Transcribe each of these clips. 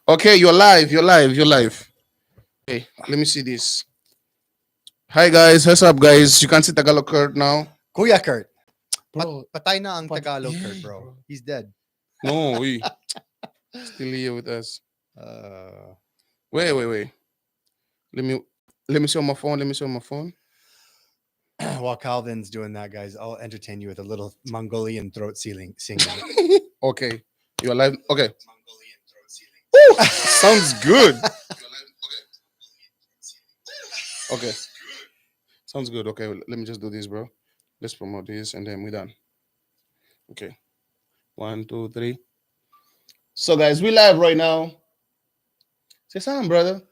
Okay, you're live. You're live. You're live. Okay, let me see this. Hi guys, what's up, guys? You can see Tagalog Kurt now, Kuya Kurt. bro. Patay na ang But Tagalog Kurt, yeah, bro. bro. He's dead. No, we still here with us. Uh, Wait. Let me let me see on my phone. Let me see on my phone. while Calvin's doing that, guys, I'll entertain you with a little Mongolian throat singing. Okay, you're live. Okay, Mongolian throat sealing. sounds good. Okay, sounds good. Okay, let me just do this, bro. Let's promote this and then we're done. Okay, one, two, three. So, guys, we live right now. Say something, brother.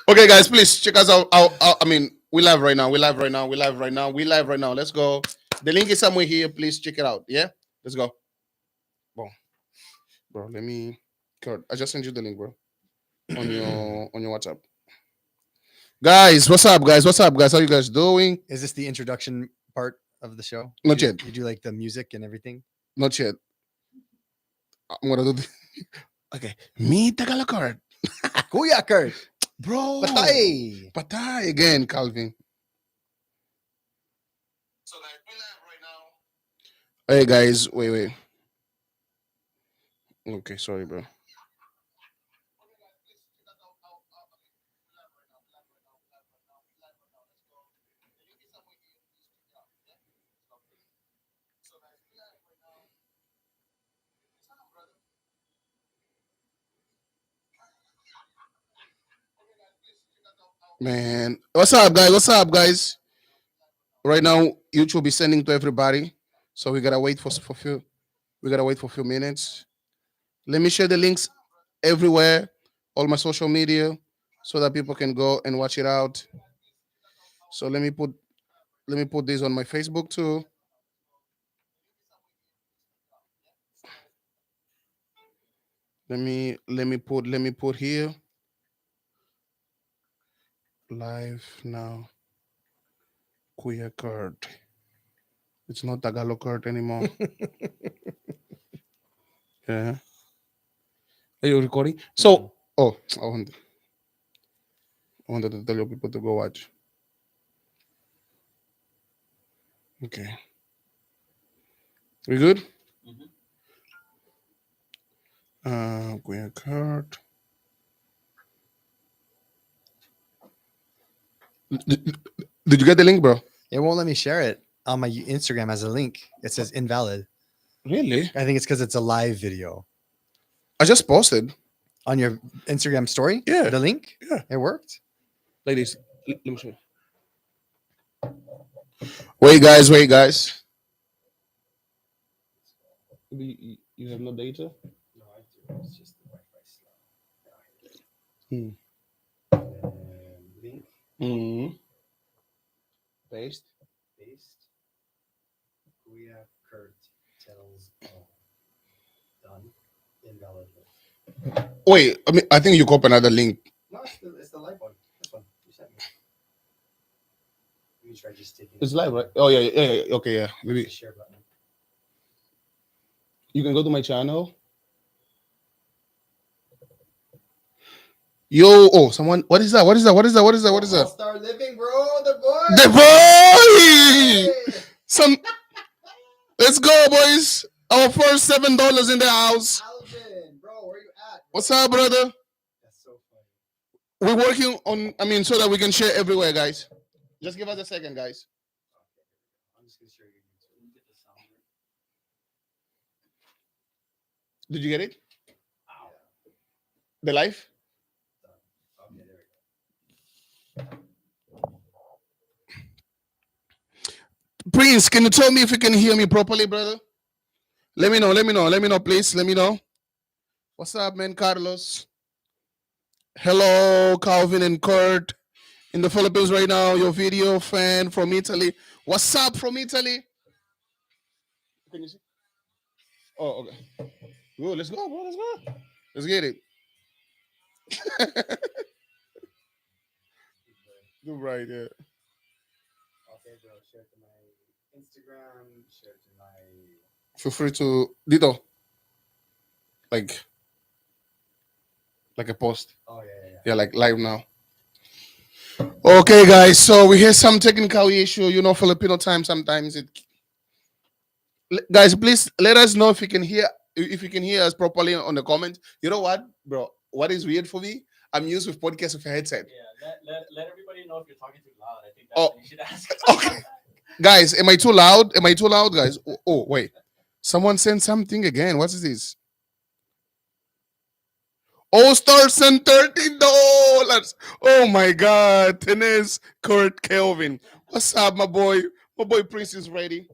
Okay, guys, please check us out. I mean, we live right now. We live right now. We live right now. We live right now. Let's go. The link is somewhere here. Please check it out. Yeah, let's go. Boom, bro. Let me. Kurt, I just sent you the link, bro, on your WhatsApp. Guys, what's up, guys? What's up, guys? How you guys doing? Is this the introduction part of the show? Not yet. You do like the music and everything? Not yet. I'm gonna do this. Okay, me Tagalog card, Kuya Kurt. bro. Patay. Patay again, Calvin. So, guys, we live right now. Hey, guys, wait. Okay, sorry, bro. Man, what's up, guys? What's up, guys? Right now, YouTube is sending to everybody, so we gotta wait for few. We gotta wait for a few minutes. Let me share the links everywhere, all my social media, so that people can go and watch it out. So let me put this on my Facebook too. Let me put here live now. Kuya Kurt. It's not Tagalog Kurt anymore. Yeah. Are you recording? So, oh, I wanted to tell you people to go watch. Okay. We good? Kuya Kurt. Did you get the link, bro? It won't let me share it on my Instagram as a link. It says invalid. Really? I think it's because it's a live video. I just posted. On your Instagram story? Yeah. The link? Yeah. It worked? Ladies, let me show you. Wait, guys. You have no data? No, I do. It's just the Wi-Fi Hmm. Link, Mm-hmm. Paste. paste. Kuya Kurt tells all. Done. Invalid link. Wait, I think you copy another link. No, it's the live one. This one. You sent me. Let me try just taking It's live, right? Oh yeah. Okay, yeah. Maybe the share button. you can go to my channel. Yo, someone. What is that? What is that? All-Star Living, bro. The boy. The boy. Some. Let's go, boys. Our first $7 in the house. Alvin, bro, where you at? What's up, brother? That's so funny. We're working on. So that we can share everywhere, guys. Just give us a second, guys. I'm just gonna share your YouTube. Get the sound. Did you get it? Wow. The live? Okay, there we go. Prince, can you tell me if you can hear me properly, brother? Let me know, please. Let me know. What's up, man, Carlos? Hello, Calvin and Kurt. In the Philippines right now, your video fan from Italy. What's up from Italy? Can you see? Oh, okay. Good, let's go, bro. Let's go. Let's get it. Do right, yeah. Okay, bro. Share it to my Instagram. Share it to my. Feel free to Dito. like a post. Oh yeah, yeah. Yeah, like live now. Okay, guys. So we hear some technical issue. You know, Filipino time sometimes it. Guys, please let us know if you can hear us properly on the comment. You know what, bro? What is weird for me? I'm used with podcast with a headset. Yeah, let everybody know if you're talking too loud. I think that's Oh, what you should ask. okay. Guys, am I too loud? Am I too loud, guys? Wait. Someone sent something again. What is this? All Star sent $30. Oh my God. Tennis Kurt Kelvin. What's up, my boy? My boy Prince is ready.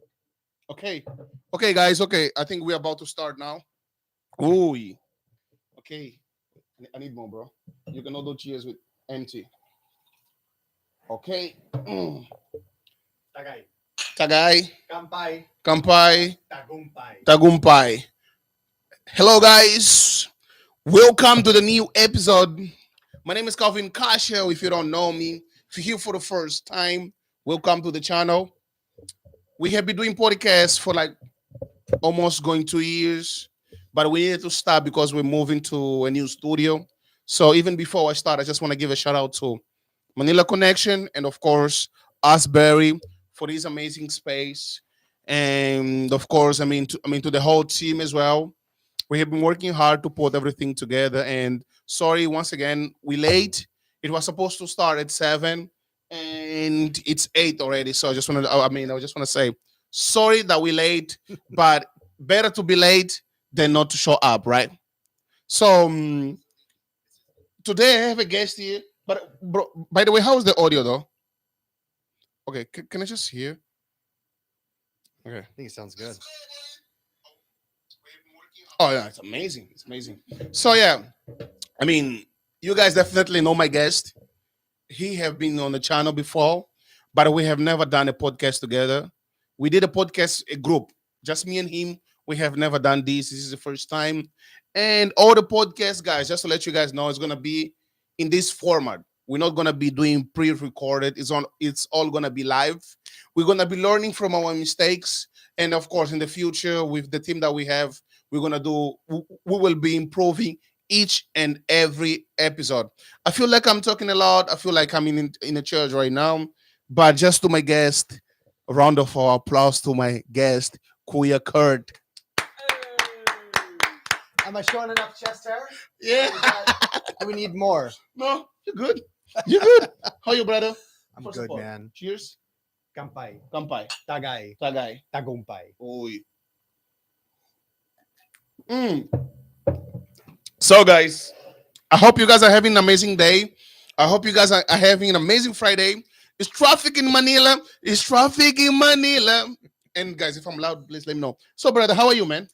Okay. Okay, guys. Okay. I think we're about to start now. Ooh. Okay. I need more, bro. You can all do cheers with empty. Okay. Tagay. Tagay. Kampai. Kampai. Tagumpay. Tagumpay. Hello, guys. Welcome to the new episode. My name is Calvin Cashel. If you don't know me, if you're here for the first time, welcome to the channel. We have been doing podcasts for like almost going 2 years, but we needed to stop because we're moving to a new studio. So even before I start, I just want to give a shout out to Manila Connection and of course Asbury for this amazing space, and of course to the whole team as well. We have been working hard to put everything together. And sorry, once again, we late. It was supposed to start at 7, and it's 8 already. So I just want to say sorry that we late, but better to be late than not to show up, right? So today I have a guest here. But bro, by the way, how's the audio though? Okay, can I just hear? Okay. I think it sounds good. Oh yeah, it's amazing. It's amazing. So yeah, I mean, you guys definitely know my guest. He have been on the channel before, but we have never done a podcast together. We did a podcast, a group, just me and him. We have never done this. This is the first time. And all the podcast guys, just to let you guys know, it's gonna be in this format. We're not gonna be doing pre-recorded. It's all gonna be live. We're gonna be learning from our mistakes. And of course, in the future, with the team that we have, we will be improving each and every episode. I feel like I'm talking a lot. I feel like I'm in a church right now. But just to my guest, a round of applause to my guest, Kuya Kurt. Am I showing enough chest hair? Yeah. Do we need more? No, you're good. You're good. How you, brother? I'm First of good, all, man. Cheers. Kampai. Kampai. Tagay. Tagay. Tagumpay. Oy. Mm. So, guys, I hope you guys are having an amazing day. I hope you guys are having an amazing Friday. It's traffic in Manila. It's traffic in Manila. And guys, if I'm loud, please let me know. So, brother, how are you, man?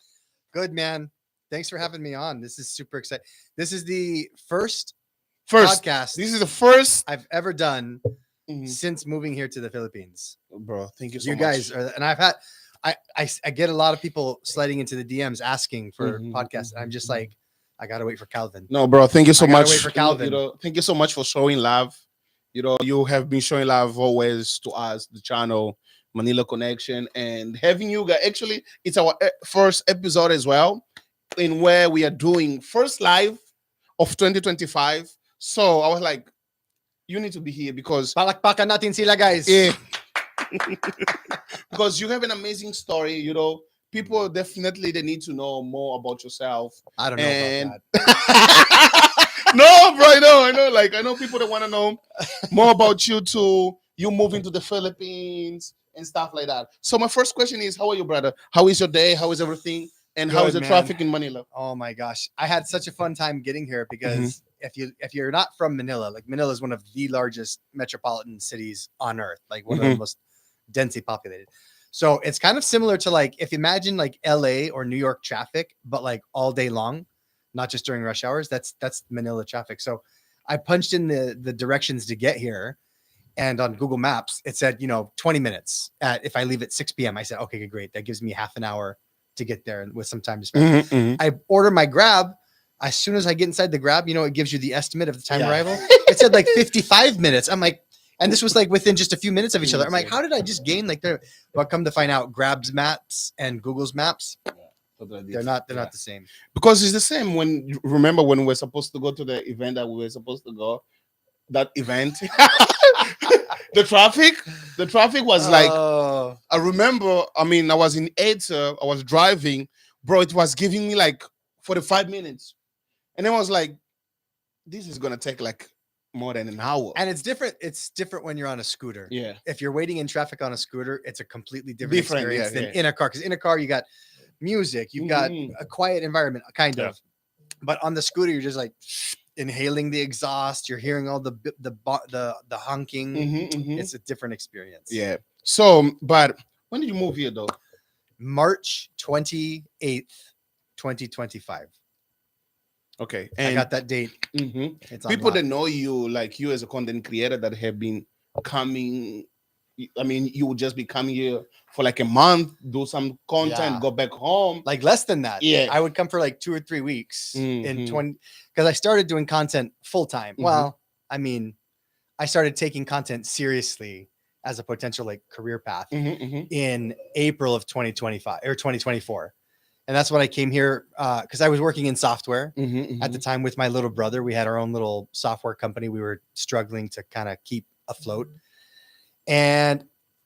Good, man. Thanks for having me on. This is super exciting. This is the first First, podcast this is the first. I've ever done Mhm. since moving here to the Philippines. Bro, thank you so You much. guys are, and I've had, I get a lot of people sliding into the DMs asking for Mhm, podcasts. And I'm just like, I gotta wait for Calvin. No, bro, thank you so I gotta much. wait for Calvin. Thank you so much for showing love. You have been showing love always to us, the channel, Manila Connection, and having you guys. Actually, it's our first episode as well, in where we are doing first live of 2025. So I was like, you need to be here because Palakpakan natin sila, guys. yeah, because you have an amazing story. People definitely they need to know more about yourself. I don't know And about that. no, bro, I know. Like I know people that want to know more about you too. You moving to the Philippines and stuff like that. So my first question is, how are you, brother? How is your day? How is everything? And how is the Good, man. traffic in Manila? Oh my gosh, I had such a fun time getting here because if you're not from Manila, like Manila is one of the largest metropolitan cities on earth, like one of the most densely populated. So it's kind of similar to like if you imagine like LA or New York traffic, but like all day long, not just during rush hours. That's Manila traffic. So I punched in the directions to get here, and on Google Maps it said 20 minutes. If I leave at 6 p.m., I said okay, great. That gives me half an hour to get there with some time to spend. I order my Grab. As soon as I get inside the Grab, it gives you the estimate of the time arrival. It said like 55 minutes. I'm like, and this was like within just a few minutes of each other. I'm like, how did I just gain like there? But come to find out, Grab's maps and Google's maps Totally They're different. not Yeah. the same. Because it's the same when you remember when we were supposed to go to the event that we were supposed to go. That event, the traffic, the traffic was like Oh, I remember. I mean, I was in Edsa, I was driving, bro. It was giving me like 45 minutes, and then I was like, this is gonna take like more than an hour. and it's different. It's different when you're on a scooter. Yeah, If you're waiting in traffic on a scooter, it's a completely different Different, experience yeah, than yeah. in a car. Because in a car, you got music, you've got Mhm. a quiet environment, kind Yeah. of. But on the scooter, you're just like inhaling the exhaust. You're hearing all the honking. Mhm. It's a different experience. Yeah. So, but when did you move here though? March 28th, 2025. Okay, I and got that date. mhm. It's People on that lock. know you, like you as a content creator, that have been coming. I mean, you would just be coming here for like a month, do some content, Yeah. go back home. Like less than that. Yeah. I would come for like 2 or 3 weeks in Mhm. 20 because I started doing content full time. Mhm. Well, I mean, I started taking content seriously as a potential like career path in April of 2025 or 2024. And that's when I came here because I was working in software at the time with my little brother. We had our own little software company. We were struggling to kind of keep afloat. And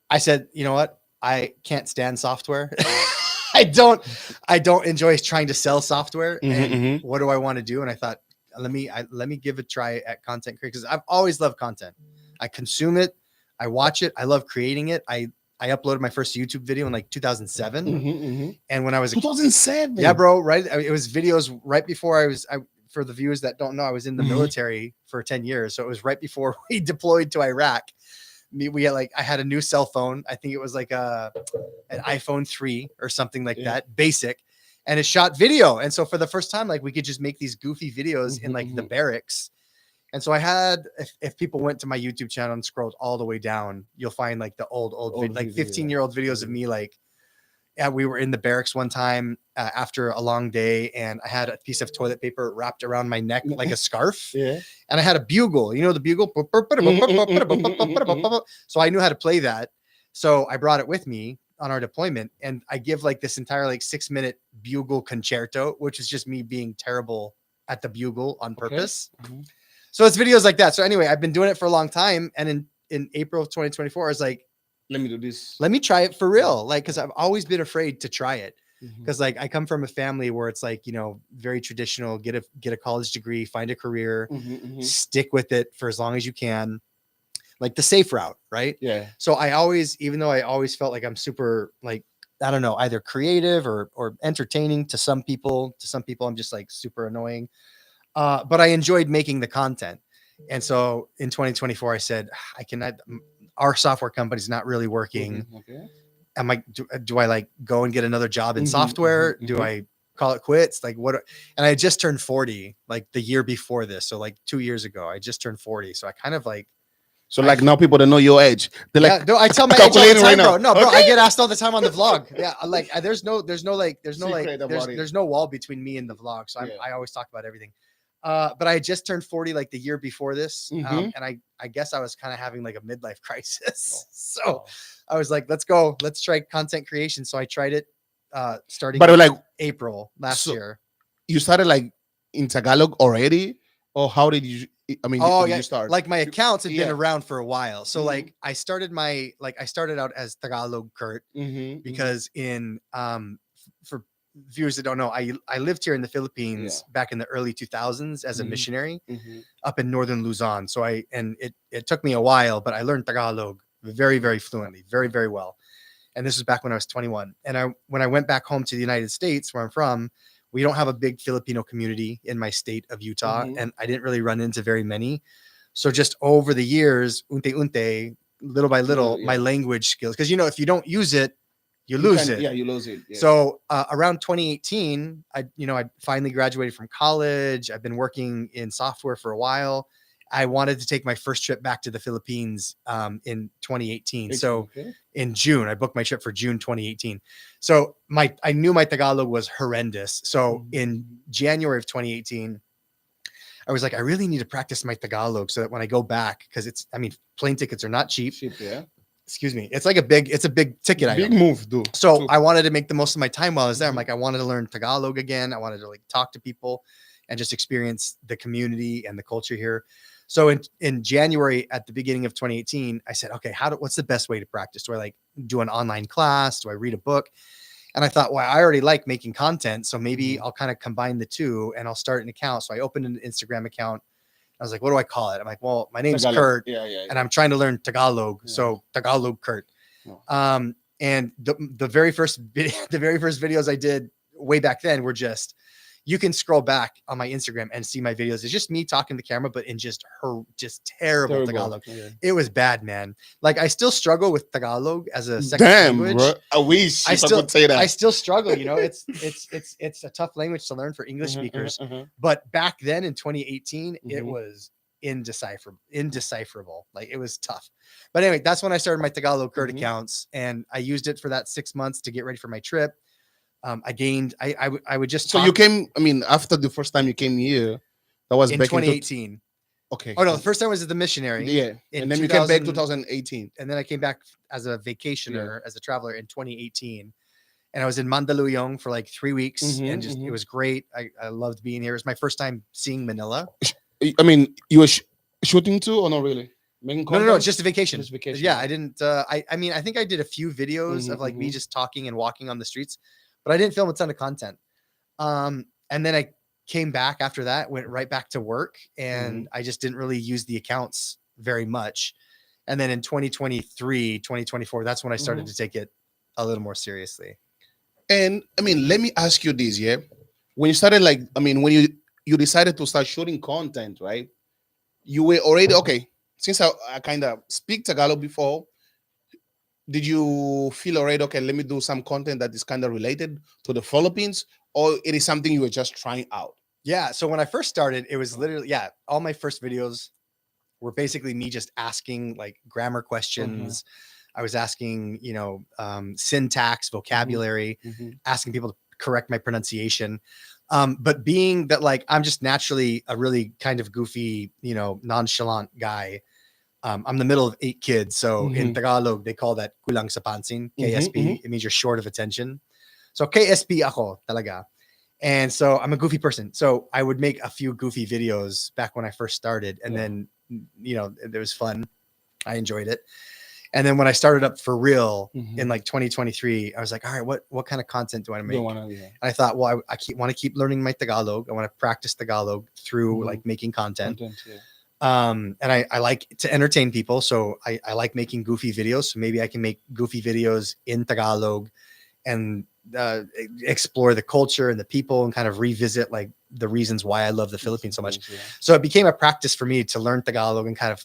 I said, you know what? I can't stand software. I don't enjoy trying to sell software. And what do I want to do? And I thought, let me give a try at content creation because I've always loved content. I consume it, I watch it, I love creating it. I uploaded my first YouTube video in like 2007. And when I was 2007. yeah, bro, right? It was videos right before for the viewers that don't know, I was in the military for 10 years. So it was right before we deployed to Iraq. We had I had a new cell phone. I think it was like an iPhone 3 or something like that, basic. And it shot video. And so for the first time, we could just make these goofy videos in the barracks. And so I had, if people went to my YouTube channel and scrolled all the way down, you'll find the old 15-year-old videos of me. We were in the barracks one time after a long day, and I had a piece of toilet paper wrapped around my neck like a scarf. Yeah. And I had a bugle, the bugle. So I knew how to play that. So I brought it with me on our deployment, and I give this entire 6-minute bugle concerto, which is just me being terrible at the bugle on purpose. So it's videos like that. So anyway, I've been doing it for a long time. And in April of 2024, I was like, let me do this. Let me try it for real. Because I've always been afraid to try it. Because I come from a family where it's very traditional, get a college degree, find a career, stick with it for as long as you can, the safe route. Right. Yeah. So I always, even though I always felt like I'm super, I don't know, either creative or entertaining to some people. To some people, I'm just super annoying. But I enjoyed making the content. And so in 2024, I said, our software company is not really working. Am I, do I go and get another job in software? Do I call it quits? What? And I just turned 40, the year before this. So 2 years ago, I just turned 40. So I kind of so now people that know your age, they're no, I tell my age all the calculating time, right bro. now. No, bro, Okay. I get asked all the time on the vlog. Yeah, there's no Secret about it. there's no wall between me and the vlog. So Yeah. I always talk about everything. But I just turned 40 the year before this, and I guess I was kind of having a midlife crisis. So I was like, let's go, let's try content creation. So I tried it starting But April last year. You started in Tagalog already, or how did you? I mean, Oh did yeah, you start? my accounts had been Yeah. around for a while. So Mhm. I started I started out as Tagalog Kurt because in for viewers that don't know, I lived here in the Philippines back in the early 2000s as a missionary up in northern Luzon. So it took me a while, but I learned Tagalog very, very fluently, very, very well. And this was back when I was 21. And when I went back home to the United States, where I'm from, we don't have a big Filipino community in my state of Utah, and I didn't really run into very many. So just over the years, unte, little by little, my language skills, because if you don't use it, you lose it. Yeah, you lose it. Yeah. So around 2018, I finally graduated from college. I've been working in software for a while. I wanted to take my first trip back to the Philippines in 2018. So in June, I booked my trip for June 2018. So I knew my Tagalog was horrendous. So in January of 2018, I was like, I really need to practice my Tagalog so that when I go back, because plane tickets are not cheap. Yeah. excuse me, it's a big ticket Big item. move, dude. So True. I wanted to make the most of my time while I was there. I'm Mhm. like, I wanted to learn Tagalog again. I wanted to like talk to people and just experience the community and the culture here. So in January at the beginning of 2018, I said, okay, what's the best way to practice? Do I like do an online class? Do I read a book? And I thought, well, I already like making content. So maybe I'll kind of combine the two and I'll start an account. So I opened an Instagram account. I was like, what do I call it? I'm like, well, my name's Tagalog. Kurt Yeah. and I'm trying to learn Tagalog. Yeah. So Tagalog Kurt. Yeah. And the very first the very first videos I did way back then were just, you can scroll back on my Instagram and see my videos. It's just me talking to the camera, but in just terrible Tagalog. Yeah. It was bad, man. Like I still struggle with Tagalog as a second Damn, language. bro. I wish I I could say that. I still struggle, you know, it's a tough language to learn for English speakers. But back then in 2018, it was indecipherable. Like it was tough. But anyway, that's when I started my Tagalog Kurt accounts, and I used it for that 6 months to get ready for my trip. I would just So you came, I mean, after the first time you came here, that was in back 2018. Okay. Oh no, the first time was at the Missionary. Yeah. In And then you came back 2000 2018. and then I came back as a vacationer, as a traveler in 2018. And I was in Mandaluyong for like 3 weeks, and just it was great. I loved being here. It was my first time seeing Manila. I mean, you were shooting too, or not really? Making No, content? it's just a vacation. Just vacation. Yeah, I didn't. I mean, I think I did a few videos of like me just talking and walking on the streets, but I didn't film a ton of content. And then I came back after that, went right back to work, and I just didn't really use the accounts very much. And then in 2023, 2024, that's when I started to take it a little more seriously. And I mean, let me ask you this, yeah. When you started, like, I mean, when you decided to start shooting content, right? You were already okay. Since I kind of speak Tagalog before, did you feel already okay? Let me do some content that is kind of related to the Philippines, or it is something you were just trying out? Yeah. So when I first started, it was literally all my first videos were basically me just asking like grammar questions. I was asking, syntax, vocabulary, asking people to correct my pronunciation. But being that like I'm just naturally a really kind of goofy, nonchalant guy. I'm the middle of 8 kids. So in Tagalog, they call that kulang sa pansin, KSP. It means you're short of attention. So KSP ako talaga. And so I'm a goofy person. So I would make a few goofy videos back when I first started. And then, it was fun. I enjoyed it. And then when I started up for real in like 2023, I was like, all right, what kind of content do I make? And I thought, well, I want to keep learning my Tagalog. I want to practice Tagalog through like making content. And I like to entertain people. So I like making goofy videos. So maybe I can make goofy videos in Tagalog and explore the culture and the people and kind of revisit like the reasons why I love the Philippines so much. So it became a practice for me to learn Tagalog and kind of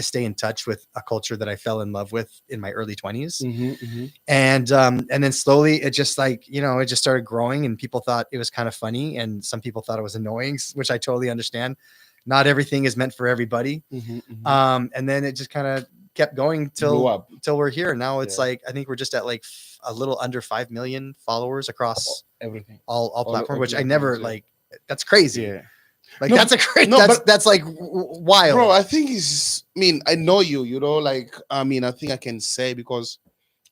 stay in touch with a culture that I fell in love with in my early 20s. And then slowly it just like, it just started growing, and people thought it was kind of funny, and some people thought it was annoying, which I totally understand. Not everything is meant for everybody. And then it just kind of kept going till we're here. Now it's like, I think we're just at like a little under 5 million followers across everything, all platforms, which I never like, that's crazy. Yeah. Like No, that's a great, that's like wild. Bro, I think I know you, like, I think I can say, because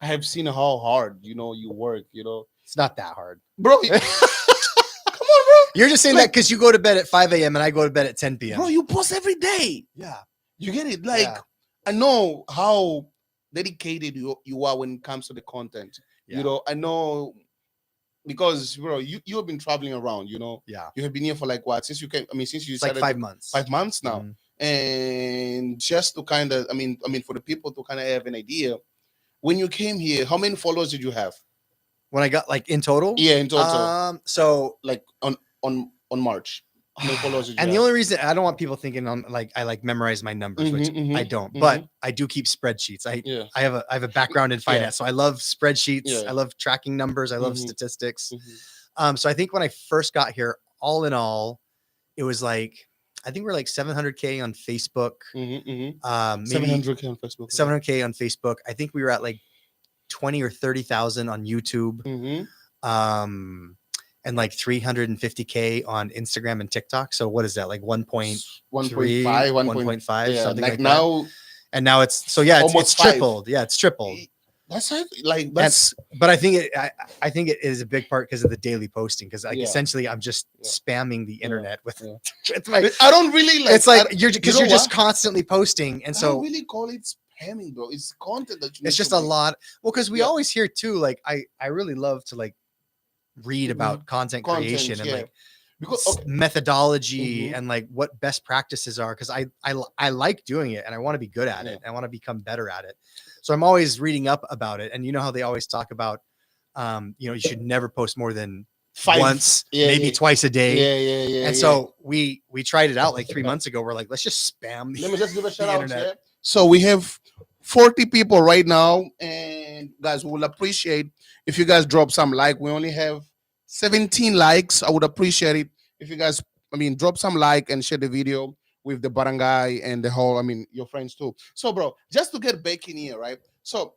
I have seen how hard, you work, It's not that hard. Bro. Come on, bro. You're just saying that because you go to bed at 5 a.m. and I go to bed at 10 p.m. Bro, you post every day. Yeah. You get it? Like, I know how dedicated you are when it comes to the content. Yeah. I know, because, bro, you have been traveling around, Yeah. You have been here for like what? Since you came, since you It's like started 5 months. 5 months now. And just to kind of, for the people to kind of have an idea, when you came here, how many followers did you have? When I got like in total? Yeah, in total. So like on March. How many followers did you and have? the only reason I don't want people thinking on like I like memorize my numbers, which I don't, but I do keep spreadsheets. I have a background in finance, so I love spreadsheets. Yeah. I love tracking numbers. I love statistics. So I think when I first got here, all in all, it was like, I think we're like 700K on Facebook. Maybe 700K on Facebook. 700K on Facebook. I think we were at like 20 or 30,000 on YouTube. And like 350K on Instagram and TikTok. So what is that? Like 1.3, 1.5, 1.5, yeah, something like like now. that. and now it's so yeah, it's Almost five. tripled. Yeah, it's tripled. That's it. Like that's But I think it is a big part because of the daily posting. Because like Yeah. essentially, I'm just Yeah. spamming the internet with, Yeah. with my. I don't really like. It's like I- you're because you know you're just what? constantly posting, and I don't so really call it spamming, bro. It's content that you. it's need just to a make. lot. Well, because we Yeah. always hear too. Like I really love to like read about content creation and yeah. like Because okay. methodology Mhm. and like what best practices are because I like doing it and I want to be good at it. I want to become better at it. So I'm always reading up about it. And you know how they always talk about you should never post more than once, maybe twice a day. Yeah. And so we tried it out like 3 months ago. We're like, let's just spam Let me just give a shout the out. internet. Yeah? So we have 40 people right now, and guys, we will appreciate if you guys drop some like. We only have 17 likes. I would appreciate it if you guys, drop some like and share the video with the barangay and the whole, your friends too. So, bro, just to get back in here, right? So,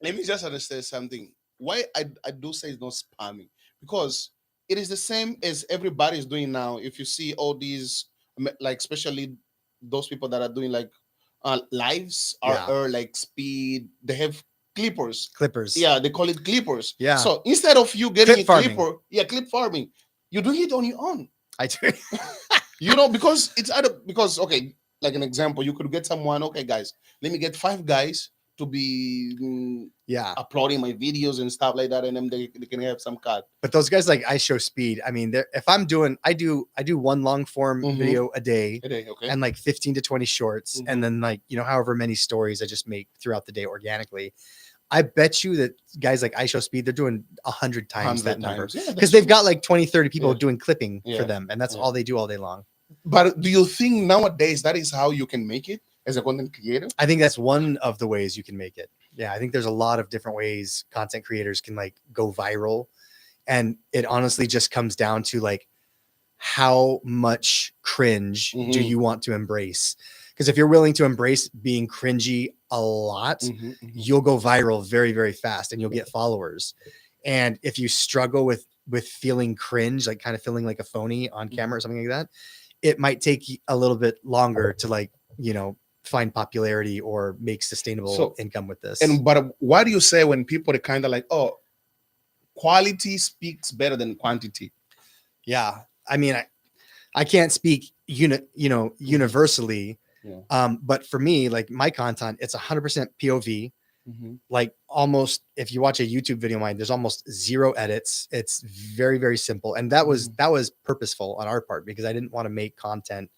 let me just understand something. Why I do say it's not spamming because it is the same as everybody's doing now. If you see all these, like especially those people that are doing like lives or like speed, they have clippers. Yeah, they call it clippers. Yeah. So instead of you getting Clip a farming. clipper, clip farming, you do it on your own. I do. Because it's either because okay, like an example, you could get someone. Okay, guys, let me get 5 guys to be uploading my videos and stuff like that, and then they can have some cut. But those guys like I show speed. I mean, if I'm doing, I do one long form video a day, Okay, and like 15 to 20 shorts, Mhm. and then like however many stories I just make throughout the day organically. I bet you that guys like I show speed, they're doing 100 times that number because they've got like 20, 30 people doing clipping for them, and that's all they do all day long. But do you think nowadays that is how you can make it as a content creator? I think that's one of the ways you can make it. Yeah, I think there's a lot of different ways content creators can like go viral. And it honestly just comes down to like how much cringe do you want to embrace? Because if you're willing to embrace being cringy a lot, you'll go viral very, very fast and you'll get followers. And if you struggle with feeling cringe, like kind of feeling like a phony on camera or something like that, it might take a little bit longer to like, find popularity or make sustainable income with this. But why do you say when people are kind of like, oh, quality speaks better than quantity? Yeah. I mean, I can't speak universally. Yeah. But for me, like my content, it's 100% POV. Like almost, if you watch a YouTube video of mine, there's almost 0 edits. It's very, very simple. And that was purposeful on our part because I didn't want to make content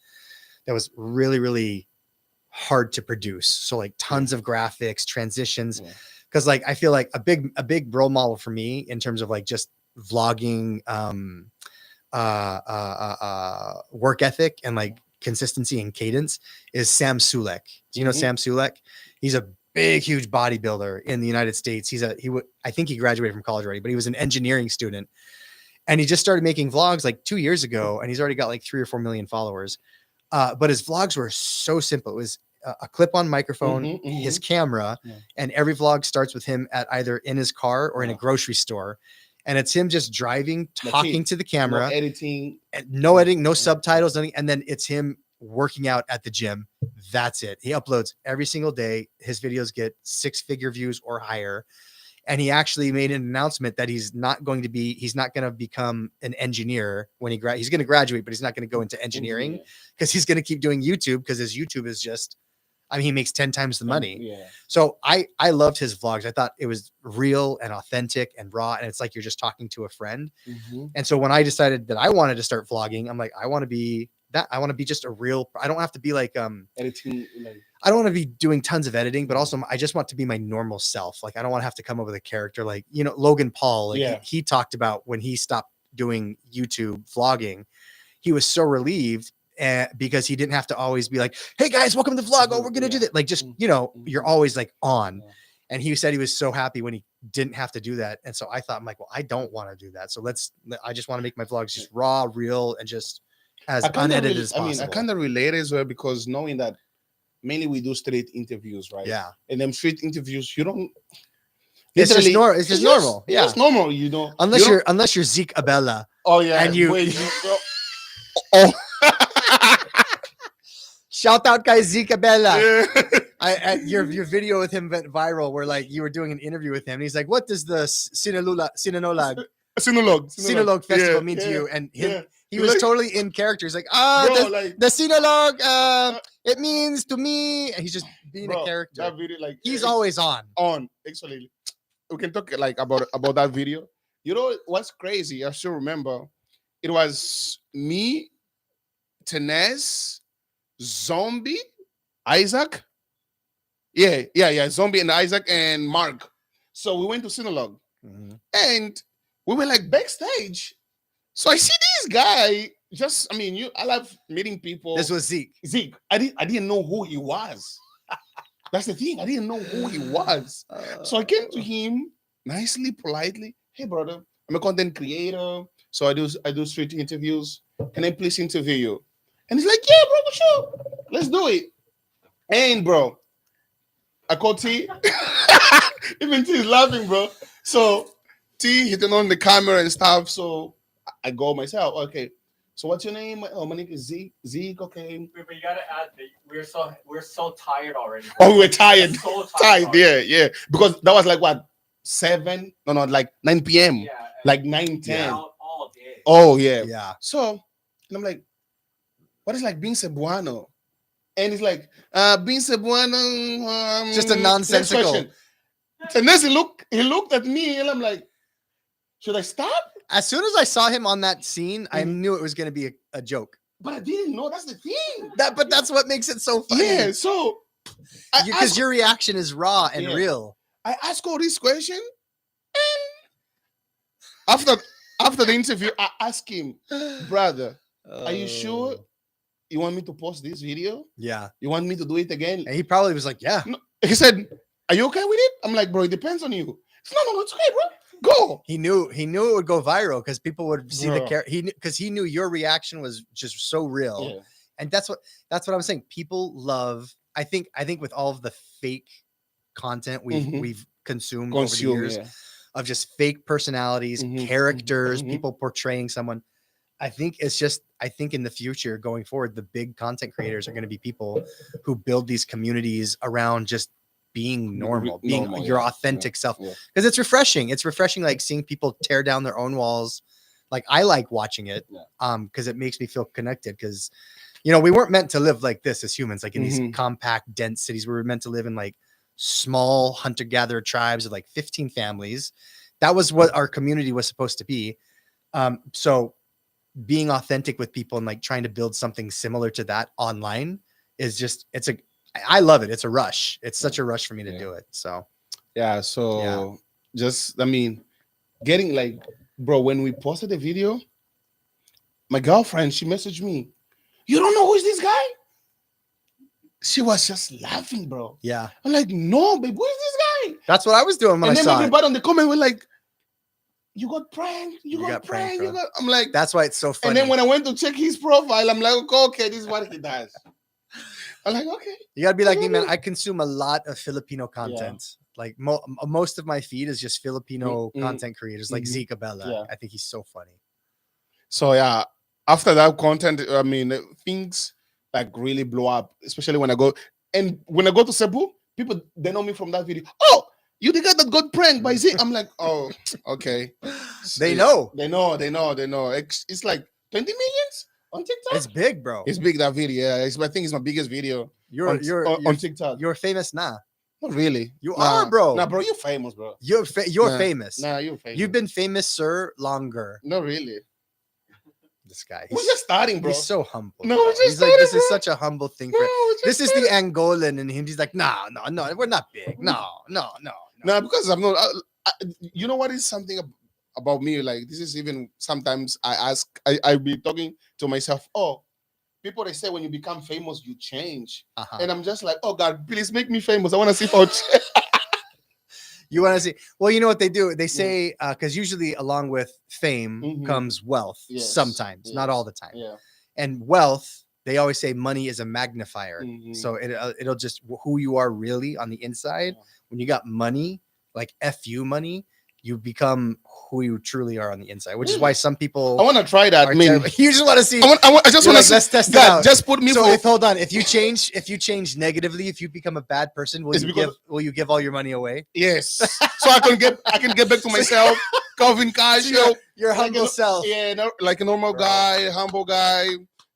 that was really, really hard to produce. So like tons of graphics, transitions. Cause like, I feel like a big role model for me in terms of like just vlogging, work ethic and like consistency and cadence is Sam Sulek. Do you know Sam Sulek? He's a big, huge bodybuilder in the United States. I think he graduated from college already, but he was an engineering student and he just started making vlogs like 2 years ago. And he's already got like 3 or 4 million followers. But his vlogs were so simple. It was a clip-on microphone, his camera, and every vlog starts with him at either in his car or in a grocery store. And it's him just driving, talking to the camera, no editing, no subtitles, nothing. And then it's him working out at the gym. That's it. He uploads every single day. His videos get 6-figure views or higher. And he actually made an announcement that he's not going to become an engineer when he's going to graduate, but he's not going to go into engineering because he's going to keep doing YouTube because his YouTube is just, he makes 10 times the money. Yeah. So I loved his vlogs. I thought it was real and authentic and raw. And it's like, you're just talking to a friend. And so when I decided that I wanted to start vlogging, I'm like, I want to be just a real, I don't have to be like, editing. I don't want to be doing tons of editing, but also I just want to be my normal self. Like, I don't want to have to come up with a character like, Logan Paul, like he talked about when he stopped doing YouTube vlogging, he was so relieved because he didn't have to always be like, hey guys, welcome to the vlog. Oh, we're going to do that. Like, just, you're always like on. And he said he was so happy when he didn't have to do that. And so I thought, I'm like, well, I don't want to do that. So I just want to make my vlogs just raw, real, and just as unedited as possible. I kind of relate as well because knowing that mainly we do street interviews, right? Yeah. And them street interviews, you don't. It's just normal. It's just normal. Yeah. It's normal. Unless you're Zeke Abella. Oh yeah. And shout out guys, Zeke Abella. Yeah. Your video with him went viral where like you were doing an interview with him and he's like, what does the Sinaloag Sinolog festival mean to you? And him, yeah. he was Like- totally in character. He's like, bro, the, like the Sinaloag, it means to me. And he's just being bro, a character. that video, like He's it's always on. actually. We can talk like about that video. You know what's crazy? I still remember. It was me, Tenez, Zombie, Isaac. Yeah. Zombie and Isaac and Mark. So we went to Synologue and we were like backstage. So I see this guy. I love meeting people. This was Zeke. Zeke. I didn't know who he was. That's the thing. I didn't know who he was. So I came to him nicely, politely. Hey, brother, I'm a content creator. So I do street interviews. Can I please interview you? And he's like, yeah, bro, sure. Let's do it. And bro, I called T. Even T is laughing, bro. So T hitting on the camera and stuff. So I go myself. Okay. So what's your name? Oh, my name is Zeke. Zeke, okay. But you gotta add that we're so tired already. Oh, we were tired. So Tired, already. yeah. Because that was like what? 7? No, like 9 p.m. Yeah. Like 9, 10. All day. Oh, yeah. Yeah. So, and I'm like, what is like being Cebuano? And it's like, being Cebuano. Just a nonsensical. And then he looked at me and I'm like, should I stop? As soon as I saw him on that scene, I knew it was going to be a joke. But I didn't know. That's the thing. But that's what makes it so funny. Yeah, so. Because your reaction is raw and real. I asked all this question. And after the interview, I asked him, brother, are you sure you want me to post this video? Yeah. You want me to do it again? And he probably was like, yeah. No. He said, are you okay with it? I'm like, bro, it depends on you. He said, no, it's okay, bro. Go. He knew it would go viral because people would see the Bro. character. Because he knew your reaction was just so real. Yeah. And that's what I'm saying. People love. I think with all of the fake content we've consumed over the years of just fake personalities, characters, people portraying someone. I think in the future going forward, the big content creators are going to be people who build these communities around just being normal, being your authentic self. Because it's refreshing. It's refreshing, like seeing people tear down their own walls. Like I like watching it, because it makes me feel connected. Because we weren't meant to live like this as humans, like in these compact, dense cities. We were meant to live in like small hunter-gatherer tribes of like 15 families. That was what our community was supposed to be. So being authentic with people and like trying to build something similar to that online is just, I love it. It's a rush. It's such a rush for me to do it. So getting like, bro, when we posted the video, my girlfriend, she messaged me, you don't know who is this guy? She was just laughing, bro. Yeah. I'm like, no, babe, who is this guy? That's what I was doing when and I then saw it. everybody on the comment were like, you got pranked. You got pranked, pranked. bro. I'm like, that's why it's so funny. And then when I went to check his profile, I'm like, okay, this is what he does. I'm like, okay. You gotta be like me, man. I consume a lot of Filipino content. Like most of my feed is just Filipino content creators, like Zeke Abella. Yeah. I think he's so funny. So yeah, after that content, things like really blow up, especially when I go to Cebu, people they know me from that video. Oh, you the guy that got pranked by Zeke. I'm like, oh, okay. They know. They know. It's like 20 millions on TikTok. It's big, bro. It's big, that video. Yeah, I think it's my biggest video on TikTok. You're famous now. Not really. You are, bro. Nah, bro, you're famous, bro. You're famous. Nah, you're famous. You've been famous, sir, longer. Not really. This guy. We're just starting, bro. He's so humble. No, bro. we're just He's starting, like, this bro. is such a humble thing. This is the Angolan in him. He's like, no, we're not big. No. No, because I'm not. You know what is something about me? Like, this is even sometimes I be talking to myself. Oh, people they say when you become famous you change, and I'm just like, oh God, please make me famous. I want to see if I'll change. You want to see? Well, you know what they do? They say because usually along with fame comes wealth. Yes. Sometimes, not all the time. Yeah. And wealth, they always say money is a magnifier. So it'll just who you are really on the inside. When you got money, like FU money, you become who you truly are on the inside, which is why some I people want to try that. are I mean, terrible. You just want to see. I just You're want like, to see. let's test it God, out. just put me So for. if hold on, if you change negatively, if you become a bad person, It's because- will you give all your money away? Yes, so I can get back to myself, Calvin Cash, So your like humble a, self. yeah, like a normal Bro. guy, humble guy.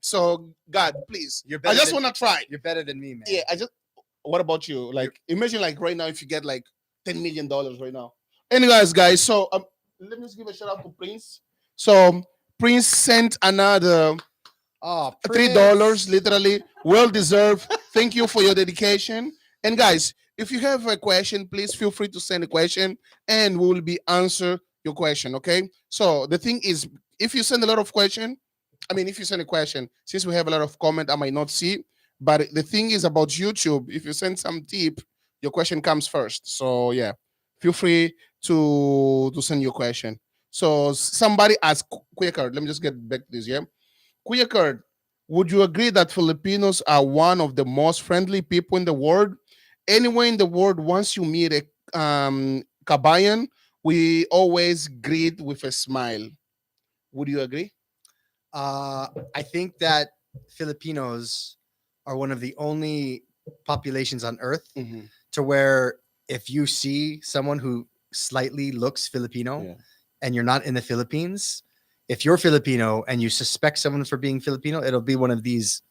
So God, please, You're I better just than- want to try. You're better than me, man. Yeah, I just. What about you? Like, imagine like right now if you get like $10 million right now. Anyways, guys, so let me just give a shout out to Prince. So Prince sent another Oh, $3, literally well deserved. Thank you for your dedication. And guys, if you have a question, please feel free to send a question, and we will be answer your question. Okay. So the thing is, if you send a lot of question, I mean, if you send a question, since we have a lot of comment, I might not see. But the thing is about YouTube, if you send some tip, your question comes first. So yeah, feel free to send your question. So somebody asked quicker. Let me just get back to this. Yeah. Kuya, would you agree that Filipinos are one of the most friendly people in the world? Anywhere in the world, once you meet a kabayan, we always greet with a smile. Would you agree? I think that Filipinos are one of the only populations on Earth Mm-hmm. to where if you see someone who slightly looks Filipino Yeah. and you're not in the Philippines, if you're Filipino and you suspect someone for being Filipino, it'll be one of these.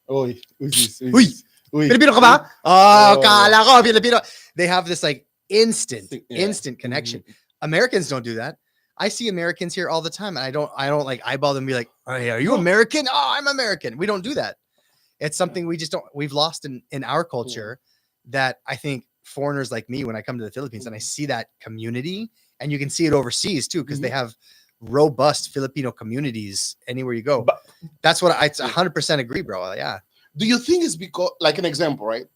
Uy, Uy, Filipino ka ba? Oh, Oh, kala ko Filipino. They have this like instant Yeah. instant connection. Americans don't do that. I see Americans here all the time, and I don't like eyeball them and be like, oh, hey, are you No. American? Oh, I'm American. We don't do that. It's something we just don't. We've lost in our culture that I think foreigners like me, when I come to the Philippines and I see that community, and you can see it overseas too, because they have robust Filipino communities anywhere you go. But That's what I 100% agree, bro. Yeah. do you think it's because, like an example, right?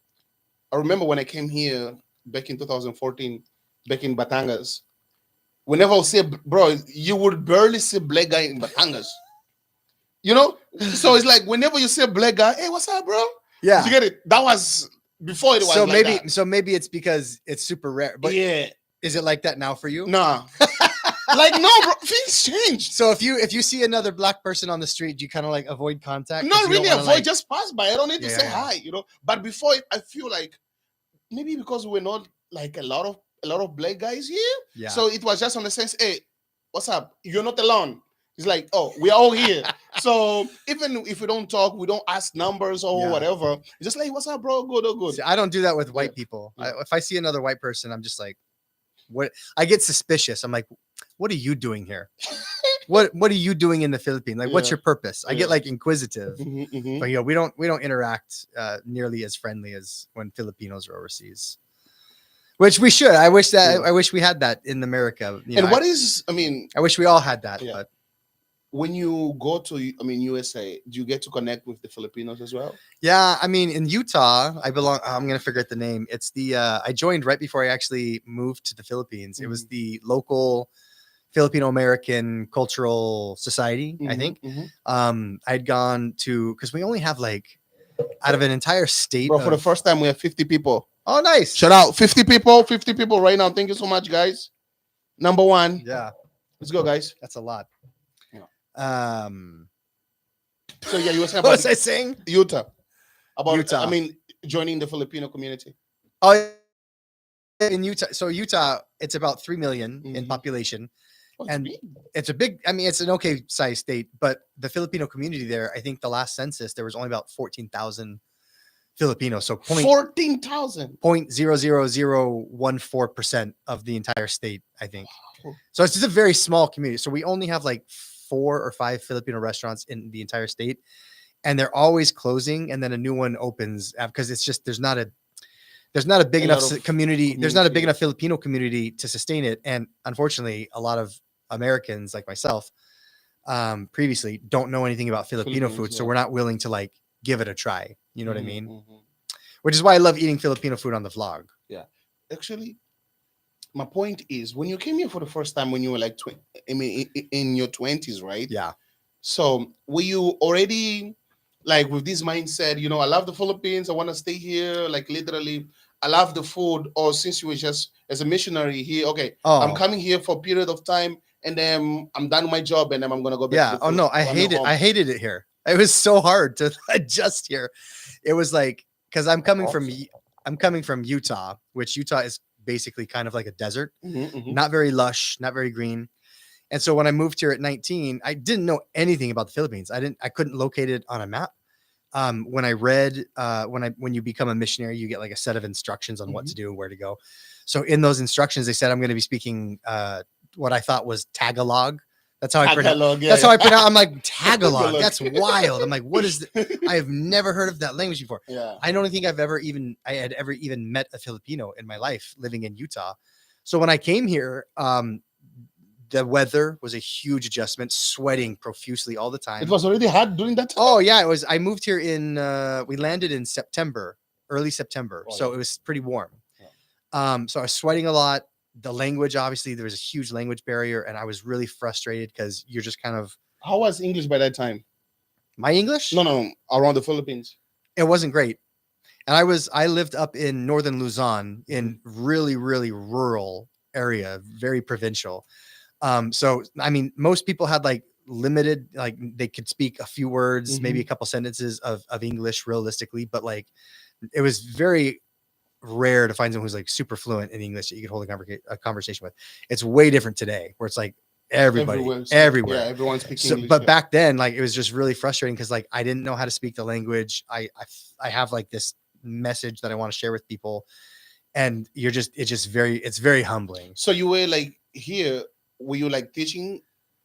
I remember when I came here back in 2014, back in Batangas. Whenever I see, bro, you would barely see black guy in Batangas. You know, so it's like whenever you see a black guy, hey, what's up, bro? Yeah. You get it? That was before it was So like maybe that. so maybe it's because it's super rare. But Yeah, is it like that now for you? nah. Like no, bro, things changed. So if you see another black person on the street, do you kind of like avoid contact? 'Cause Not you don't really wanna, avoid, like- just pass by. I don't need to Yeah, say yeah. hi, you know. But before it, I feel like maybe because we're not like a lot of black guys here, yeah. so it was just on the sense, hey, what's up? You're not alone. It's like, oh, we're all here. So even if we don't talk, we don't ask numbers or Yeah. whatever. It's just like, what's up, bro? Good or good. See, I don't do that with white Yeah. people. Yeah. If I see another white person, I'm just like, what? I get suspicious. I'm like, what are you doing here? What are you doing in the Philippines? Like, what's Yeah. your purpose? I Yeah. get like inquisitive. Mhm, mhm. But we don't interact nearly as friendly as when Filipinos are overseas. Which we should. I wish that Yeah. I wish we had that in America. You And know, what is, I mean, I wish we all had that. Yeah. But when you go to, I mean, USA, do you get to connect with the Filipinos as well? yeah, I mean, in Utah, I belong. I'm gonna figure out the name. It's the I joined right before I actually moved to the Philippines. It was the local Filipino American Cultural Society. I think. I'd gone to because we only have like out of an entire state. Bro, for the of- first time, we have 50 people. Oh, nice. Shout out 50 people right now. Thank you so much, guys. Number one. Yeah, Let's go, guys. that's a lot. Yeah. Um, So yeah, you were saying what about was I saying? Utah. About Utah. I mean, joining the Filipino community. Oh, in Utah. So Utah, it's about 3 million in Mhm. population. Oh, it's And big. it's a big. I mean, it's an okay sized state, but the Filipino community there, I think the last census there was only about 14,000 Filipinos. So 14,000. 0.00014% of the entire state, I think. So it's just a very small community. So we only have like 4 or 5 Filipino restaurants in the entire state, and they're always closing, and then a new one opens because it's just there's not a big A enough lot of community. There's not a big community. enough Filipino community to sustain it, and unfortunately, a lot of Americans like myself previously don't know anything about Filipino Filipinos, food, so yeah. we're not willing to like give it a try. You know what I Mhm, mean? mhm. Which is why I love eating Filipino food on the vlog. Actually, my point is when you came here for the first time when you were like I mean in your 20s, right? Yeah. So were you already like with this mindset, you know, I love the Philippines, I want to stay here, like literally I love the food, or since you were just as a missionary here, okay, I'm Oh, coming here for a period of time, and then I'm done with my job, and then I'm gonna go back to yeah. the Oh no, I to my hate it. home. I hated it here. It was so hard to adjust here. It was like because I'm coming from Utah, which Utah is basically kind of like a desert, Mm-hmm. not very lush, not very green. And so when I moved here at 19, I didn't know anything about the Philippines. I couldn't locate it on a map. When I read when you become a missionary, you get like a set of instructions on what to do and where to go. So in those instructions, they said I'm going to be speaking what I thought was Tagalog. That's how I pronounce. Tagalog, yeah, That's how I pronounce. yeah. I'm like Tagalog. Tagalog. That's wild. I'm like, what is? I have never heard of that language before. Yeah. I don't think I had ever even met a Filipino in my life living in Utah. So when I came here, the weather was a huge adjustment, sweating profusely all the time. It was already hard during that time. Oh yeah, it was. I moved here in. We landed in September, early September, Oh, so yeah. it was pretty warm. Yeah. So I was sweating a lot. The language, obviously, there was a huge language barrier, and I was really frustrated because you're just kind of How was English by that time? my English. No, around the Philippines. It wasn't great, and I lived up in northern Luzon in really rural area, very provincial. So I mean, most people had like limited, like they could speak a few words, maybe a couple sentences of English realistically, but like it was very rare to find someone who's like super fluent in English that you could hold a conversation with. It's way different today where it's like everybody everywhere. Yeah, everyone speaks So, English. but yeah. back then, like it was just really frustrating because like I didn't know how to speak the language. I have like this message that I want to share with people, and it's very humbling. So you were like here, were you like teaching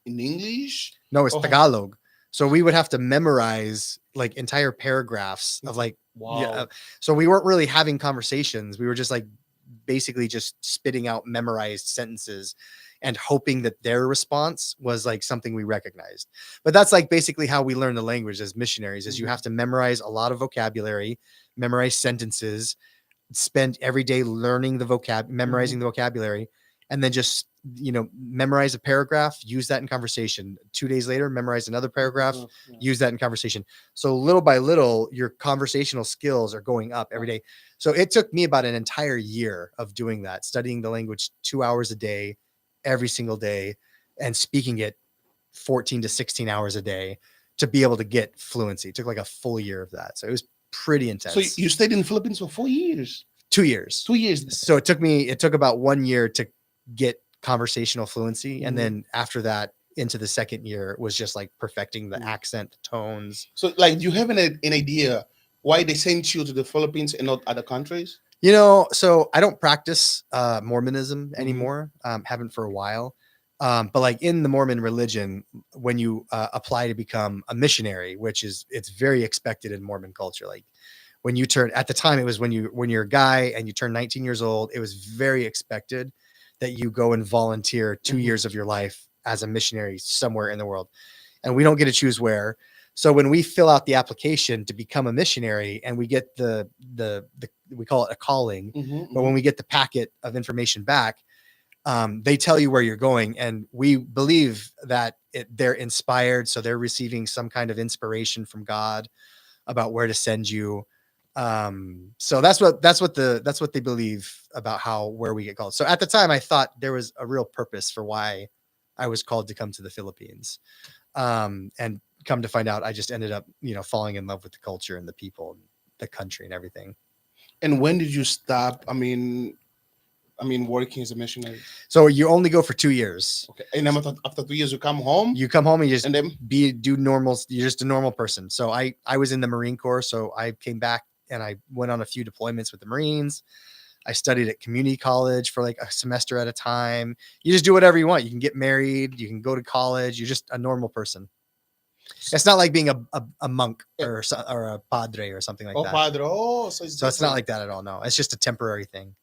in English? No, it's Oh. Tagalog. So we would have to memorize like entire paragraphs of like, Wow. yeah. So we weren't really having conversations. We were just like basically just spitting out memorized sentences and hoping that their response was like something we recognized. But that's like basically how we learn the language as missionaries is you have to memorize a lot of vocabulary, memorize sentences, spend every day learning the memorizing the vocabulary, and then just memorize a paragraph, use that in conversation. 2 days later, memorize another paragraph, use that in conversation. So little by little, your conversational skills are going up every day. So it took me about an entire year of doing that, studying the language 2 hours a day, every single day, and speaking it 14 to 16 hours a day to be able to get fluency. It took like a full year of that. So it was pretty intense. So you stayed in the Philippines for 4 years. 2 years. 2 years. So it took about 1 year to get conversational fluency. And then after that, into the second year was just like perfecting the accent, tones. So like, do you have an idea why they sent you to the Philippines and not other countries? So I don't practice Mormonism anymore. Haven't for a while. But like in the Mormon religion, when you apply to become a missionary, it's very expected in Mormon culture. Like when you turn, at the time, it was when you're a guy and you turn 19 years old, it was very expected that you go and volunteer 2 years of your life as a missionary somewhere in the world. And we don't get to choose where. So when we fill out the application to become a missionary and we get the we call it a calling, but when we get the packet of information back, they tell you where you're going. And we believe that they're inspired. So they're receiving some kind of inspiration from God about where to send you. So that's what they believe about where we get called. So at the time I thought there was a real purpose for why I was called to come to the Philippines. And come to find out, I just ended up, falling in love with the culture and the people, and the country and everything. And when did you stop? I mean, working as a missionary. So you only go for 2 years. Okay. And then after 2 years, you come home. You come home and you just and then do normal. You're just a normal person. So I was in the Marine Corps. So I came back and I went on a few deployments with the Marines. I studied at community college for like a semester at a time. You just do whatever you want. You can get married. You can go to college. You're just a normal person. It's not like being a monk or a padre or something like that. Padre. So it's not like that at all. No, it's just a temporary thing.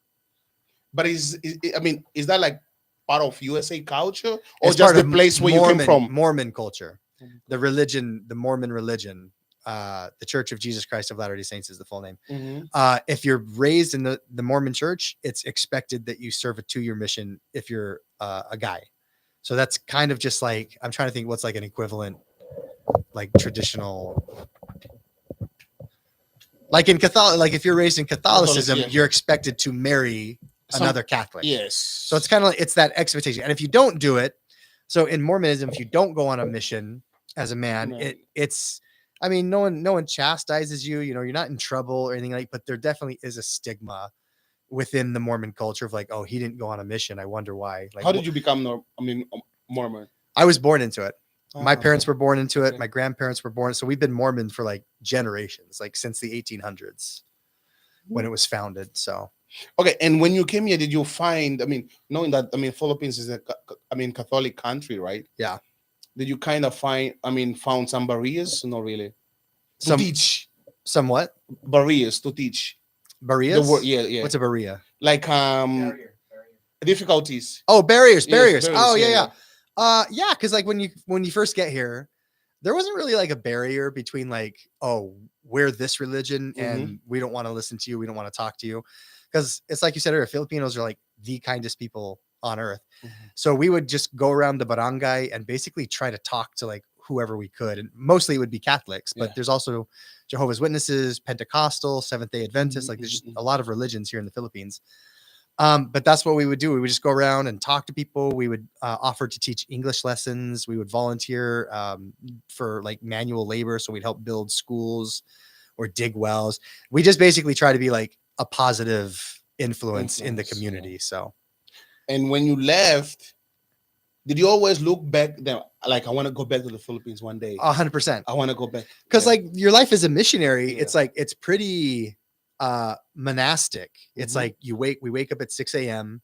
But is that like part of USA culture, or It's just part the of place where you came from? Mormon culture, the Mormon religion, the Church of Jesus Christ of Latter-day Saints is the full name. If you're raised in the Mormon church, it's expected that you serve a 2-year mission if you're a guy. So that's kind of just like, I'm trying to think what's like an equivalent, like traditional. Like in Catholic, like if you're raised in Catholicism, yeah. you're expected to marry Some- another Catholic. Yes. So it's kind of like it's that expectation. And if you don't do it, so in Mormonism, if you don't go on a mission as a man, Man. it's I mean, no one chastises you, you know, you're not in trouble or anything like, but there definitely is a stigma within the Mormon culture of like, oh, he didn't go on a mission. I wonder why. Like, How did you become Mormon? I was born into it. My Ah, parents were born into it. Okay. My grandparents were born. So we've been Mormon for like generations, like since the 1800s when it was founded. So Okay, and when you came here, did you find? I mean, knowing that Philippines is Catholic country, right? Yeah. Did you kind of found some barriers? Not really. To some teach somewhat barriers to teach barriers. the word. Yeah, yeah. What's a barrier? Like Barrier. difficulties. Oh, barriers. Yes, Oh, yeah, yeah, yeah. Yeah, because like when you first get here, there wasn't really like a barrier between like, oh, we're this religion and we don't want to listen to you, we don't want to talk to you. Because it's like you said earlier, Filipinos are like the kindest people on earth. So we would just go around the barangay and basically try to talk to like whoever we could. And mostly it would be Catholics, but Yeah. there's also Jehovah's Witnesses, Pentecostal, Seventh-day Adventists. Like there's just a lot of religions here in the Philippines. But that's what we would do. We would just go around and talk to people. We would offer to teach English lessons. We would volunteer for like manual labor. So we'd help build schools or dig wells. We just basically try to be like a positive influence in the Influence, community. So, And when you left, did you always look back then? Like, I want to go back to the Philippines one day. 100%. I want to go back. Because Yeah. like your life as a missionary, Yeah. it's like it's pretty monastic. It's like we wake up at 6 a.m.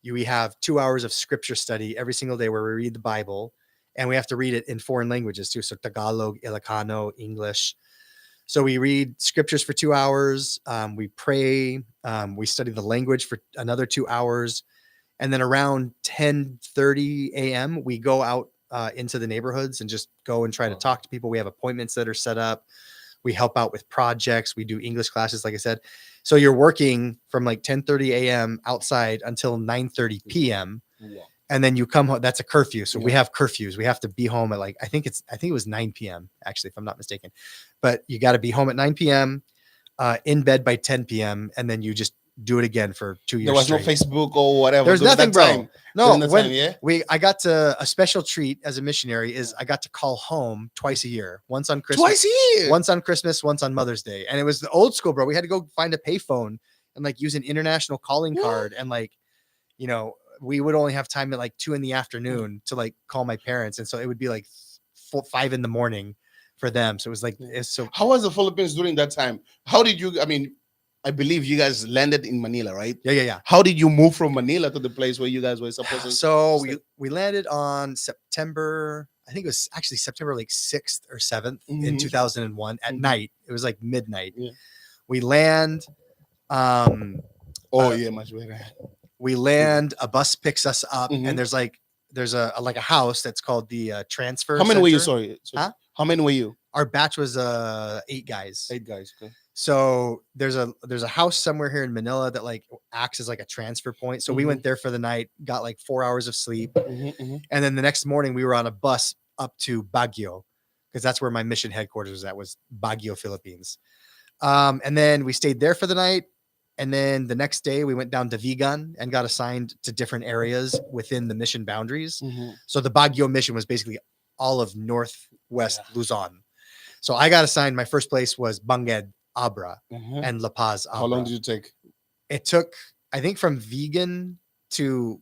We have 2 hours of scripture study every single day where we read the Bible, and we have to read it in foreign languages too. So Tagalog, Ilocano, English. So we read scriptures for 2 hours. We pray. We study the language for another 2 hours. And then around 10:30 a.m., we go out into the neighborhoods and just go and try to talk to people. We have appointments that are set up. We help out with projects. We do English classes, like I said. So you're working from like 10:30 a.m. outside until 9:30 p.m. Wow. And then you come home. That's a curfew. So we Yeah. have curfews. We have to be home at like, I think it was 9 p.m. actually, if I'm not mistaken. But you got to be home at 9 p.m., in bed by 10 p.m. And then you just do it again for 2 years. There was no straight. Facebook or whatever. There's during nothing, that bro. time. No, During that when time, yeah. I got to a special treat as a missionary is I got to call home twice a year, once on Christmas, Twice a year. once on Christmas, once on Mother's Day. And it was the old school, bro. We had to go find a payphone and like use an international calling What? card. And like, you know, we would only have time at like 2 p.m. to like call my parents. And so it would be like 5 a.m. for them. So it was like, it's so How was the Philippines during that time? How did you? I believe you guys landed in Manila, right? yeah. How did you move from Manila to the place where you guys were supposed to? So stay? we landed on September, I think it was actually September like 6th or 7th in Mhm. 2001 at Mhm. night. It was like midnight. Yeah. We land, Oh yeah, much better. we land, a bus picks us up, Mhm. and there's a like a house that's called the transfer. How many were you? Center. Sorry. Huh? How many were you? Our batch was 8 guys. 8 guys. Okay. So there's a house somewhere here in Manila that like acts as like a transfer point. So we Mhm. went there for the night, got like 4 hours of sleep. Mhm. And then the next morning we were on a bus up to Baguio because that's where my mission headquarters was at, was Baguio, Philippines. And then we stayed there for the night. And then the next day we went down to Vigan and got assigned to different areas within the mission boundaries. Mhm. So the Baguio mission was basically all of northwest Luzon. So I got assigned, my first place was Banged, Abra, Mhm. and La Paz, Abra. How long did you take? It took, I think, from Vigan to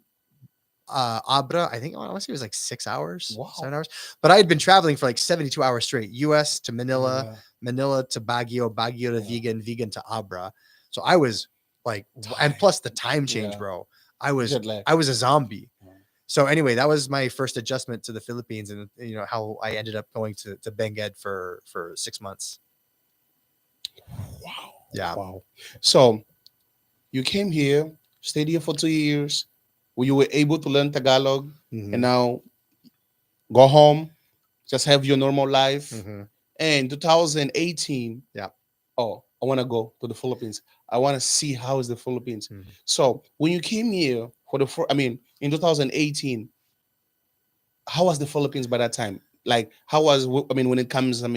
Abra, I think, I want to say it was like 6 hours, Wow. 7 hours. But I had been traveling for like 72 hours straight, US to Manila, Yeah. Manila to Baguio, Baguio to Yeah. Vigan, Vigan to Abra. So I was like, and plus the time change, Yeah. bro. I was Jet lag. a zombie. Yeah. So anyway, that was my first adjustment to the Philippines, and you know how I ended up going to Benguet for 6 months. Wow. Yeah. Wow. So you came here, stayed here for 2 years, where you were able to learn Tagalog, Mhm. and now go home, just have your normal life. Mhm. And 2018, Yeah. oh, I want to go to the Philippines. I want to see how is the Philippines. Mhm. So when you came here for the first, in 2018, how was the Philippines by that time? Like, how was when it comes, to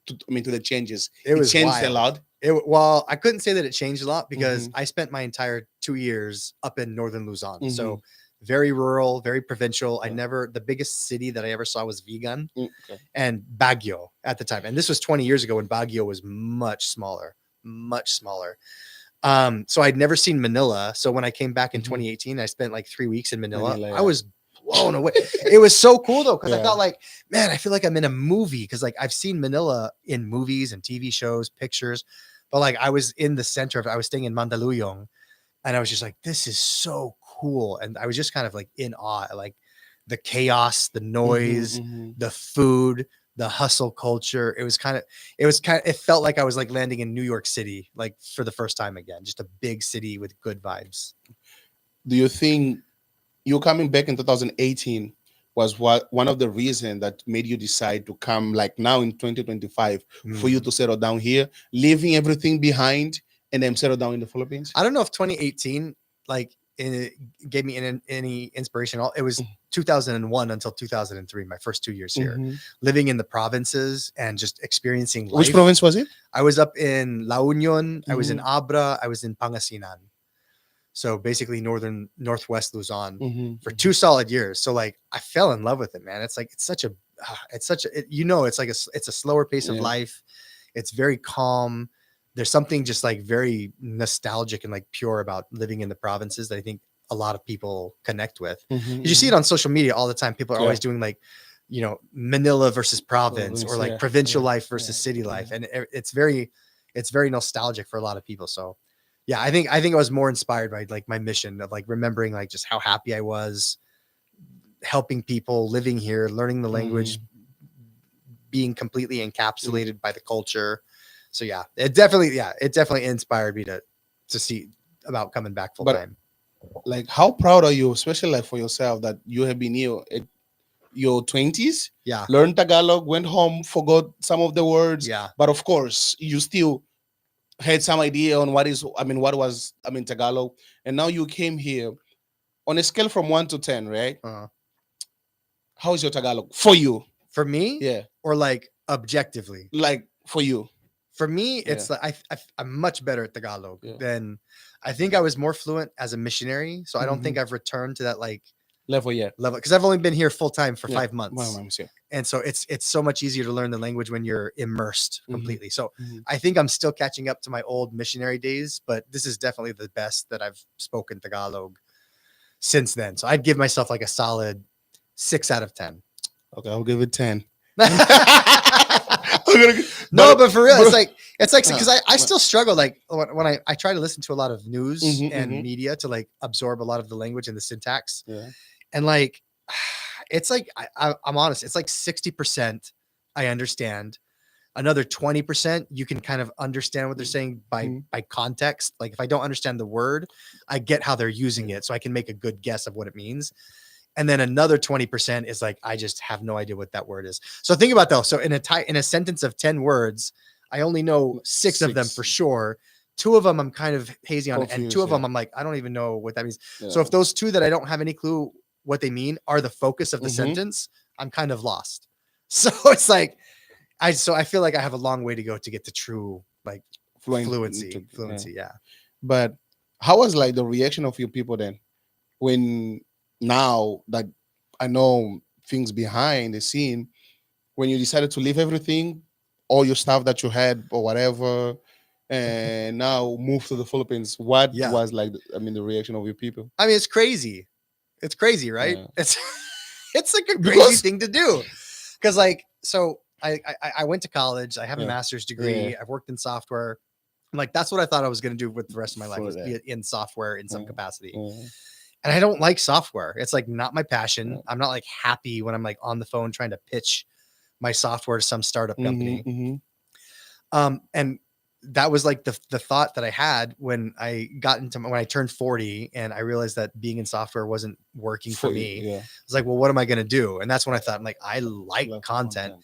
the changes, It was changed a wild. lot. Well, I couldn't say that it changed a lot because Mhm. I spent my entire 2 years up in northern Luzon. Mhm. So very rural, very provincial. Yeah. The biggest city that I ever saw was Vigan Okay. and Baguio at the time. And this was 20 years ago when Baguio was much smaller, much smaller. So I'd never seen Manila. So when I came back in Mhm. 2018, I spent like 3 weeks in Manila. Manila, I yeah. was blown away. It was so cool though, because I Yeah. felt like, man, I feel like I'm in a movie. Because like I've seen Manila in movies and TV shows, pictures, but like I was in the center of it. I was staying in Mandaluyong, and I was just like, this is so cool. And I was just kind of like in awe, like the chaos, the noise, Mhm. the food, the hustle culture. It felt like I was like landing in New York City, like for the first time again, just a big city with good vibes. Do you think you coming back in 2018 was one of the reasons that made you decide to come like now in 2025 for you Mm. to settle down here, leaving everything behind and then settle down in the Philippines? I don't know if 2018 like gave me any inspiration at all. It was 2001 until 2003, my first 2 years here, Mhm. living in the provinces and just experiencing life. Which province was it? I was up in La Union, I was in Mhm. Abra, I was in Pangasinan. So basically northwest Luzon Mhm. for 2 solid years. So like I fell in love with it, man. It's like it's such a it's like it's a slower pace of Yeah. life. It's very calm. There's something just like very nostalgic and like pure about living in the provinces that I think a lot of people connect with. Mhm. You see it on social media all the time. People are Yeah. always doing like, Manila versus province, or like Yeah, provincial yeah, life versus yeah, city yeah. life. And it's very nostalgic for a lot of people. So yeah, I think I was more inspired by like my mission of like remembering like just how happy I was helping people, living here, learning the language, being completely encapsulated by the culture. So yeah, it definitely inspired me to see about coming back full But time. like, how proud are you, especially like for yourself, that you have been here at your 20s, Yeah. learned Tagalog, went home, forgot some of the words, Yeah. but of course, you still had some idea on what was, Tagalog, and now you came here on a scale from 1 to 10, right? Uh, How is your Tagalog for you? for me, Yeah, or like objectively, like for you. for me, Yeah. it's like I'm much better at Tagalog Yeah. than I think I was more fluent as a missionary. So I don't think I've returned to that like Level, yeah. level because I've only been here full time for Yeah. 5 months. Yeah. And so it's so much easier to learn the language when you're immersed Mhm. completely. So Mhm. I think I'm still catching up to my old missionary days, but this is definitely the best that I've spoken Tagalog since then. So I'd give myself like a solid 6 out of 10. Okay, I'll give it 10. No, but for real, it's like because I still struggle like when I try to listen to a lot of news and media to like absorb a lot of the language and the syntax, Yeah. and like it's like I'm honest, it's like 60% I understand, another 20% you can kind of understand what they're saying by context. Like if I don't understand the word, I get how they're using it, so I can make a good guess of what it means. And then another 20% is like I just have no idea what that word is. So think about that. So in a sentence of 10 words, I only know six of them for sure. 2 of them I'm kind of hazy on, and 2 of them I'm like I don't even know what that means. Yeah. So if those 2 that I don't have any clue what they mean are the focus of the sentence, I'm kind of lost. So it's like I feel like I have a long way to go to get to true like fluency. Yeah. But how was like the reaction of your people then when now that I know things behind the scene, when you decided to leave everything, all your stuff that you had or whatever, and now move to the Philippines? What Yeah. was like the reaction of your people? I mean, it's crazy. It's crazy, right? Yeah. It's like a crazy Because- thing to do. Because like, so I went to college. I have a Yeah. master's degree. Yeah. I've worked in software. Like that's what I thought I was going to do with the rest of my life, For was be that. in software in some Yeah. capacity. Yeah. And I don't like software. It's like not my passion. Yeah. I'm not like happy when I'm like on the phone trying to pitch my software to some startup company. And that was like the thought that I had when I when I turned 40 and I realized that being in software wasn't working for me. Yeah. I was like, well, what am I going to do? And that's when I thought, I'm like, I like Love content,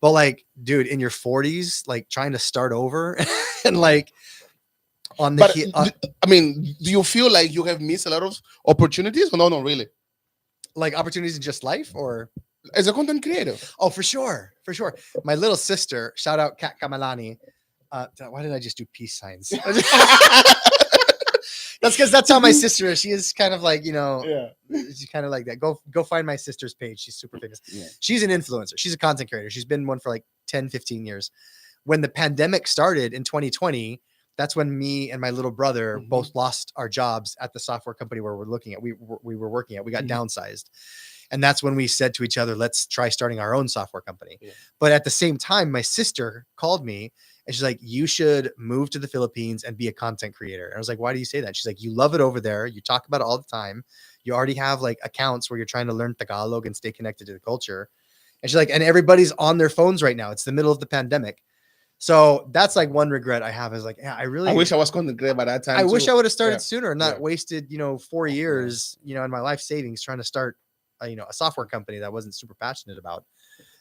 but like, dude, in your 40s, like trying to start over and like on the, But do you feel like you have missed a lot of opportunities? Or no, not really. like opportunities in just life, or As a content creator. oh, for sure. My little sister, shout out Kat Kamalani. Why did I just do peace signs? That's because that's how my sister is. She is kind of like, Yeah. she's kind of like that. Go find my sister's page. She's super famous. Yeah. She's an influencer. She's a content creator. She's been one for like 10, 15 years. When the pandemic started in 2020, that's when me and my little brother Mhm. both lost our jobs at the software company where we were working at. We got Mhm. downsized. And that's when we said to each other, let's try starting our own software company. Yeah. But at the same time, my sister called me and she's like, you should move to the Philippines and be a content creator. And I was like, why do you say that? She's like, you love it over there. You talk about it all the time. You already have like accounts where you're trying to learn Tagalog and stay connected to the culture. And she's like, and everybody's on their phones right now. It's the middle of the pandemic. So that's like one regret I have is like, yeah, I wish I was content creator by that time. I wish I would have started Yeah. sooner, not Yeah. wasted, 4 years, in my life savings trying to start, a software company that I wasn't super passionate about.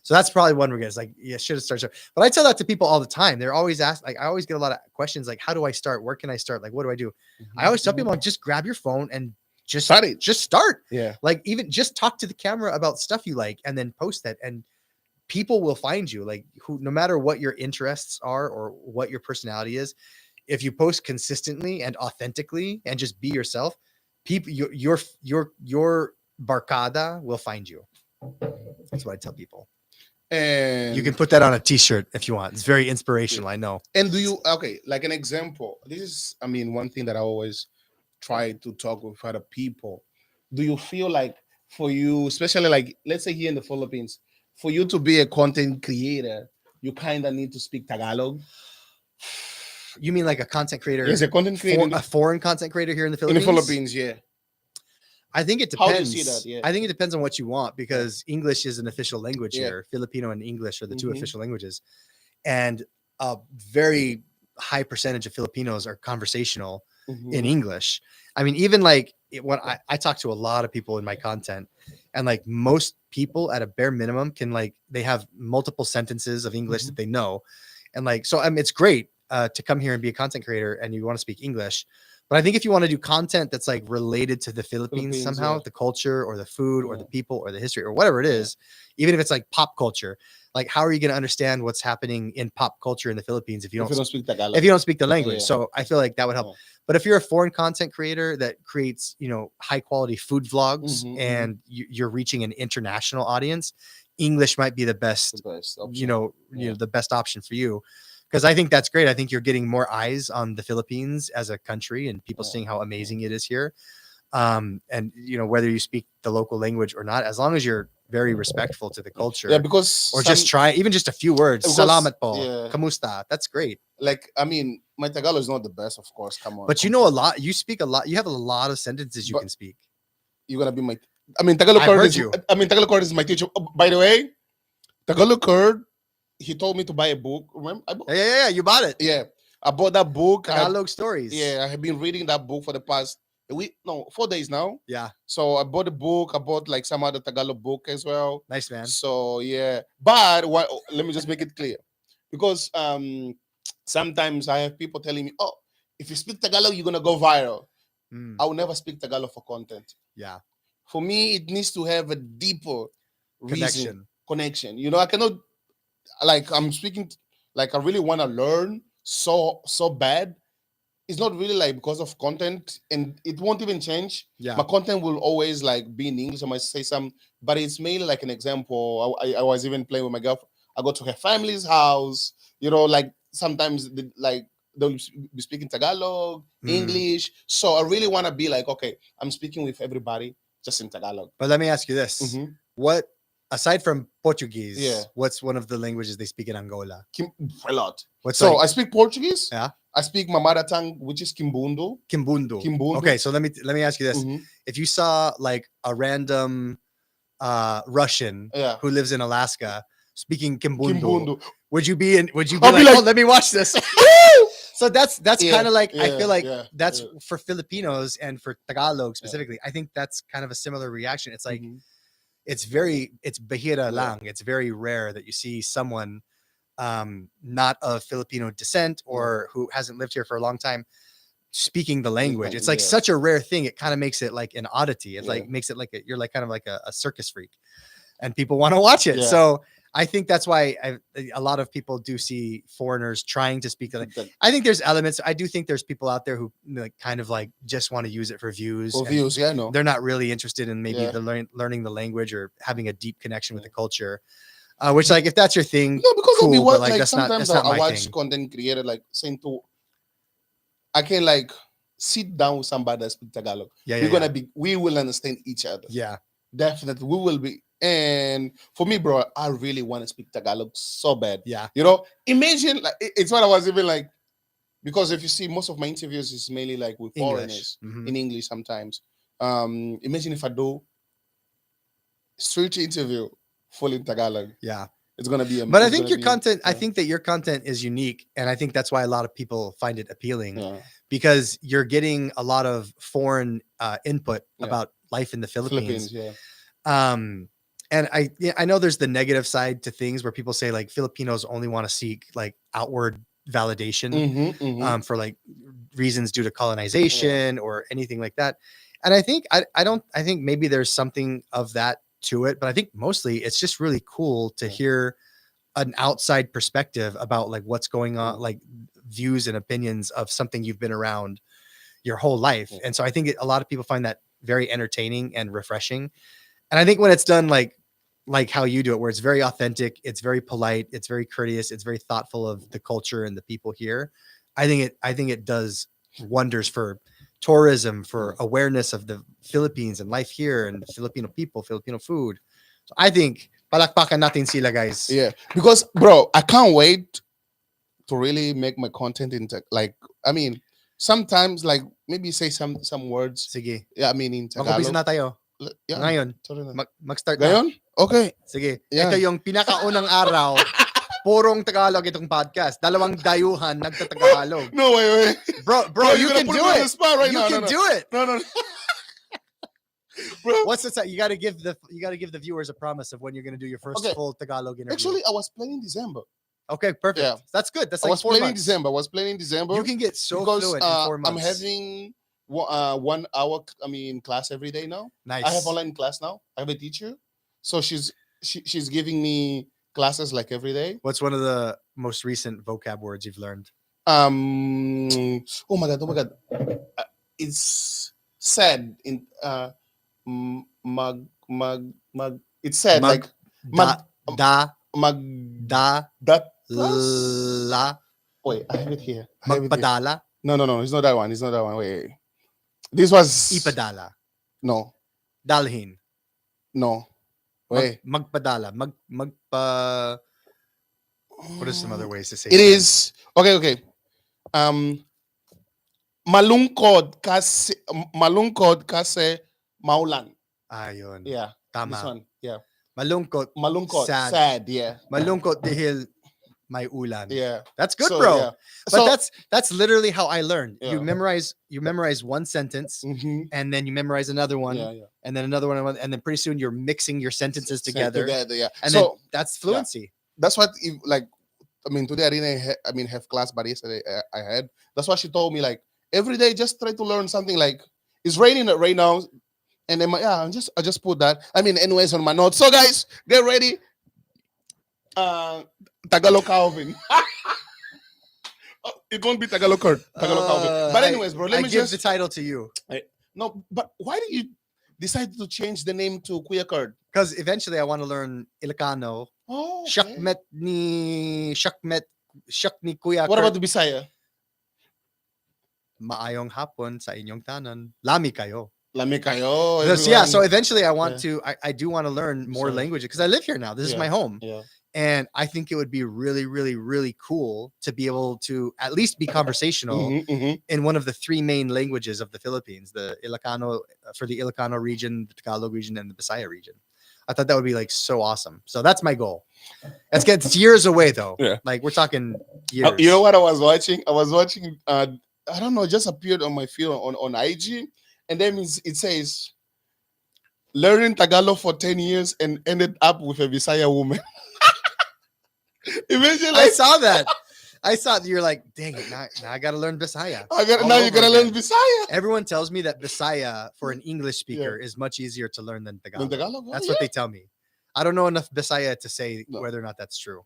So that's probably one regret. It's like, yeah, should have started. But I tell that to people all the time. They're always asked, like, I always get a lot of questions like, how do I start? Where can I start? Like, what do I do? I always tell people, just grab your phone and just Start it. Just start. Yeah. Like, even just talk to the camera about stuff you like and then post that. And people will find you, like, no matter what your interests are or what your personality is, if you post consistently and authentically and just be yourself, people, your barcada will find you. That's what I tell people. And You can put that on a t-shirt if you want. It's very inspirational. I know. And do you like an example? This is, one thing that I always try to talk with other people. Do you feel like for you, especially like let's say here in the Philippines, for you to be a content creator, you kind of need to speak Tagalog? You mean like a content creator? Yes, a content creator a foreign content creator here in the in the Philippines? Philippines, yeah. I think it How do you depends. see that? Yeah. I think it depends on what you want because English is an official language Yeah. here. Filipino and English are the two Mhm. official languages. And a very high percentage of Filipinos are conversational Mhm. in English. I mean, even like when I talk to a lot of people in my content, and like most people at a bare minimum can they have multiple sentences of English Mhm. that they know. And so it's great to come here and be a content creator and you want to speak English. But I think if you want to do content that's like related to the Philippines somehow, yeah. the culture or the food or Yeah. the people or the history or whatever it Yeah. is, even if it's like pop culture, like how are you going to understand what's happening in pop culture in the Philippines if you If don't you don't speak Tagalog. if you don't speak the language? Yeah. So I feel like that would help. Yeah. But if you're a foreign content creator that creates, high quality food vlogs Mhm, and you're reaching an international audience, English might be the best, The best option. you know, the best option for you. Because I think that's great. I think you're getting more eyes on the Philippines as a country and people Yeah. seeing how amazing it is here. And whether you speak the local language or not, as long as you're very respectful to the culture, Yeah, because or just try even just a few words. Because, Salamat po, yeah. kamusta. That's great. My Tagalog is not the best, of course. Come on. But you know a lot. You speak a lot. You have a lot of sentences you But- can speak. You're gonna be my. Tagalog I've Kurt heard is. you. Tagalog Kurt is my teacher. Oh, by the way, Tagalog Kurt, he told me to buy a book. Remember? Yeah. You bought it. Yeah, I bought that book. Tagalog stories. I have been reading that book for the past 4 days now. Yeah. So I bought the book. I bought like some other Tagalog book as well. Nice, man. So yeah, but let me just make it clear, because sometimes I have people telling me, "Oh, if you speak Tagalog, you're gonna go viral." Mm, I will never speak Tagalog for content. yeah. For me, it needs to have a deeper reason, Connection. connection. I cannot I'm speaking like I really want to learn so bad. It's not really like because of content, and it won't even change. Yeah. My content will always like be in English. I might say some, but it's mainly like an example. I was even playing with my girlfriend. I go to her family's house. Like sometimes they'll be speaking Tagalog, Mm. English. So I really want to be like, okay, I'm speaking with everybody just in Tagalog. But let me ask you this: Mhm. what, aside from Portuguese, Yeah. what's one of the languages they speak in Angola? A lot. What's So like I speak Portuguese. Yeah. I speak my mother tongue, which is Kimbundo. Kimbundu? Kimbundu. Okay, so let me ask you this: Mhm. if you saw like a random Russian Yeah. who lives in Alaska speaking Kimbundu, Kimbundu. would you be I'll be like, like, oh, let me watch this? So that's Yeah, kind of like, I yeah, feel like yeah, that's yeah. for Filipinos and for Tagalog specifically. I think that's kind of a similar reaction. It's like Mhm. it's bahira lang. It's very rare that you see someone not of Filipino descent or who hasn't lived here for a long time speaking the language. It's like Yeah. such a rare thing. It kind of makes it like an oddity. It Yeah. like makes it like you're like kind of like a circus freak, and people want to watch it. Yeah. So I think that's why a lot of people do see foreigners trying to speak. That- I think there's elements. I do think there's people out there who like kind of like just want to use it for views. For and views, yeah, no. They're not really interested in maybe Yeah. the learning the language or having a deep connection with the culture. Which like if that's your thing, No, because cool, of the but, what, like, like that's not- sometimes that's not I my watch thing. content creator like saying to, I can like sit down with somebody that speaks Tagalog. yeah, We will understand each other. yeah. Definitely, we will be. And for me, bro, I really want to speak Tagalog so bad. Yeah. You know, imagine like it's what I was even like, because if you see most of my interviews is mainly like with English. foreigners Mhm. in English sometimes. Imagine if I do street interview full in Tagalog. Yeah. It's gonna be. But I it's think gonna your be- content, I yeah. think that your content is unique. And I think that's why a lot of people find it appealing Yeah. because you're getting a lot of foreign input Yeah. about life in the Philippines. Yeah. And I know there's the negative side to things where people say like Filipinos only want to seek like outward validation for like reasons due to colonization or anything like that. And I think I think maybe there's something of that to it, but I think mostly it's just really cool to Yeah. hear an outside perspective about like what's going on, Yeah. like views and opinions of something you've been around your whole life. Yeah. And so I think a lot of people find that very entertaining and refreshing. And I think when it's done like how you do it, where it's very authentic, it's very polite, it's very courteous, it's very thoughtful of the culture and the people here. I think it does wonders for tourism, for awareness of the Philippines and life here and Filipino people, Filipino food. So I think palakpakan natin sila, guys. Yeah, because bro, I can't wait to really make my content into like. I mean, sometimes like maybe say some words. Sige. Yeah, I mean in Mag-umpisa Tagalog. na tayo. Yeah. Ngayon, sorry na. mag-start na. Gayon? Okay. Sige. Yeah. Ito yung pinakaunang araw. Purong Tagalog itong podcast. Dalawang dayuhan nagtatagalog. No, wait. Bro, Bro, you you're can gonna put do me on it. the spot right You now. can No. do it. No. Bro, What's the you got to give the viewers a promise of when you're going to do your first Okay. full Tagalog interview. actually, I was planning December. Okay, perfect. Yeah. That's good. That's I like was 4 planning months. December. I was planning December. You can get so because fluent in 4 months. I'm having 1 hour. I mean, class every day now. Nice. I have online class now. I have a teacher, so she's giving me classes like every day. What's one of the most recent vocab words you've learned? Oh my god. It's said in it's said Mag- like mag mag da that la wait, I have it here. I have it here. magpadala No, it's not that one. Wait. This was ipadala no. dalhin Wait. magpadala magpa. What are some other ways to say It that? is okay. Malungkod kasi maulan. Ayun. Yeah. Tama. This one. Yeah. Malungkot Sad. Yeah. malungkot dahil may ulan. Yeah. That's good, So, bro. yeah. But that's literally how I learned. Yeah. You memorize one sentence Mhm. and then you memorize another one Yeah. and then another one and then pretty soon you're mixing your sentences together. Yeah. And so then that's fluency. that's what like I mean today I didn't have class, but yesterday I had. That's why she told me like every day just try to learn something. Like it's raining right now, and then I just put that. I mean, anyways, on my notes. So guys, get ready. Tagalog Calvin. It won't be Tagalog Calvin. But anyways, bro, let I me give just the title to you no. But why did you decide to change the name to Kuya Card? because eventually I want to learn Ilocano. Oh, okay. Shakmet ni Kuya. What Kurt. about the Bisaya? Maayong hapon sa inyong tanan. Lami kayo. Lami kayo. Yeah, so everyone. eventually I do want to learn more So- languages because I live here now. This is Yeah. my home. Yeah. And I think it would be really, really, really cool to be able to at least be conversational Mhm. in one of the 3 main languages of the Philippines, the Ilocano for the Ilocano region, the Tagalog region, and the Bisaya region. I thought that would be like so awesome. So that's my goal. It's years away though. Yeah. Like we're talking years. You know what I was watching? I was watching. I don't know. It just appeared on my feed on IG, and then it says learning Tagalog for 10 years and ended up with a Visaya woman. Imagine I like saw that. I saw that you're like, dang it, now I gotta learn Bisaya. now you over gotta learn again. Visaya. Everyone tells me that Bisaya for an English speaker is much easier to learn than Tagalog. Tagalog. That's what they tell me. I don't know enough Bisaya to say No. whether or not that's true.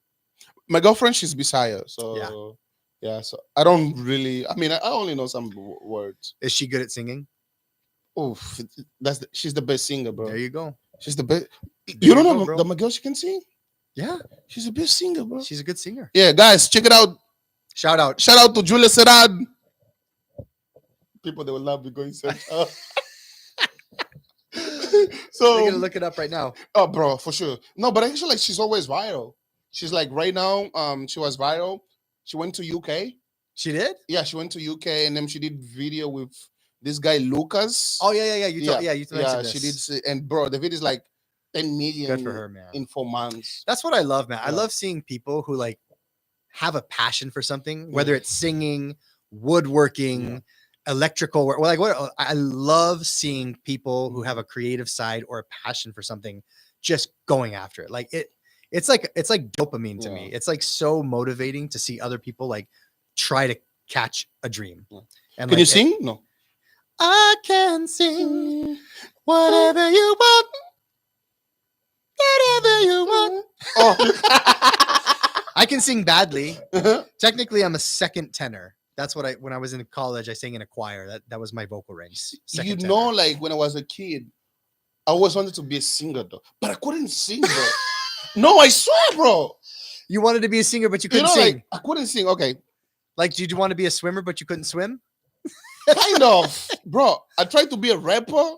My girlfriend, she's Bisaya, so yeah. So I don't really. I mean, I only know some words. Is she good at singing? Oh, she's the best singer, bro. There you go. She's the best. There You don't you go, know bro. that my girl, she can sing. Yeah, She's the best singer, bro. she's a good singer. Yeah, guys, check it out. Shout out. Shout out to Julia Serad. People, they will love me going search. So We're gonna look it up right now. oh, bro, for sure. No, but actually, like, she's always viral. She's like right now. She was viral. She went to UK. She did? Yeah, she went to UK, and then she did video with this guy Lucas. Oh yeah. You yeah, told, you mentioned yeah. this. She did, and bro, the video is like 10 million. Good for her, man. In 4 months. That's what I love, man. I Yeah. love seeing people who like have a passion for something, whether it's singing, woodworking, electrical work. Like what I love seeing people who have a creative side or a passion for something just going after it. Like it's like dopamine to me. Yeah. It's like so motivating to see other people like try to catch a dream. Yeah. And Can like, you sing? No. I can sing whatever you want. Whatever you want. Oh. I can sing badly. Technically, I'm a second tenor. That's what when I was in college, I sang in a choir. That was my vocal range. You Second tenor. know, like when I was a kid, I always wanted to be a singer though, but I couldn't sing, bro. No, I swear, bro. You wanted to be a singer, but you You couldn't know, sing. like I couldn't sing. Okay, Like, did you want to be a swimmer, but you couldn't swim? kind of, bro. I tried to be a rapper,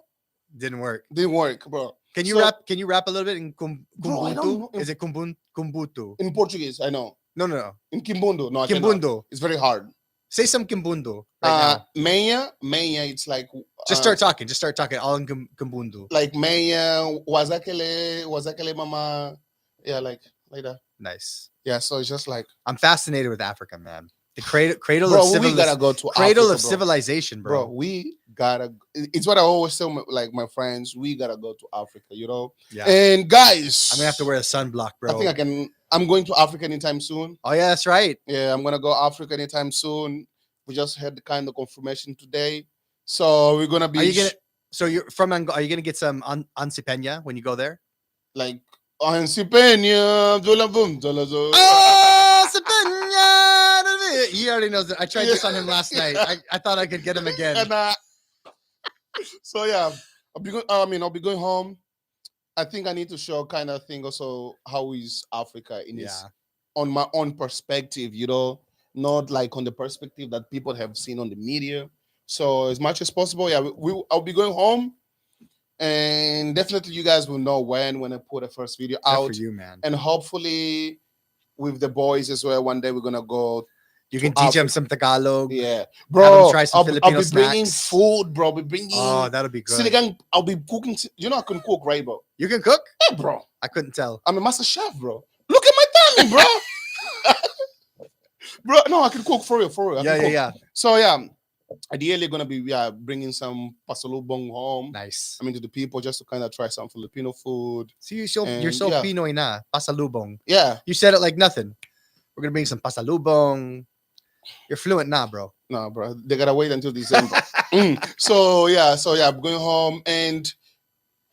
Didn't work. didn't work, bro. Can you So- rap? Can you rap a little bit in Bro, I don't know. Kumbuntu? Is it Kumbutu? In Portuguese, I know. No. In Kimbundo, no, I cannot. Kimbundo. It's very hard. Say some Kimbundo right now. Meia, it's like Just start talking. Just start talking. All in Kumbundu. like Meia, wazakele mama, yeah, like that. Nice. Yeah, so it's just like, I'm fascinated with Africa, man. The cradle bro, of we gotta go to cradle Africa, of bro. civilization, Bro, bro. we gotta. It's what I always tell my friends. We gotta go to Africa, you know. Yeah. And guys, I'm gonna have to wear a sunblock, bro. I think I can. I'm going to Africa anytime soon. Oh yeah, that's right. Yeah, I'm gonna go Africa anytime soon. We just had the kind of confirmation today, so we're gonna be Are you gonna? So you're from Angola. Are you gonna get some ansipenya when you go there? like on Sipenya, Jolabum. Ansipenya. He already knows it. I tried this on him last night. I thought I could get him again. And, so yeah, I'll be going home. I think I need to show kind of thing also how is Africa in its on my own perspective, you know, not like on the perspective that people have seen on the media. So as much as possible, yeah, I'll be going home, and definitely you guys will know when I put a first video Good out, for you, man. and hopefully with the boys as well. One day we're gonna go. You can teach him some Tagalog. Yeah, Have bro. him try some I'll Filipino be bringing snacks. food, bro. I'll be bringing. Oh, that'll be good. Sinigang, I'll be cooking. You know I can cook, right, bro? You can cook? Yeah, bro. I couldn't tell. I'm a master chef, bro. Look at my tummy, bro. Bro, no, I can cook for real, I can cook. Yeah. So yeah, ideally gonna be bringing some pasalubong home. Nice. I mean to the people just to kind of try some Filipino food. See, you're so And, yeah. Pinoy na. Pasalubong. Yeah, You said it like nothing. We're gonna bring some pasalubong. You're fluent now, bro. no, bro, they gotta wait until December. So yeah, I'm going home. And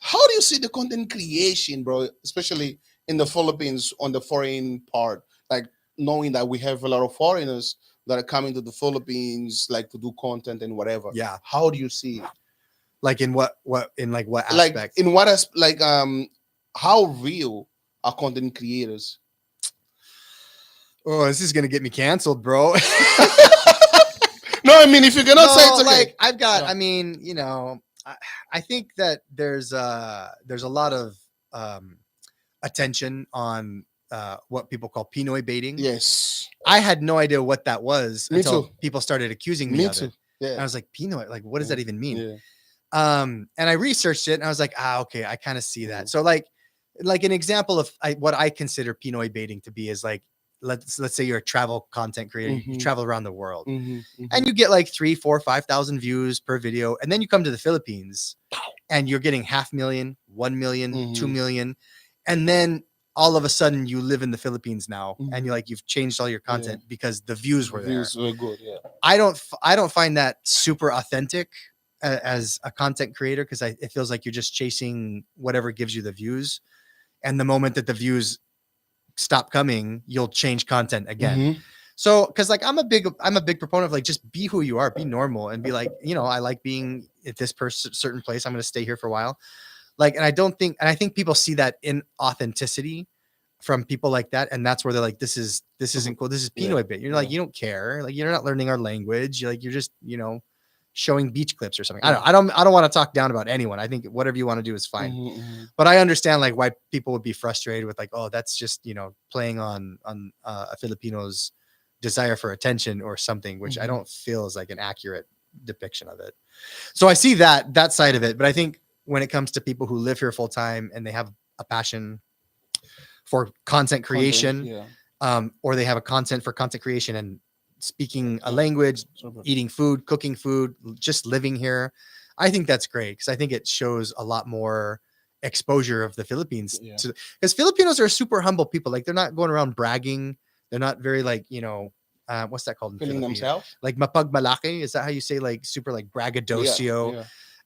how do you see the content creation, bro? Especially in the Philippines on the foreign part, like knowing that we have a lot of foreigners that are coming to the Philippines, like to do content and whatever. Yeah. How do you see it? Like in what aspect? Like in what how real are content creators? Oh, this is gonna get me canceled, bro. No, I mean if you cannot say it's okay. like I've got. Yeah. I mean, I think that there's a lot of attention on what people call pinoy baiting. Yes. I had no idea what that was Me until too. people started accusing me Me of too. it. And I Yeah. was like, pinoy, like what does that even mean? Yeah. And I researched it and I was like, okay, I kind of see that. So like an example of what I consider pinoy baiting to be is like, let's say you're a travel content creator, you Mhm. travel around the world Mhm, mhm. and you get like 3, 4, 5,000 views per video. And then you come to the Philippines and you're getting 500,000, 1 million, 2 Mhm. million. And then all of a sudden you live in the Philippines now and Mhm. you've changed all your content because the views were there. Views were good. Yeah. I don't find that super authentic as a content creator because it feels like you're just chasing whatever gives you the views. and the moment that the views stop coming, you'll change content again. Mhm. So, because like I'm a big proponent of like just be who you are, be normal, and be like, I like being at this certain place. I'm going to stay here for a while. Like, and I think people see that in authenticity from people like that, and that's where they're like, this isn't cool. This is Yeah, Pinoy bit. You're like, yeah. you don't care. Like, you're not learning our language. You're just showing beach clips or something. Yeah. I don't want to talk down about anyone. I think whatever you want to do is fine. Mhm, mhm. But I understand like why people would be frustrated with like, oh, that's just playing on a Filipino's desire for attention or something, which I Mhm. don't feel is like an accurate depiction of it. So I see that side of it, but I think when it comes to people who live here full time and they have a passion for content creation, Yeah. or they have a content for content creation and speaking a Yeah. language, Super. eating food, cooking food, just living here, I think that's great because I think it shows a lot more exposure of the Philippines Yeah. to, because Filipinos are super humble people. Like they're not going around bragging. They're not very like, what's that called in Feeling Philippines? themselves. Like mapagmalaki. Is that how you say like super like braggadocio?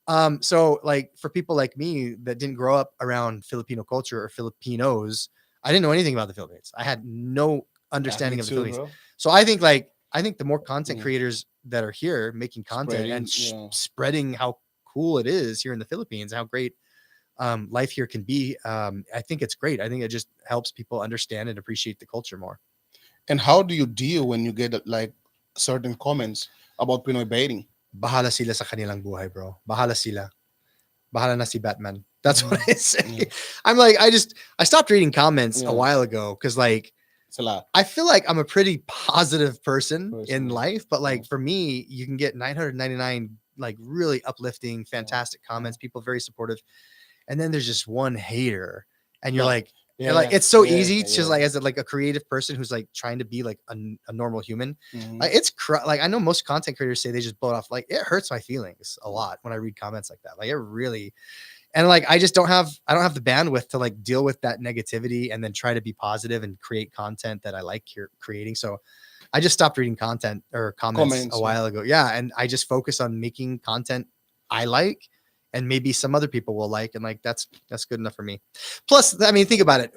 Yeah. So like for people like me that didn't grow up around Filipino culture or Filipinos, I didn't know anything about the Philippines. I had no understanding Me of the too, Philippines. bro. So I think the more content Mm. creators that are here making content and Spreading, yeah. spreading how cool it is here in the Philippines, how great life here can be. I think it's great. I think it just helps people understand and appreciate the culture more. And how do you deal when you get like certain comments about Pinoy baiting? Bahala sila sa kanilang buhay, bro. Bahala sila. Bahala na si Batman. That's what I say. Yeah. I'm like, I stopped reading comments a Yeah. while ago because like It's a lot. I feel like I'm a pretty positive person in Person. life, but like Yeah. for me, you can get 999 like really uplifting, fantastic comments, people very supportive, and then there's just one hater, and you're No. like, Yeah. and like it's so Yeah. easy. It's just Yeah. like as like a creative person who's like trying to be like a normal human. Mhm. It's like I know most content creators say they just blow it off. Like it hurts my feelings a lot when I read comments like that. Like it really, and like I don't have the bandwidth to like deal with that negativity and then try to be positive and create content that I like here creating. So I just stopped reading content or comments a Yeah. while ago. Yeah, and I just focus on making content I like and maybe some other people will like, and like that's good enough for me. Plus, I mean, think about it.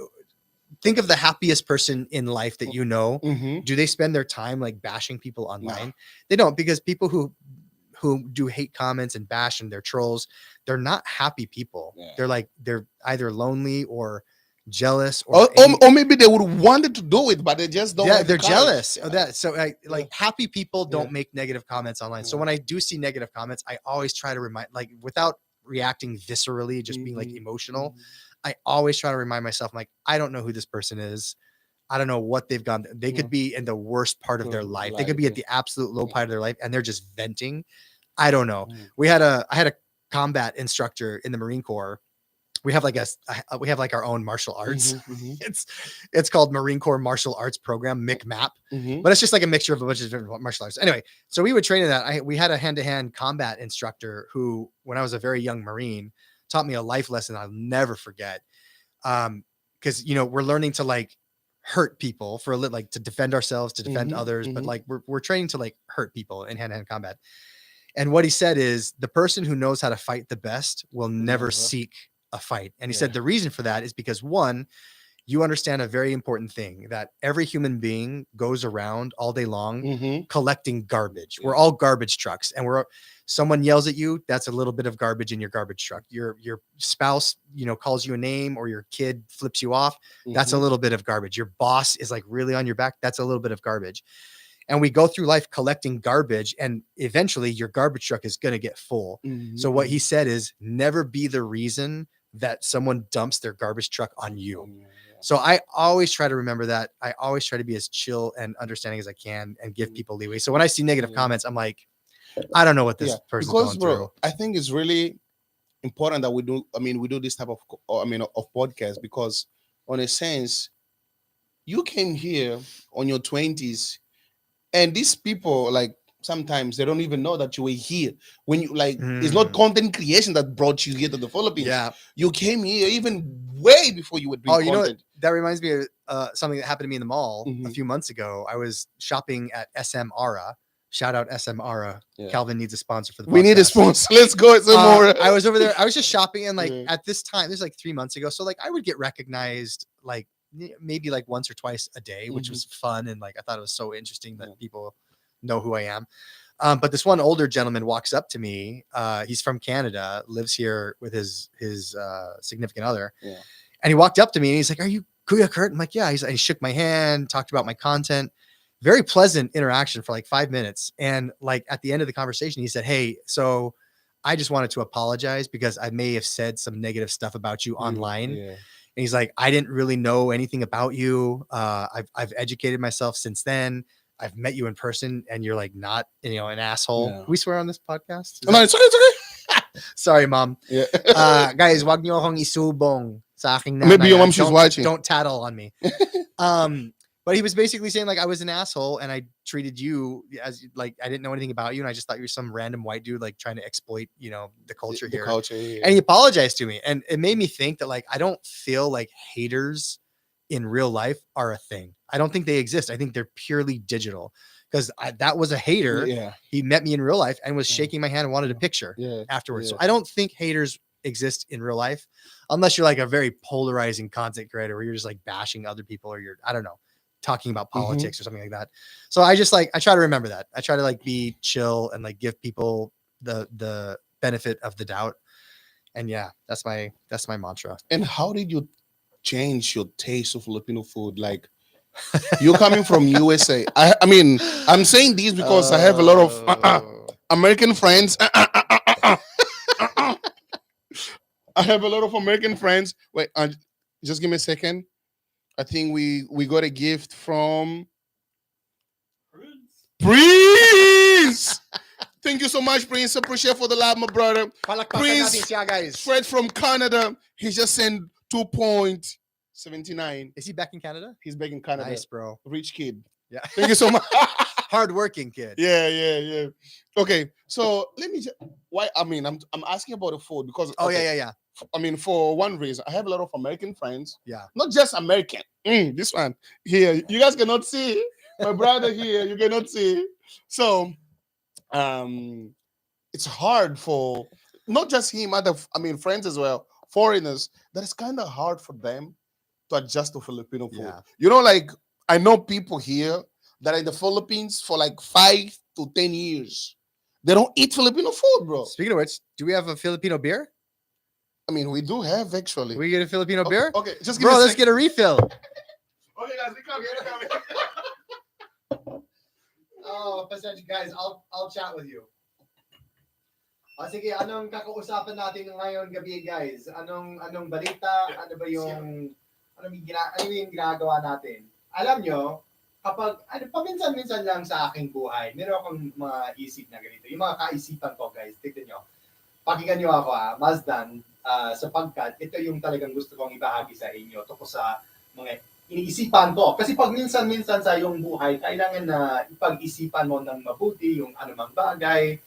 Think of the happiest person in life that you know. Mhm. Do they spend their time like bashing people online? No. They don't, because people who do hate comments and bash and they're trolls, they're not happy people. Yeah. They're either lonely or jealous Or maybe they would wanted to do it, but they just don't. yeah, have the they're courage. jealous Yeah. of that. So like happy people don't Yeah. make negative comments online. So Yeah. when I do see negative comments, I always try to remind, like without reacting viscerally, just being like Mhm. emotional, Mhm. I always try to remind myself, like, I don't know who this person is. I don't know what they've gone. They could be in the worst part of their life. They could be at the absolute low part of their life and they're just venting. I don't know. Mhm. I had a combat instructor in the Marine Corps. We have like we have like our own martial arts. Mhm. Mhm. It's called Marine Corps Martial Arts Program, MICMAP, Mhm. but it's just like a mixture of a bunch of different martial arts. Anyway, so we would train in that. We had a hand-to-hand combat instructor who, when I was a very young Marine, taught me a life lesson I'll never forget. Because we're learning to like hurt people for like to defend ourselves, to defend Mhm. others, but Mhm. like we're training to like hurt people in hand-to-hand combat. And what he said is the person who knows how to fight the best will never Never. seek a fight. And he Yeah. said the reason for that is because, one, you understand a very important thing, that every human being goes around all day long Mhm. collecting garbage. We're Yeah. all garbage trucks, and someone yells at you, that's a little bit of garbage in your garbage truck. Your spouse, calls you a name, or your kid flips you off, that's a Mhm. little bit of garbage. Your boss is like really on your back, that's a little bit of garbage. And we go through life collecting garbage, and eventually your garbage truck is going to get full. Mhm. So what he said is, never be the reason that someone dumps their garbage truck on you. Yeah. So I always try to remember that. I always try to be as chill and understanding as I can and give people leeway. So when I see negative comments, I'm like, I don't know what this person's because, going bro, through. I think it's really important that we do. I mean, we do this type of, of podcast because, on a sense, you came here on your 20s, and these people, like, sometimes they don't even know that you were here when you like. It's not content creation that brought you here to the Philippines. Yeah. You came here even way before you were doing Oh, you know what? content. That reminds me of something that happened to me in the mall a Mhm. few months ago. I was shopping at SM Ara, Shout out SM Ara. Yeah. Calvin needs a sponsor for the podcast. We need a sponsor. Let's go some more. I was over there. I was just shopping, and like Yeah. at this time, this is like 3 months ago. So like I would get recognized like maybe like once or twice a day, which was fun, and like I thought it was so interesting that people know who I am. But this one older gentleman walks up to me. He's from Canada, lives here with his significant other. Yeah. And he walked up to me and he's like, "Are you Kuya Kurt?" I'm like, "Yeah." He shook my hand, talked about my content. Very pleasant interaction for like 5 minutes. And like at the end of the conversation, he said, "Hey, so I just wanted to apologize because I may have said some negative stuff about you online." Yeah. And he's like, "I didn't really know anything about you. I've educated myself since then. I've met you in person, and you're like not, an asshole." Yeah. Can we swear on this podcast? No, it's okay. It's okay. Sorry, mom. Yeah. Guys, wag niyo akong isubong sa aking nanay. Maybe your mom she's watching. Don't tattle on me. But he was basically saying like I was an asshole and I treated you as like I didn't know anything about you and I just thought you were some random white dude like trying to exploit, the culture here. Yeah. And he apologized to me, and it made me think that like I don't feel like haters in real life are a thing. I don't think they exist. I think they're purely digital. Because that was a hater. Yeah. He met me in real life and was shaking my hand and wanted a picture afterwards. Yeah. So I don't think haters exist in real life unless you're like a very polarizing content creator where you're just like bashing other people or you're, I don't know, talking about politics or something like that. So I just like, I try to remember that. I try to like be chill and like give people the benefit of the doubt. And yeah, that's my mantra. And how did you change your taste of Filipino food? Like, you're coming from USA. I mean, I'm saying these because I have a lot of American friends. I have a lot of American friends. Wait, just give me a second. I think we got a gift from Prince. Thank you so much, Prince. Appreciate for the love, my brother. Prince, guys. Fred from Canada. He just sent 2.79. Is he back in Canada? He's back in Canada. Nice, bro. Rich kid. Yeah. Thank you so much. Hardworking kid. Yeah. Okay, so let me. I'm asking about the food because. Yeah. I mean, for one reason, I have a lot of American friends. Yeah. Not just American. This one here, you guys cannot see. My brother here, you cannot see. So, it's hard for not just him, friends as well, foreigners. That is kind of hard for them to adjust to Filipino food. Yeah. Like I know people here that are in the Philippines for like 5 to 10 years. They don't eat Filipino food, bro. Speaking of which, do we have a Filipino beer? I mean, we do have actually. We get a Filipino beer? Okay, just give bro, me a let's second. get a refill. Okay, guys, we come. Oh, pasensya guys, I'll chat with you. Sige, anong kakausapan natin ngayon gabi, guys? Anong balita? Ano yung ginagawa natin? Alam nyo, kapag paminsan-minsan lang sa aking buhay, meron akong mga isip na ganito. Yung mga kaisipan ko, guys, tignan nyo. Pakinggan nyo ako, Mazdan, sapagkat ito yung talagang gusto kong ibahagi sa inyo tungkol sa mga iniisipan ko. Kasi pag minsan-minsan sa iyong buhay, kailangan na ipag-isipan mo ng mabuti yung anumang bagay.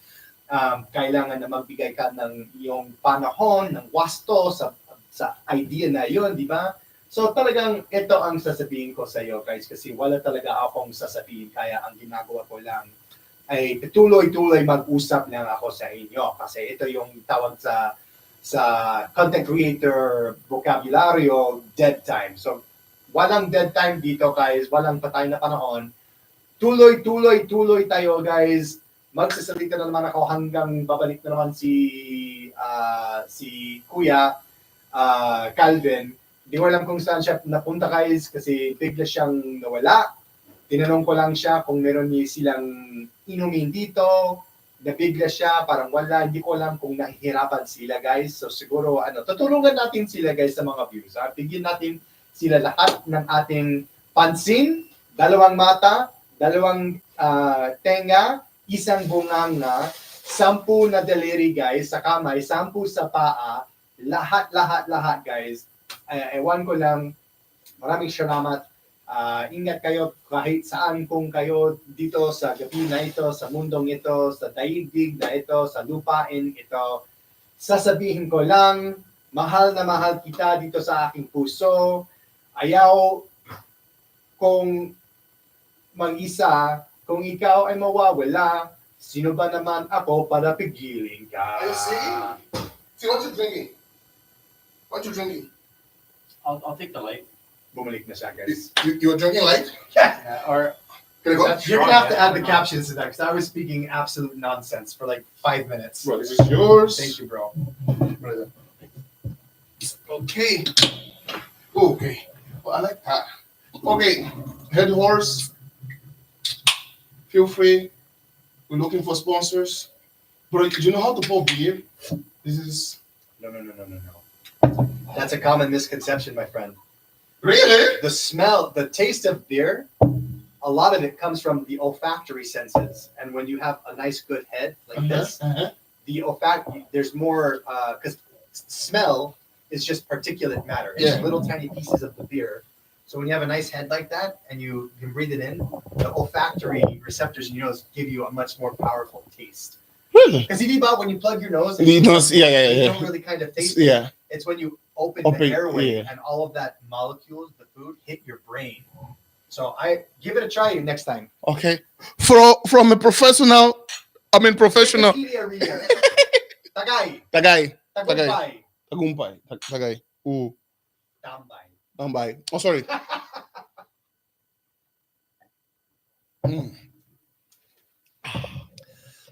Kailangan na magbigay ka ng iyong panahon, ng wasto sa idea na yun, di ba? So talagang ito ang sasabihin ko sa iyo, guys, kasi wala talaga akong sasabihin. Kaya ang ginagawa ko lang ay tuloy-tuloy mag-usap lang ako sa inyo. Kasi ito yung tawag sa content creator vocabulary, dead time. So walang dead time dito, guys. Walang patay na panahon. Tuloy tayo, guys. Magsasalita na naman ako hanggang babalik na naman si Kuya Calvin. Hindi ko alam kung saan siya napunta, guys, kasi bigla siyang nawala. Tinanong ko lang siya kung meron niya silang inumin dito. Nabigla siya, parang wala. Hindi ko alam kung nahihirapan sila, guys. So siguro, tutulungan natin sila, guys, sa mga views. Bigyan natin sila lahat ng ating pansin, 2 mata, 2 tenga, 1 bunganga, 10 na daliri, guys, sa kamay, 10 sa paa, lahat, guys. Ewan ko lang, maraming salamat. Ingat kayo kahit saan kung kayo dito sa gabi na ito, sa mundong ito, sa daigdig na ito, sa lupain ito. Sasabihin ko lang, mahal na mahal kita dito sa aking puso. Ayaw kong mag-isa Kung ikaw ay mawawala, sino ba naman ako para pigilin ka? You see? See what you drinking? What you drinking? I'll take the light. Bumalik na siya, guys. You're drinking light? Yeah, or Can I go? That's You're gonna strong, have to yeah. add the captions to that because I was speaking absolute nonsense for like 5 minutes. Bro, this is yours. Thank you, bro. Brother. Okay. Okay. Well, I like that. Okay. Head horse. Feel free. We're looking for sponsors. Bro, do you know how to pour beer? This is No. That's a common misconception, my friend. really. The smell, the taste of beer, a lot of it comes from the olfactory senses. And when you have a nice, good head like this, the olfactory, there's more, because smell is just particulate matter. It's Yeah. little tiny pieces of the beer. So when you have a nice head like that and you can breathe it in, the olfactory receptors in your nose give you a much more powerful taste. Really? Because when you plug your nose, You don't, you yeah. don't really kind of taste it. Yeah. It's when you open Open, the airway yeah. and all of that molecules, the food, hit your brain. So I give it a try next time. Okay. From a professional, professional. Wikipedia reader. Tagay. Tagay. Tagumpay. Tagumpay. Tagay. Ooh. Tambay. Tambay. Oh, sorry. Mm.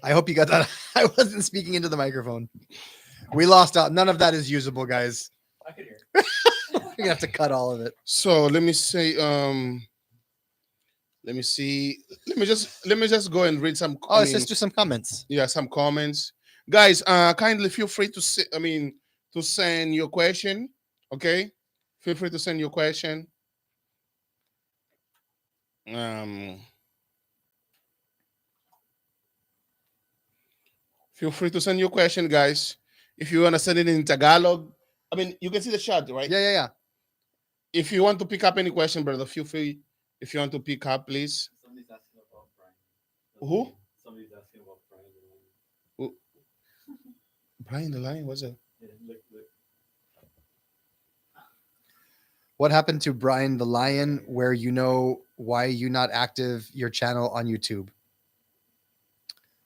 I hope you got that. I wasn't speaking into the microphone. We lost out. None of that is usable, guys. I could hear. You're gonna have to cut all of it. So let me say, let me see. Let me just go and read some. Let's do some comments. Yeah, some comments, guys. Kindly feel free to to send your question. Okay, feel free to send your question. Feel free to send your question, guys. If you want to send it in Tagalog, you can see the chat, right? Yeah. If you want to pick up any question, brother, feel free. If you want to pick up, please. Somebody's asking about Brian. Who? Somebody's asking about Brian. Brian the Lion, what's that? Yeah, look. What happened to Brian the Lion? Where why you not active your channel on YouTube?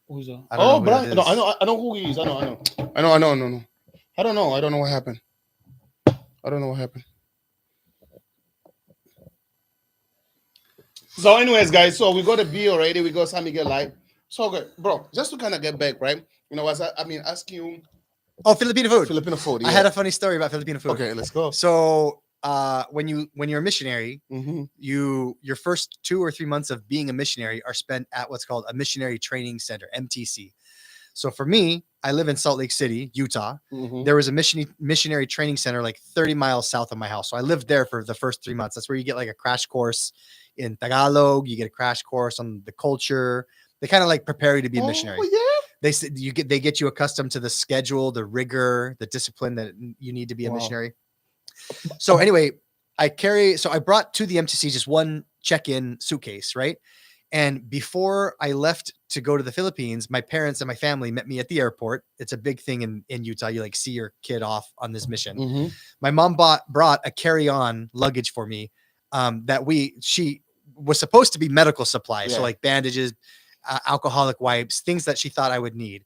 Who's that? I don't know who Brian. that No, is. I know who he is. I know. No. I don't know. I don't know what happened. I don't know what happened. So, anyways, guys, so we got a beer already. We got San Miguel Light. So, okay, bro, just to kind of get back, right? Asking you Oh, Filipino food. Filipino food. Yeah. I had a funny story about Filipino food. Okay, let's go. So, when you're a missionary, Mm-hmm. your first 2 or 3 months of being a missionary are spent at what's called a missionary training center, MTC. So for me, I live in Salt Lake City, Utah. Mm-hmm. There was a missionary training center like 30 miles south of my house. So I lived there for the first 3 months. That's where you get like a crash course in Tagalog. You get a crash course on the culture. They kind of like prepare you to be a missionary. Oh, yeah. They get you accustomed to the schedule, the rigor, the discipline that you need to be a Wow. missionary. So anyway, I brought to the MTC just one check-in suitcase, right? And before I left to go to the Philippines, my parents and my family met me at the airport. It's a big thing in Utah. You like see your kid off on this mission. Mm-hmm. My mom brought a carry-on luggage for me she was supposed to be medical supplies. Yeah. So like bandages, alcoholic wipes, things that she thought I would need.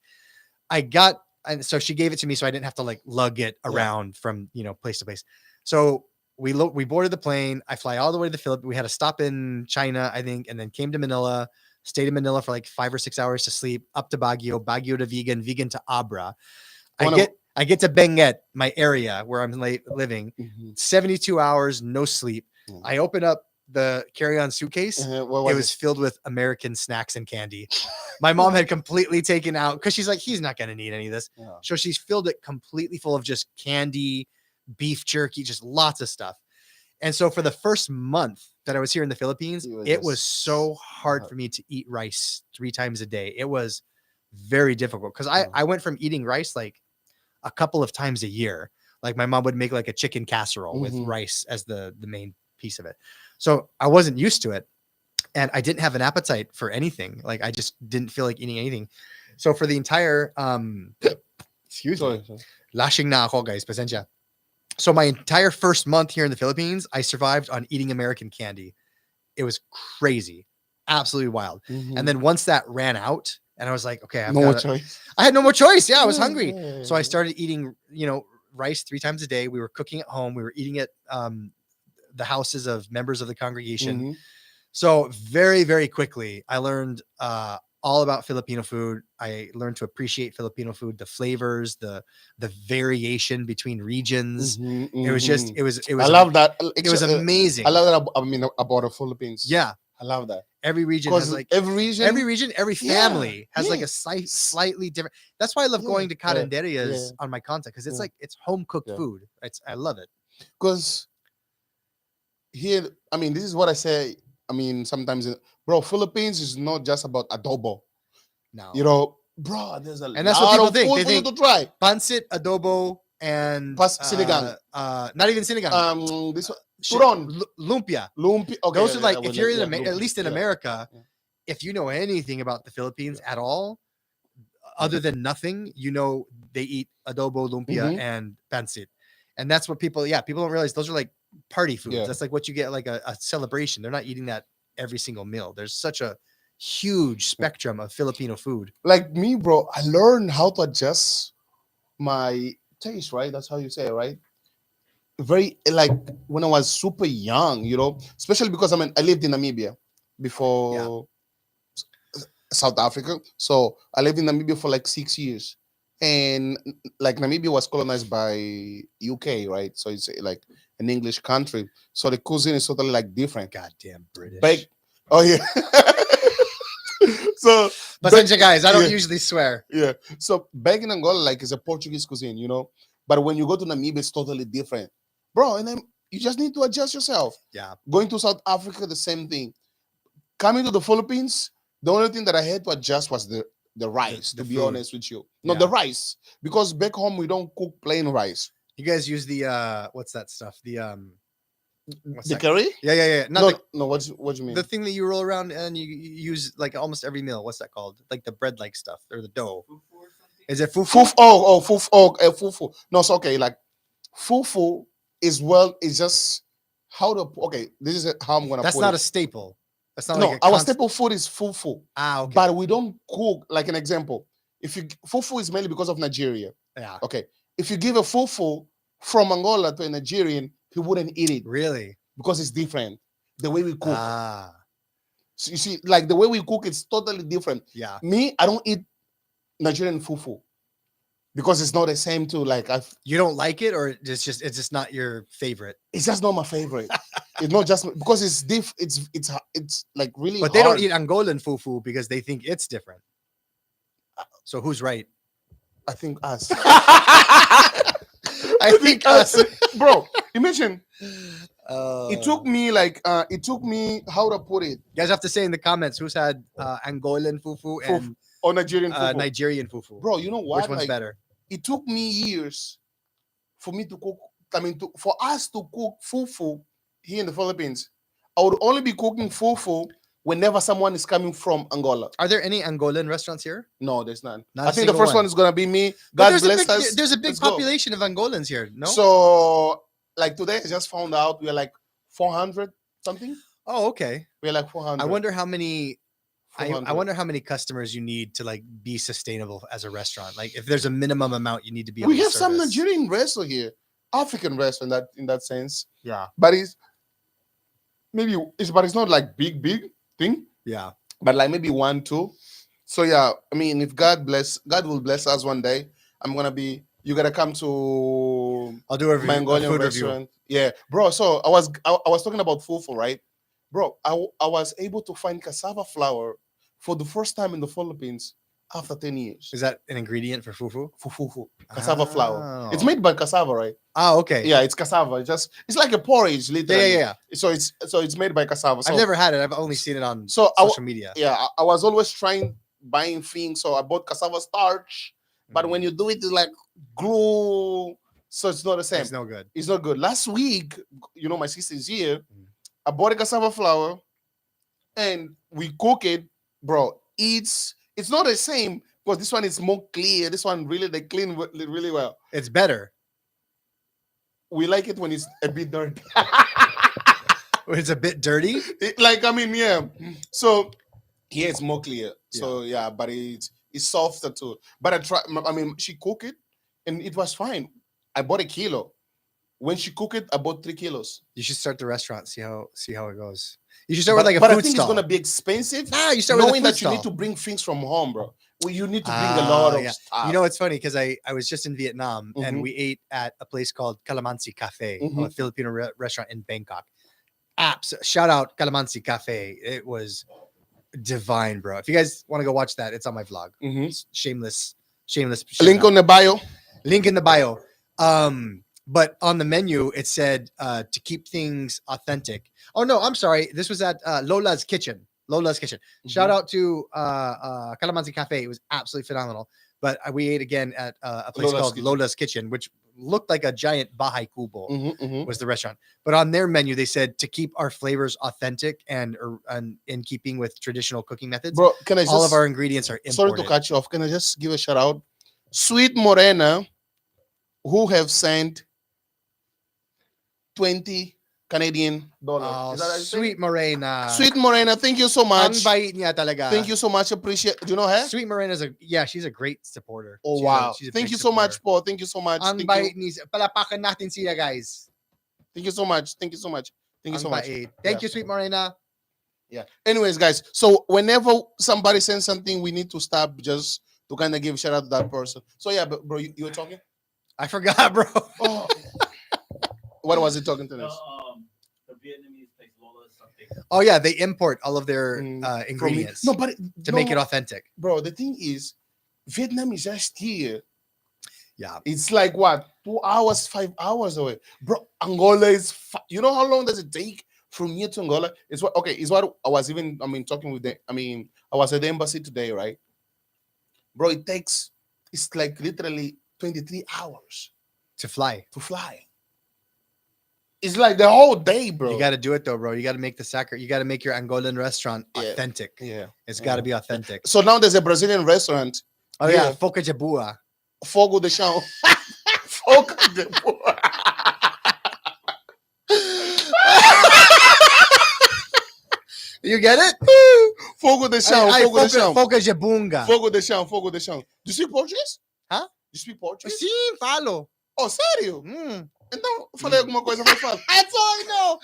And so she gave it to me so I didn't have to like lug it around from, place to place. So we boarded the plane. I fly all the way to the Philippines. We had a stop in China, I think, and then came to Manila, stayed in Manila for like 5 or 6 hours to sleep, up to Baguio to Vigan to Abra. I get to Benguet, my area where I'm living, 72 hours, no sleep. Mm. I open up the carry-on suitcase. What It was filled with American snacks and candy. My mom had completely taken out because she's like, he's not going to need any of this. Yeah. So she's filled it completely full of just candy, beef jerky, just lots of stuff. And so for the first month that I was here in the Philippines, it was so hard for me to eat rice 3 times a day. It was very difficult because I went from eating rice like a couple of times a year. Like my mom would make like a chicken casserole with rice as the main piece of it. So I wasn't used to it. And I didn't have an appetite for anything. Like I just didn't feel like eating anything. So for the entire excuse me. Lashing na ako, guys, pasensya. So my entire first month here in the Philippines, I survived on eating American candy. It was crazy. absolutely wild. Mhm. And then once that ran out, and I was like, okay, no more choice. I had no more choice. Yeah, I was hungry. Yeah. So I started eating, rice 3 times a day. We were cooking at home. We were eating at the houses of members of the congregation. Mhm. So very, very quickly, I learned all about Filipino food. I learned to appreciate Filipino food, the flavors, the variation between regions. Mhm, It was just, mhm. it I was, love that. it was amazing. I love that. I mean, about the Philippines. Yeah, I love that every region has because like every region, every Yeah, family has like yeah. a slightly different. That's why I love Yeah, going to yeah, carinderias yeah. on my content, because it's Yeah. like it's home cooked Yeah. food. I love it. Because here, I mean, this is what I say. I mean, sometimes, bro, Philippines is not just about adobo. No, Bro, there's a and that's what lot people of think. food They for you think to try. pancit, adobo, and Sinigang. not even sinigang. This one, Shi- turon, lumpia. lumpia. Okay, Those are like, well, if you're in yeah, at lumpia, least in yeah, America, yeah. if you know anything about the Philippines Yeah. at all, other than nothing, they eat adobo, lumpia, Mhm. and pancit, and that's what people don't realize. Those are like party foods. Yeah. That's like what you get like a celebration. They're not eating that every single meal. There's such a huge spectrum of Filipino food. Like me, bro, I learned how to adjust my taste, right? That's how you say it, right? Very like when I was super young, especially because I lived in Namibia before South Africa. So I lived in Namibia for like 6 years. And like Namibia was colonized by UK, right? So it's like an English country. So the cuisine is totally like different. Goddamn British. Back, oh yeah. So Pasensya, guys, I don't yeah. usually swear. Yeah. So back in Angola, like it's a Portuguese cuisine, But when you go to Namibia, it's totally different. Bro, and then you just need to adjust yourself. Yeah. Going to South Africa, the same thing. Coming to the Philippines, the only thing that I had to adjust was the rice, The to be food. honest with you. No, Yeah. the rice. Because back home we don't cook plain rice. You guys use the what's that stuff? The what's The that? curry? Yeah. No, Not no, what do you mean? the thing that you roll around and you use like almost every meal. What's that called? Like the bread like stuff or the dough. Fufu or something? Is it fufu? Fufu. No, it's okay. Like fufu is it's just how to okay. This is how I'm gonna That's put not it. a staple. That's not No, like a our constant. staple food is fufu, Okay. but we don't cook. Like an example, if you fufu is mainly because of Nigeria. Yeah. Okay, if you give a fufu from Angola to a Nigerian, he wouldn't eat it Really? because it's different. The way we cook, Ah. so you see, like the way we cook, it's totally different. Yeah. Me, I don't eat Nigerian fufu because it's not the same too. Like You don't like it, or it's just not your favorite. it's just not my favorite. It's not just because it's it's like really. But they don't hard. eat Angolan fufu because they think it's different. So who's right? I think us. I think us. Bro. Imagine Uh, it took me how to put it You guys have to say in the comments who's had Angolan fufu and or Nigerian fufu. Nigerian fufu. Bro, you know what? Which one's Like, better? it took me years for me to cook. I mean, for us to cook fufu here in the Philippines. I would only be cooking fufu whenever someone is coming from Angola. Are there any Angolan restaurants here? No, there's none. Not I a think the single first one. one is gonna be me. But God bless us. there's a big Let's go. population of Angolans here. No. So, like today, I just found out we're like 400 something. Oh, okay. We're like 400. I wonder how many. I 400. wonder how many customers you need to like be sustainable as a restaurant. Like if there's a minimum amount you need to be able We to have some service. Nigerian restaurant here, African restaurant in that sense. Yeah. But it's not like big thing. Yeah. But like maybe 1, 2. So yeah, I mean, if God will bless us one day. You gotta come to I'll do a my a Angolan food review. restaurant. Yeah, bro. So I was talking about fufu, right? Bro, I was able to find cassava flour for the first time in the Philippines after 10 years. Is that an ingredient for fufu? For fufu, cassava flour. It's Oh. made by cassava, right? Oh, okay. Yeah, it's cassava. It's like a porridge, Yeah, literally. yeah. So it's made by cassava. So, I've never had it. I've only seen it on So social media. yeah, I was always buying things. So I bought cassava starch, but when you do it, it's like glue. So it's not the same. It's no good. It's not good. Last week, my sister's here. I bought a cassava flour, and we cook it, bro. It's not the same because this one is more clear. This one really they clean really well. It's better. We like it when it's a bit dirty. It's a bit dirty. Like I mean, yeah. So here it's more clear. So yeah, but it's softer too. But I try. I mean, she cooked it, and it was fine. I bought a kilo. When she cooked it, I bought 3 kilos. You should start the restaurant. See how it goes. You should start with But, like a but I food think stall. it's gonna be expensive. Nah, you start with a Knowing food that you need stall. to bring things from home, bro. Well, you need to bring a lot of Yeah. stuff. You know, it's funny because I was just in Vietnam and Mhm. we ate at a place called Calamansi Cafe, a Mhm. Filipino restaurant in Bangkok. Shout out Calamansi Cafe. It was divine, bro. If you guys want to go watch that, it's on my vlog. Mhm. It's shameless shout Link out. on the bio. Link in the bio. But on the menu it said to keep things authentic. Oh no, I'm sorry. This was at Lola's Kitchen. Lola's Kitchen. Shout out to Calamansi Cafe. It was absolutely phenomenal. But we ate again at a place Lola's called Kitchen. Lola's Kitchen, which looked like a giant Bahay Kubo. Mhm. Was the restaurant. But on their menu, they said to keep our flavors authentic and in keeping with traditional cooking methods. Bro, can I just All of our ingredients are sorry imported. to cut you off. Can I just give a shout out? Sweet Morena, who have sent 20 Canadian dollars. Oh, Is that how you say Sweet it? Morena. Sweet Morena, thank you so Ang much. bait niya talaga. Thank you so much. Appreciate. Do you know her? Sweet Morena's she's a great supporter. Oh She's wow! she's a Thank big you so much, supporter. Paul. Thank you so much. Ang Thank bait you. ni palapakan natin sila, guys. Thank you so much. Thank you so much. Thank you Ang so much. bait. Thank you, Sweet Morena. Yeah. Anyways, guys. So whenever somebody sends something, we need to stop just to kind of give a shout out to that person. So yeah, but bro, you were talking. I forgot, bro. Oh, what was he talking to The, us? the Vietnamese place Lola something. Oh yeah, they import all of their From ingredients No, but to make it authentic. bro. The thing is, Vietnam is just here. Yeah. It's like what 2 hours, 5 hours away, bro. Angola is. You know how long does it take from here to Angola? It's what okay. It's what I was even. I mean, talking with the. I mean, I was at the embassy today, right, bro? It takes. It's like literally 23 hours To fly. to fly. It's like the whole day, bro. You got to do it though, bro. You got to make the sacrifice. You got to make your Angolan restaurant Yeah. authentic. Yeah. It's got to be authentic. So now there's a Brazilian restaurant. Oh yeah, Yeah. Foca de Bua. Fogo de chão. Fogo de boa. You get it? Fogo de chão. Ay, Fogo de chão. Foca de Bunga. Fogo de chão. Fogo de chão. Do you speak Portuguese? Huh? Do you speak Portuguese? Sim, falo. Oh, sério? Então, falei alguma coisa, vai falar. That's all I know.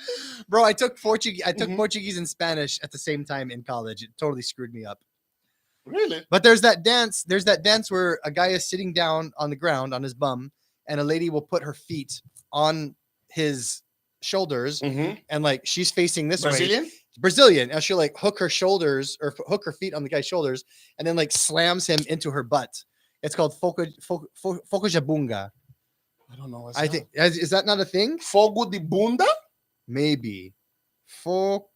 Bro, I took Portuguese. I took Mhm. Portuguese and Spanish at the same time in college. It totally screwed me up. Really? But there's that dance. There's that dance where a guy is sitting down on the ground on his bum, and a lady will put her feet on his shoulders, Mm-hmm. and like she's facing this way. Brazilian? Brazilian, and she'll like hook her shoulders or hook her feet on the guy's shoulders, and then like slams him into her butt. It's called foco jabunga. I don't know. What's I think is that not a thing? Fogo de bunda? Maybe. Foco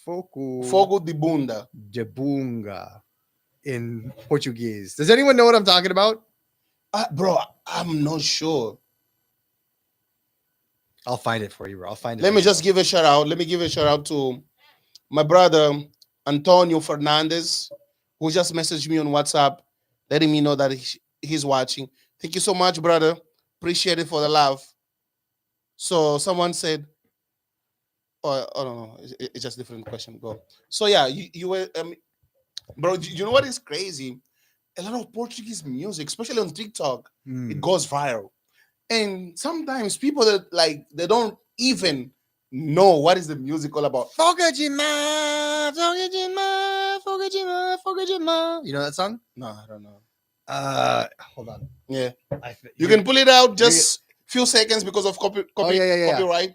Fogo de bunda. jabunga in Portuguese. Does anyone know what I'm talking about? Bro, I'm not sure. I'll find it for you, bro. I'll find it. Let for me you. just give a shout out. Let me give a shout out to my brother Antonio Fernandez, who just messaged me on WhatsApp, letting me know that he's watching. Thank you so much, brother. Appreciate it for the love. So someone said, oh, I don't know. It's just a different question. Go. So yeah, you were, bro. You know what is crazy? A lot of Portuguese music, especially on TikTok, it goes viral. And sometimes people that like they don't even know what is the music all about. Fogajima, Fogajima, Fogajima, Fogajima. You know that song? No, I don't know. Hold on. Yeah, I, you can pull it out just few seconds because of yeah. copyright.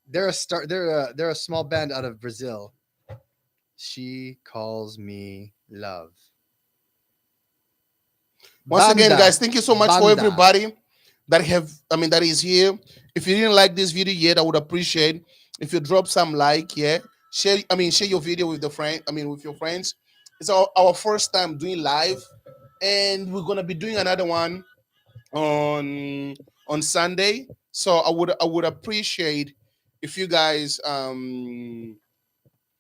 They're a small band out of Brazil. She calls me love. Once again, Banda. guys, thank you so much for Banda. everybody that is here. If you didn't like this video yet, I would appreciate if you drop some like, yeah. Share your video with with your friends. It's our first time doing live, and we're gonna be doing another one on Sunday. So I would appreciate if you guys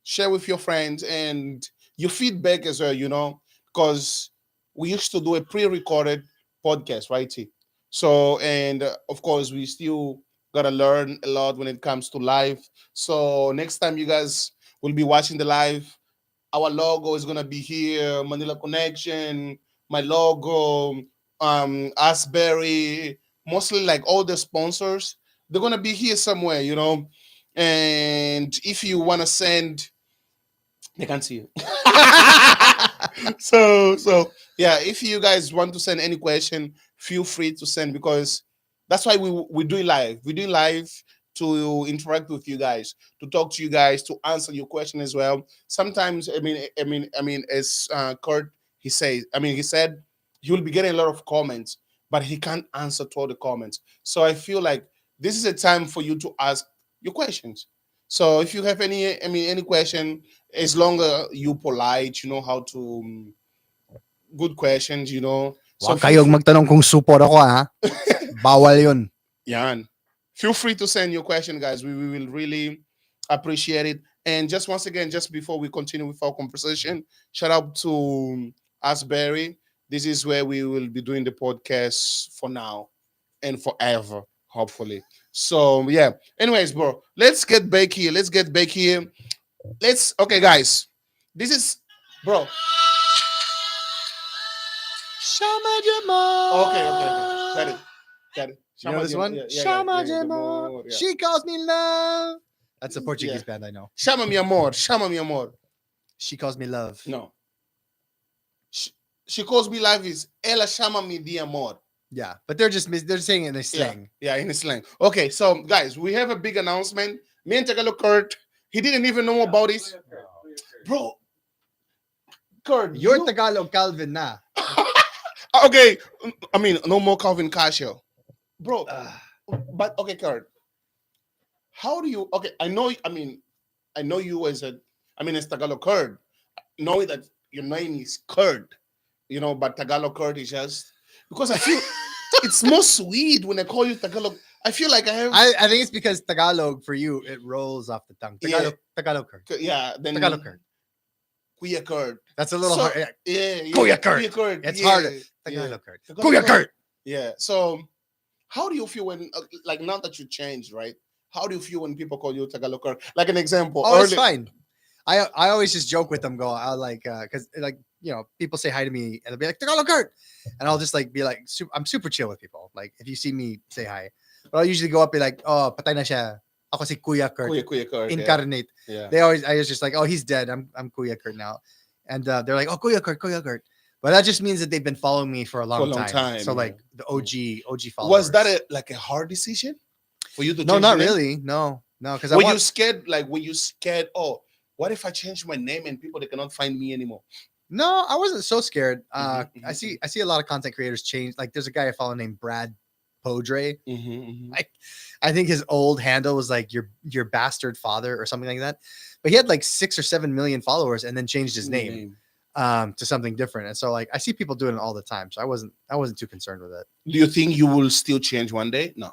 share with your friends and your feedback as well, because we used to do a pre-recorded podcast, right? T? So, and of course, we still Gotta learn a lot when it comes to life. So next time you guys will be watching the live, our logo is gonna be here, Manila Connection, my logo, Asbury, mostly like all the sponsors, they're gonna be here somewhere, you know. And if you wanna send, they can see you. So yeah, if you guys want to send any question, feel free to send, because that's why we do it live. We do it live to interact with you guys, to talk to you guys, to answer your question as well. Sometimes, as Kurt, he said he will be getting a lot of comments, but he can't answer to all the comments. So I feel like this is a time for you to ask your questions. So if you have any question, as long as you polite, you know how to good questions, you know. So Huwag feel kayong free, magtanong kung support ako, ha? Bawal yun. yeah, feel free to send your question, guys. We will really appreciate it. And just once again, just before we continue with our conversation, shout out to Asbury. This is where we will be doing the podcast for now and forever, hopefully. So yeah. Anyways, bro, let's get back here. Let's get back here. Let's okay, guys. This is bro. Shama Jamar. Okay. Got it. Got it. You know this one? Yeah, Shama the Jamar. more, yeah. She calls me love. That's a Yeah. Portuguese band, I know. Chama mi amor. Chama mi amor. She calls me love. No. She calls me life is ela chama mi de amor. Yeah, but they're saying it in a slang. Yeah, in slang. Okay, so guys, we have a big announcement. Me and Tagalog Kurt, he didn't even know about this. Bro, Kurt, You're you- Tagalog Calvin na. okay. I mean, no more Calvin Casio. Bro, but okay, Kurt. How do you okay? I know you as as Tagalog Kurt. Knowing that your name is Kurt, you know, but Tagalog Kurt is just because I feel it's more sweet when I call you Tagalog. I feel like I have I think it's because Tagalog for you it rolls off the tongue. Yeah. Tagalog Kurt. yeah, then Tagalog Kurt. Kuya Kurt. That's a little So- hard. Yeah. Yeah. Kuya Kurt. Kuya Kurt. It's yeah, harder. yeah. Tagalog Kurt. Tagalog Kuya Kurt. Yeah. So how do you feel when like now that you changed, right? How do you feel when people call you Tagalog Kurt? Like an example. Oh, it's early- fine. I always just joke with them. Go, I like because like people say hi to me and they'll be like Tagalog Kurt, and I'll just like be like I'm super chill with people. Like if you see me, say hi. But I'll usually go up and be like, oh, patay na siya. Ako si Kuya Kurt. Kuya Kurt. Incarnate. Yeah. I was just like, oh, he's dead. I'm Kuya Kurt now, and they're like, oh, Kuya Kurt. But that just means that they've been following me for a long, time. So yeah. like the OG followers. Was that a hard decision for you to? No, change not your name? really. No, because Were you scared? Like, were you scared? Oh, what if I change my name and people they cannot find me anymore? No, I wasn't so scared. Mhm, I see a lot of content creators change. Like there's a guy I follow named Brad Podre. I think his old handle was like your bastard father or something like that. But he had like 6 or 7 million followers and then changed his name to something different. And so like I see people doing it all the time. So I wasn't too concerned with it. Do you think you will still change one day? No.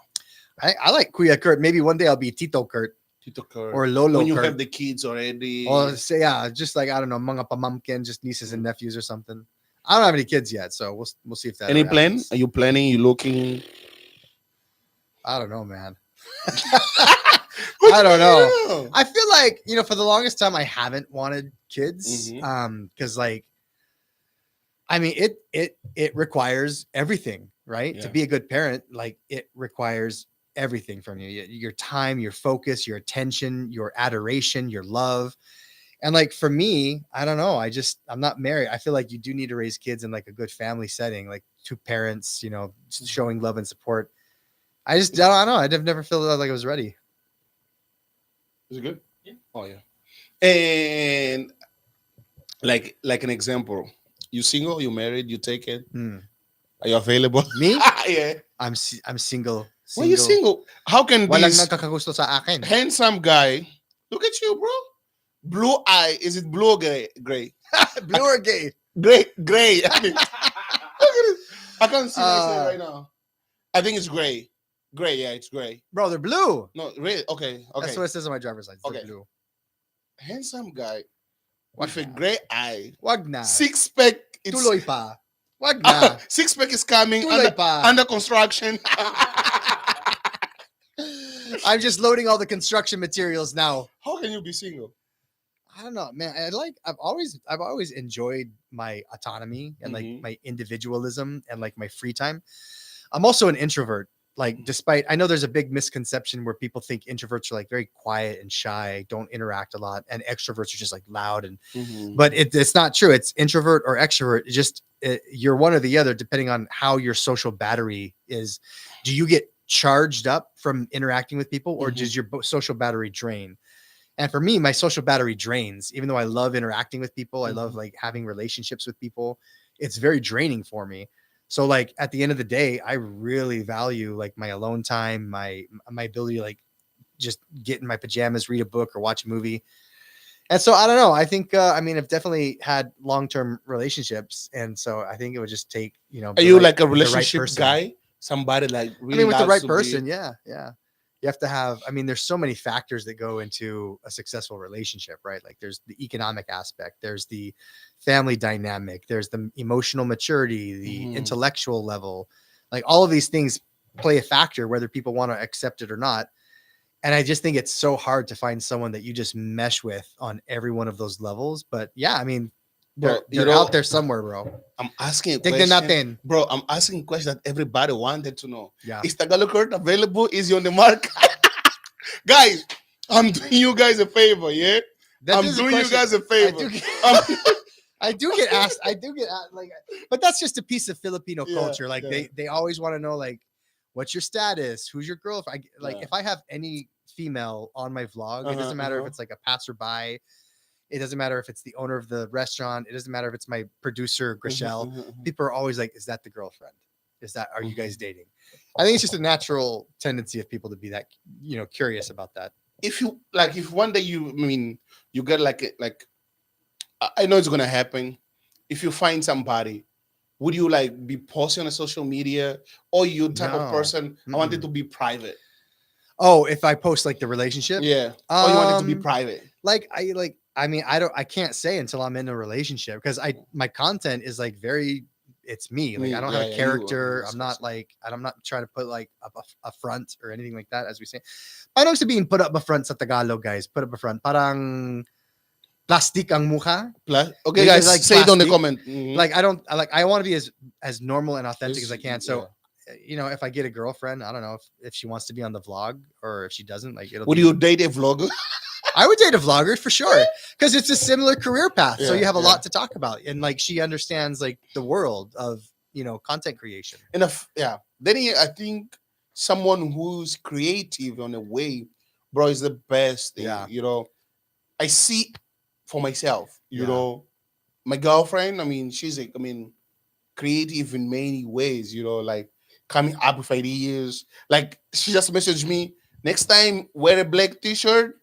I like Kuya Kurt. Maybe one day I'll be Tito Kurt Tito Kurt. or Lolo when you Kurt. have the kids already. Or say just like I don't know, mga pamamkin, just nieces and nephews or something. I don't have any kids yet, so we'll see if that. Any ever plan? happens. Are you planning? You looking? I don't know, man. I don't know. I feel like for the longest time I haven't wanted kids, because like, I mean, it requires everything, right? Yeah. To be a good parent, like it requires everything from you: your time, your focus, your attention, your adoration, your love. And like for me, I don't know. I'm not married. I feel like you do need to raise kids in like a good family setting, like two parents, showing love and support. I don't know. I've never felt like I was ready. Is it good? Yeah. Oh yeah. And like an example, you single? You married? You take it? Hmm. Are you available? Me? Yeah. I'm single. Why you single? How can Walang this nagkakagusto sa akin. handsome guy look at you, bro? Blue eye. Is it blue or gray? Gray. Blue or gay? Gray. I mean, look at it. I can't see myself right now. I think it's gray. Gray, yeah, it's gray. Bro, they're blue. No, really? Okay. That's what it says on my driver's license. They're Okay. blue. Handsome guy Wag with a na. gray eye. Wag na. Six pack. It's Tuloy pa. Wag na. six pack is coming Tuloy pa. under construction. I'm just loading all the construction materials now. How can you be single? I don't know, man. I've always enjoyed my autonomy and like Mhm. my individualism and like my free time. I'm also an introvert. Like, despite I know there's a big misconception where people think introverts are like very quiet and shy, don't interact a lot, and extroverts are just like loud and. Mhm. But it's not true. It's introvert or extrovert. It's just you're one or the other depending on how your social battery is. Do you get charged up from interacting with people, or does your social battery drain? And for me, my social battery drains. Even though I love interacting with people, I love like having relationships with people. It's very draining for me. So like at the end of the day, I really value like my alone time, my ability to like just get in my pajamas, read a book, or watch a movie. And so I don't know. I think I mean I've definitely had long-term relationships, and so I think it would just take Are you like a the right relationship person. guy? Somebody like I really mean, with the loves right to person, be. yeah, yeah. You have to have. I mean, there's so many factors that go into a successful relationship, right? Like there's the economic aspect, there's the family dynamic, there's the emotional maturity, the Mhm. intellectual level. Like all of these things play a factor whether people want to accept it or not. And I just think it's so hard to find someone that you just mesh with on every one of those levels. But yeah, I mean, Bro, they're out there somewhere, bro. I'm asking a Tignan question. natin. Bro, I'm asking a question that everybody wanted to know. Yeah. Is Tagalog Court available? Is he on the market? Guys, I'm doing you guys a favor, yeah? That I'm is a doing you question guys a I favor. do get, Um, I do get asked. I do get asked, like, but that's just a piece of Filipino Yeah, culture. Like yeah. they always want to know like, what's your status? Who's your girlfriend? Like Yeah. if I have any female on my vlog, it Uh-huh, doesn't matter if uh-huh. it's like a passerby. It doesn't matter if it's the owner of the restaurant. It doesn't matter if it's my producer, Grishelle. People are always like, is that the girlfriend? Are you guys dating? I think it's just a natural tendency of people to be that, curious about that. If you like, if one day you get like I know it's gonna happen. If you find somebody, would you like be posting on social media, or you type of No. person? I want it to be private. Oh, if I post like the relationship, Yeah. Or you want it to be Um, private. I can't say until I'm in a relationship because my content is like very it's me. Like I don't have a character. I'm not trying to put like up a front or anything like that, as we say. Paano sabihin put up a front sa Tagalog, guys? Put up a front. Parang plastic ang mukha. Plus, okay, It's guys, like say it on the plastic. comment. Mhm. Like I want to be as normal and authentic as I can. Yeah. So if I get a girlfriend, I don't know if she wants to be on the vlog or if she doesn't, like it'll Would be you date a vlogger? I would date a vlogger for sure because it's a similar career path. So Yeah, you have a yeah. lot to talk about, and like she understands like the world of content creation. And then I think someone who's creative on a way, bro, is the best thing. Yeah. I see for myself. Yeah. My girlfriend. I mean, she's like, creative in many ways. Like coming up with ideas. Like she just messaged me next time wear a black T-shirt.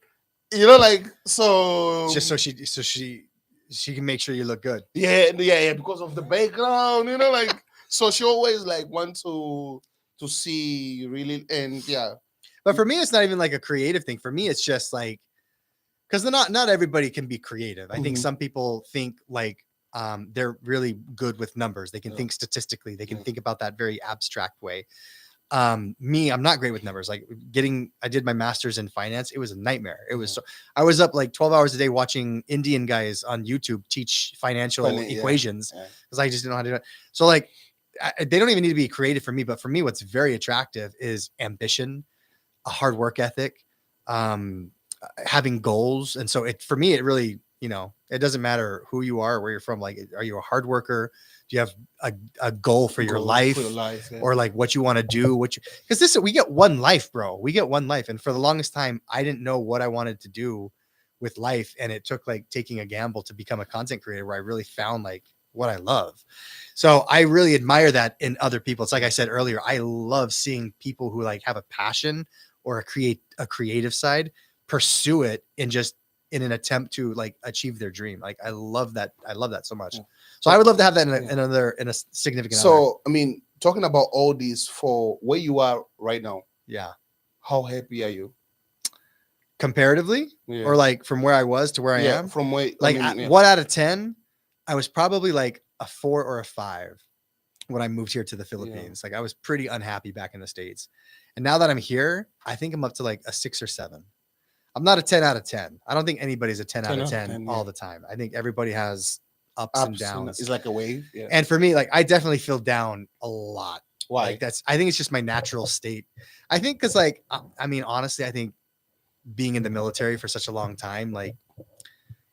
Like so. Just so she can make sure you look good. Yeah, because of the background, like so she always like want to see really and yeah. But for me, it's not even like a creative thing. For me, it's just like because not everybody can be creative. I think Mhm. some people think like they're really good with numbers. They can Yeah. think statistically. They can Yeah. think about that very abstract way. Me, I'm not great with numbers. Like I did my master's in finance. It was a nightmare. It was I was up like 12 hours a day watching Indian guys on YouTube teach financial equations because I just didn't know how to do it. So like they don't even need to be creative for me, but for me, what's very attractive is ambition, a hard work ethic, having goals. And so for me, it really, it doesn't matter who you are, where you're from. Like, are you a hard worker? Do you have a goal for your life? Yeah. Or like what you want to do, because we get one life, bro. We get one life. And for the longest time, I didn't know what I wanted to do with life. And it took like taking a gamble to become a content creator where I really found like what I love. So I really admire that in other people. It's like I said earlier, I love seeing people who like have a passion or a creative side, pursue it in an attempt to like achieve their dream. Like I love that. I love that so much. So I would love to have that in a significant other. So I mean, talking about all these for where you are right now, Yeah. how happy are you? Comparatively, Yeah. or like from where I was to where I am? From where Like 1 out of 10, I was probably like a 4 or a 5. when I moved here to the Philippines. Like I was pretty unhappy back in the States. And now that I'm here, I think I'm up to like a 6 or 7. I'm not a 10 out of 10. I don't think anybody's a 10 out 10 of out of 10 10, all yeah. the time. I think everybody has ups and Ups and downs. it's like a wave. Yeah. And for me, like I definitely feel down a lot. Why? Like I think it's just my natural state. I think because like I mean, honestly, I think being in the military for such a long time, like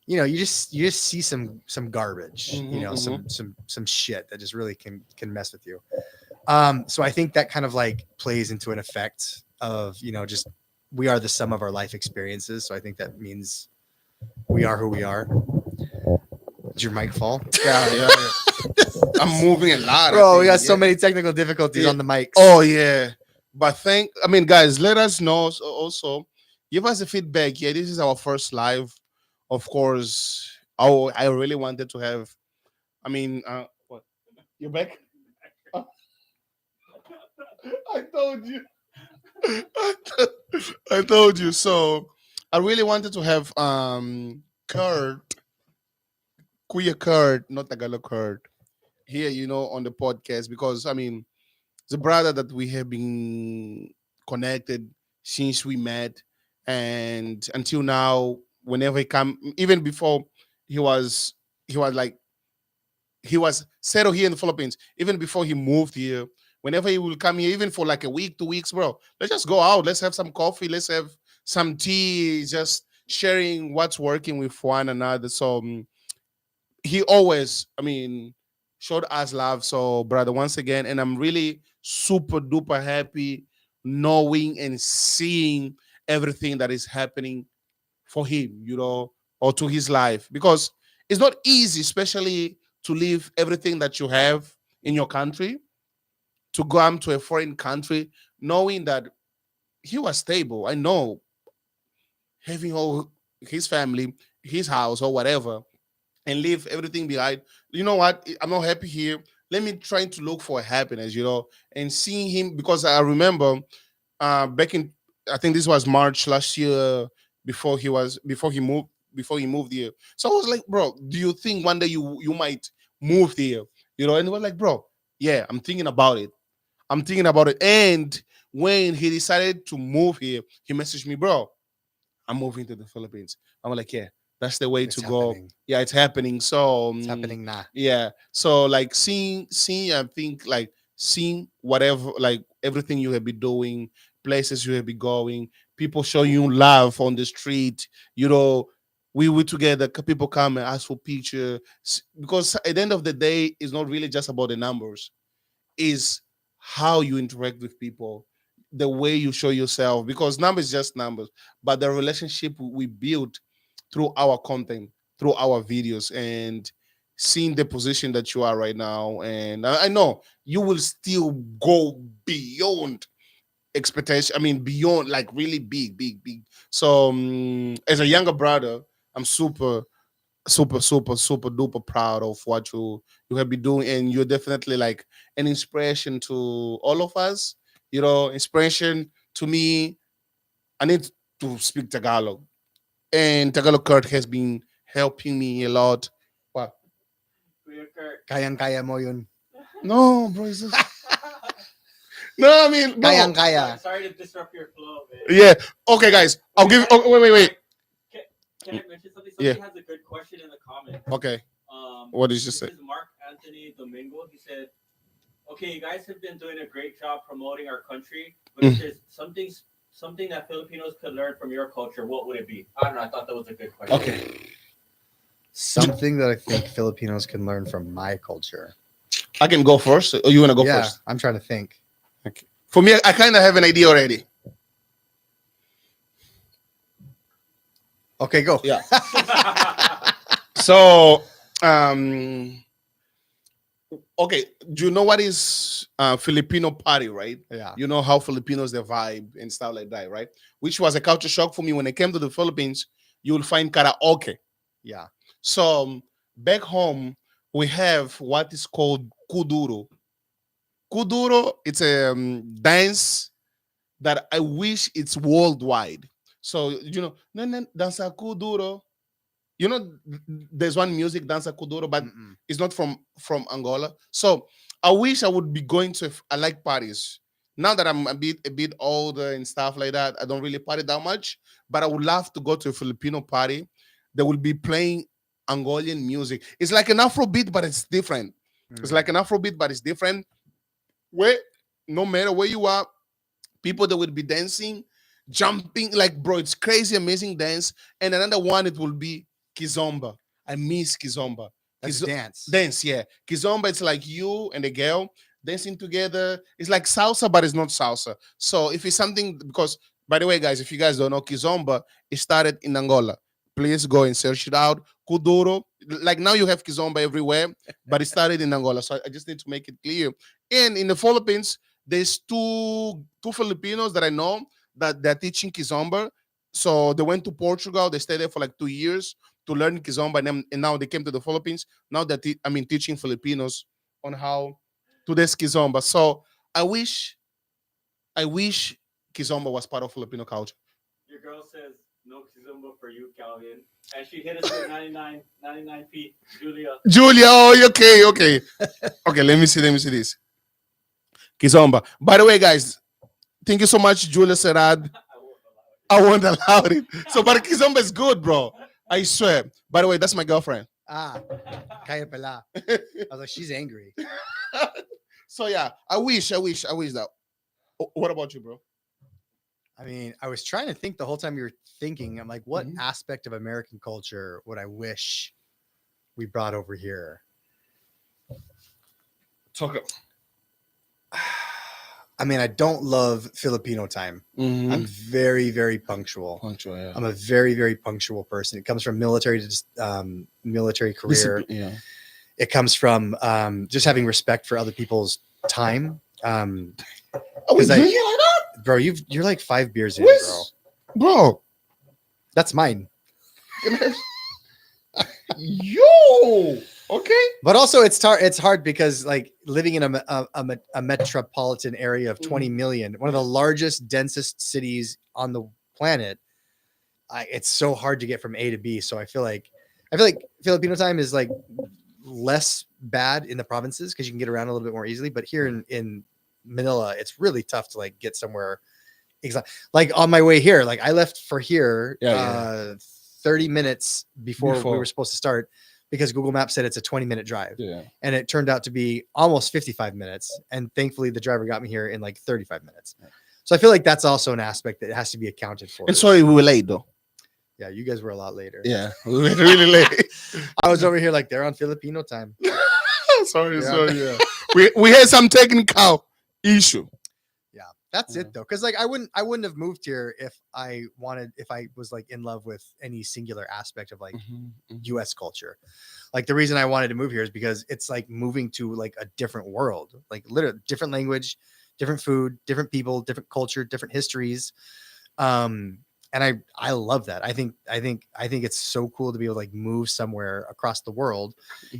you just see some garbage, some shit that just really can mess with you. So I think that kind of like plays into an effect of just we are the sum of our life experiences. So I think that means we are who we are. Did your mic fall? Yeah. I'm moving a lot. Bro, we got so many technical difficulties on the mics. Oh yeah, but guys, let us know also. Give us a feedback. Yeah, this is our first live. Of course, I really wanted to have. What? You're back. I told you. I told you. So I really wanted to have Kurt, Kuya Kurt, not Tagalog Kurt, here. On the podcast because the brother that we have been connected since we met, and until now, whenever he come, even before he was he was like he was settled here in the Philippines, even before he moved here. Whenever he will come here, even for like a week, 2 weeks, bro, let's just go out. Let's have some coffee. Let's have some tea. Just sharing what's working with one another. So he always, showed us love. So, brother, once again, and I'm really super duper happy knowing and seeing everything that is happening for him, or to his life, because it's not easy, especially to leave everything that you have in your country to go to a foreign country, knowing that he was stable. I know having all his family, his house, or whatever, and leave everything behind. You know what? I'm not happy here. Let me try to look for happiness, and seeing him, because I remember back in, I think this was March last year, before he moved here. So I was like, bro, do you think one day you might move here? And he was like, bro, yeah, I'm thinking about it. I'm thinking about it. And when he decided to move here, he messaged me, bro, I'm moving to the Philippines. I'm like, yeah, that's the way It's to go. happening. Yeah, it's happening. So It's happening now. yeah. So like seeing, I think like seeing whatever, like everything you have been doing, places you have been going, people show you love on the street. We were together. People come and ask for picture, because at the end of the day, it's not really just about the numbers. Is how you interact with people, the way you show yourself, because numbers just numbers, but the relationship we build through our content, through our videos, and seeing the position that you are right now. And I know you will still go beyond expectation. Beyond, like really big, big, big. So as a younger brother, I'm super super super super duper proud of what you have been doing, and you're definitely like an inspiration to all of us. Inspiration to me. I need to speak Tagalog, and Tagalog Kurt has been helping me a lot. What? Kuya Kurt. Kayang-kaya mo yun. No, bro, it's just... no, no. Kayang-kaya. Sorry to disrupt your flow, man. Yeah. Okay, guys, I'll give. Oh, wait. Can I mention something? Yeah. Somebody has a good question in the comments. Okay. What did you This say? is Mark Anthony Domingo. He said, "Okay, you guys have been doing a great job promoting our country, but if there's something that Filipinos could learn from your culture, what would it be?" I don't know. I thought that was a good question. Okay. Something that I think Filipinos can learn from my culture. I can go first, or you want to go Yeah, first? I'm trying to think. Okay. For me, I kind of have an idea already. Okay, go. Yeah. So, okay, do you know what is Filipino party, right? Yeah. You know how Filipinos they vibe and stuff like that, right? Which was a culture shock for me when I came to the Philippines. You will find karaoke. Yeah. So back home we have what is called kuduro. Kuduro, it's a dance that I wish it's worldwide. So danza kuduro. There's one music danza kuduro, but Mm-mm. it's not from Angola. So I wish I would be going to. I like parties. Now that I'm a bit older and stuff like that, I don't really party that much. But I would love to go to a Filipino party. They will be playing Angolan music. It's like an Afrobeat, but it's different. It's like an Afrobeat, but it's different. Where no matter where you are, people that will be dancing, jumping, like bro, it's crazy, amazing dance. And another one, it will be Kizomba. I miss Kizomba. That's a dance. Dance, yeah. Kizomba, it's like you and the girl dancing together. It's like salsa, but it's not salsa. So if it's something, because by the way, guys, if you guys don't know, Kizomba, it started in Angola. Please go and search it out. Kuduro, like now you have Kizomba everywhere, but it started in Angola. So I just need to make it clear. And in the Philippines, there's two Filipinos that I know that they're teaching Kizomba. So they went to Portugal. They stayed there for like 2 years to learn Kizomba, and now they came to the Philippines. Now that teaching Filipinos on how to this Kizomba. So I wish Kizomba was part of Filipino culture. Your girl says no kizumba for you, Calvin. And she hit us with 99 feet. Julia, oh, okay, okay, okay. Let me see this Kizomba. By the way, guys, thank you so much, Julia Serad. I won't allow it. So, but Kizomba is good, bro. I swear. By the way, that's my girlfriend. Kaya pala. I was like, she's angry. So yeah, I wish that. What about you, bro? I mean, I was trying to think the whole time you were thinking. I'm like, what aspect of American culture would I wish we brought over here? Talk. I mean, I don't love Filipino time. I'm very, very punctual. Punctual, yeah. I'm a very, very punctual person. It comes from military to military career. Yeah. It comes from just having respect for other people's time. Are we drinking like that? Bro, you're like 5 beers in, bro. That's mine. Yo. Okay. But also it's hard because like living in a metropolitan area of 20 million, one of the largest, densest cities on the planet, it's so hard to get from A to B. So I feel like Filipino time is like less bad in the provinces because you can get around a little bit more easily. But here in Manila, it's really tough to like get somewhere. Like on my way here, like I left for here 30 minutes before we were supposed to start, because Google Maps said it's a 20-minute drive. Yeah. And it turned out to be almost 55 minutes. And thankfully the driver got me here in like 35 minutes. Yeah. So I feel like that's also an aspect that has to be accounted for. And sorry, we were late though. Yeah, you guys were a lot later. Yeah, we were really late. I was over here like they're on Filipino time. sorry. Yeah. we had some technical issue. Yeah, that's it though. Because like I wouldn't have moved here if I was like in love with any singular aspect of like US culture. Like the reason I wanted to move here is because it's like moving to like a different world, like literally different language, different food, different people, different culture, different histories. And I love that. I think it's so cool to be able to like move somewhere across the world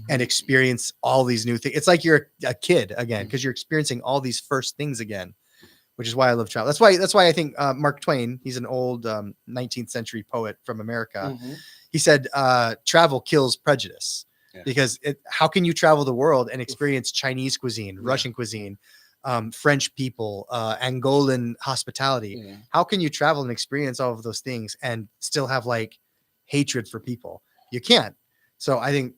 and experience all these new things. It's like you're a kid again, because you're experiencing all these first things again, which is why I love travel. That's why I think Mark Twain, he's an old 19th century poet from America. He said, travel kills prejudice, because how can you travel the world and experience Chinese cuisine, Russian cuisine, French people, Angolan hospitality? How can you travel and experience all of those things and still have like hatred for people? You can't. So I think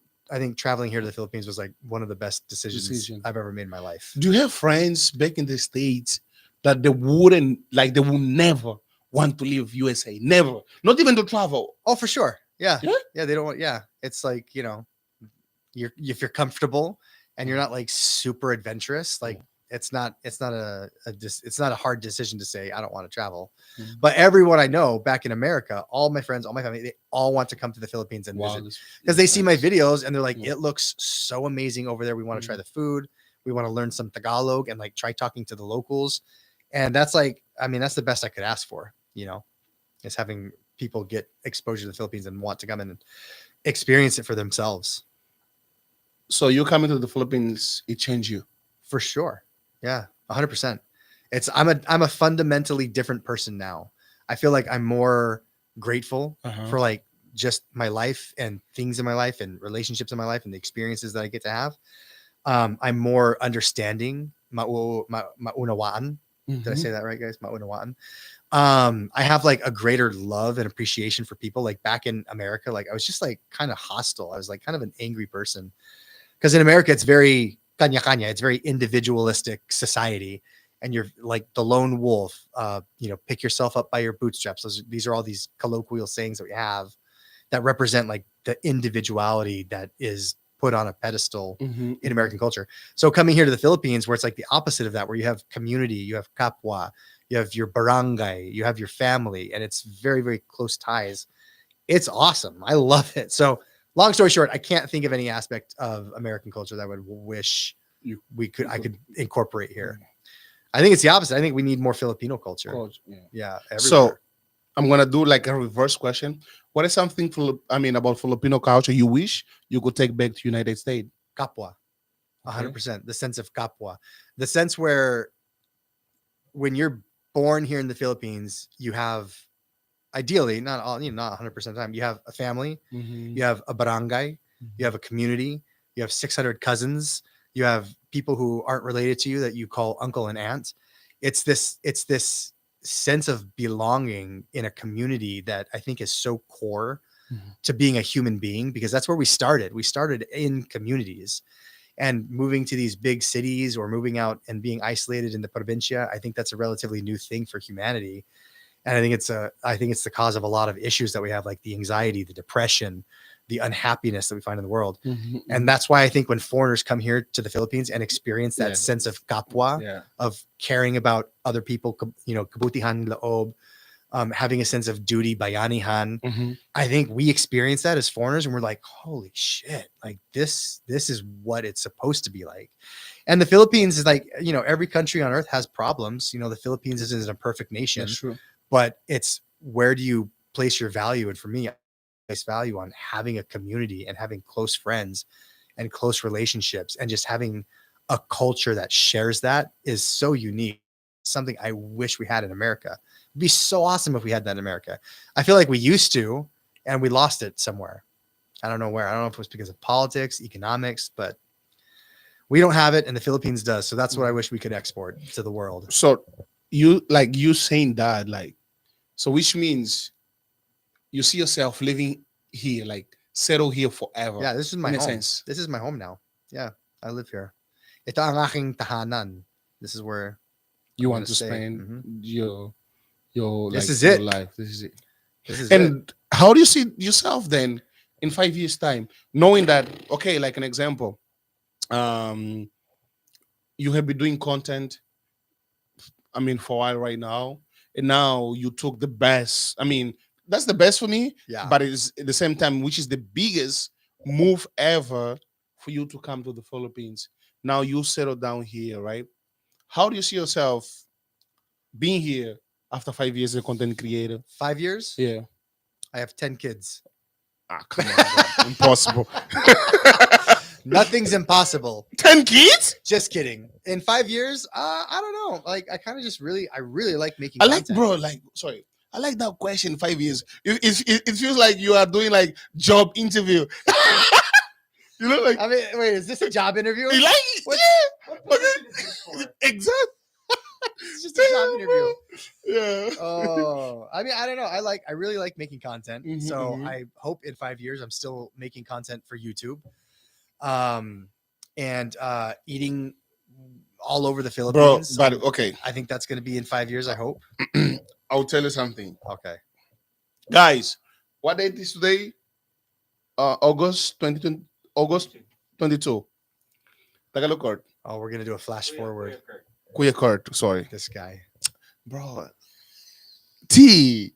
traveling here to the Philippines was like one of the best decisions I've ever made in my life. Do you have friends back in the States that they would never want to leave USA? Never. Not even to travel. Oh, for sure. Yeah. They don't want. Yeah. It's like, if you're comfortable and you're not like super adventurous, like it's not a hard decision to say I don't want to travel. But everyone I know back in America, all my friends, all my family, they all want to come to the Philippines and visit, because they see my videos and they're like, it looks so amazing over there. We want to try the food. We want to learn some Tagalog and like try talking to the locals. And that's like, I mean, that's the best I could ask for, is having people get exposure to the Philippines and want to come in and experience it for themselves. So you coming to the Philippines, it changed you? For sure. Yeah, 100%. I'm a fundamentally different person now. I feel like I'm more grateful for like just my life and things in my life and relationships in my life and the experiences that I get to have. I'm more understanding. Maunawaan. Did I say that right, guys? Maunawaan. I have like a greater love and appreciation for people. Like back in America, like I was just like kind of hostile. I was like kind of an angry person because in America it's very kanya-kanya. It's very individualistic society, and you're like the lone wolf. Pick yourself up by your bootstraps. These are all these colloquial sayings that we have that represent like the individuality that is put on a pedestal in American culture. So coming here to the Philippines, where it's like the opposite of that, where you have community, you have kapwa, you have your barangay, you have your family, and it's very, very close ties. It's awesome. I love it. So long story short, I can't think of any aspect of American culture that I would wish I could incorporate here. I think it's the opposite. I think we need more Filipino culture. Yeah. Everywhere. So I'm gonna do like a reverse question. What is something about Filipino culture you wish you could take back to United States? Kapwa. 100%. The sense of kapwa. The sense where when you're born here in the Philippines, you have ideally, not 100% of the time, you have a family, you have a barangay, you have a community, you have 600 cousins, you have people who aren't related to you that you call uncle and aunt. It's this sense of belonging in a community that I think is so core to being a human being, because that's where we started. We started in communities, and moving to these big cities or moving out and being isolated in the provincia, I think that's a relatively new thing for humanity. And I think it's the cause of a lot of issues that we have, like the anxiety, the depression, the unhappiness that we find in the world. And that's why I think when foreigners come here to the Philippines and experience that sense of kapwa, of caring about other people, kabutihan loob, having a sense of duty, bayanihan, I think we experience that as foreigners, and we're like, holy shit, like this is what it's supposed to be like. And the Philippines is like, every country on earth has problems. The Philippines isn't a perfect nation. That's true. But it's where do you place your value? And for me, I place value on having a community and having close friends and close relationships, and just having a culture that shares that is so unique. Something I wish we had in America. It'd be so awesome if we had that in America. I feel like we used to, and we lost it somewhere. I don't know where. I don't know if it was because of politics, economics, but we don't have it, and the Philippines does. So that's what I wish we could export to the world. So you saying that, like, so which means you see yourself living here, like settle here forever. Yeah, this is my in a home. sense. This is my home now. Yeah, I live here. Ito ang aking tahanan. This is where You I want to stay. spend your This like, is your it. life. This is it. This is And how do you see yourself then in 5 years' time, knowing that, okay, like an example, you have been doing content, for a while right now, and now you took the best. That's the best for me, Yeah. but it's at the same time, which is the biggest move ever for you to come to the Philippines. Now you settle down here, right? How do you see yourself being here after 5 years as a content creator? 5 years. Yeah. I have 10 kids. Come on, bro. Impossible. Nothing's impossible. 10 kids? Just kidding. In 5 years, I don't know. Like I kind of just I really like making. I like, content. bro. Like, sorry, I like that question. 5 years. It feels like you are doing like job interview. Like. I mean, wait, is this a job interview? You like it? What- Yeah. Exactly. It's just a job interview. Yeah. Oh, I don't know. I really like making content. Mhm, So mhm. I hope in 5 years I'm still making content for YouTube. And eating all over the Bro, Philippines. but okay, I think that's going to be in 5 years, I hope. I'll tell you something. Okay. Guys, what date is today? August 22. Tagalog court. Oh, we're going to do a flash forward. Kuya court. Sorry. This guy. Bro. T.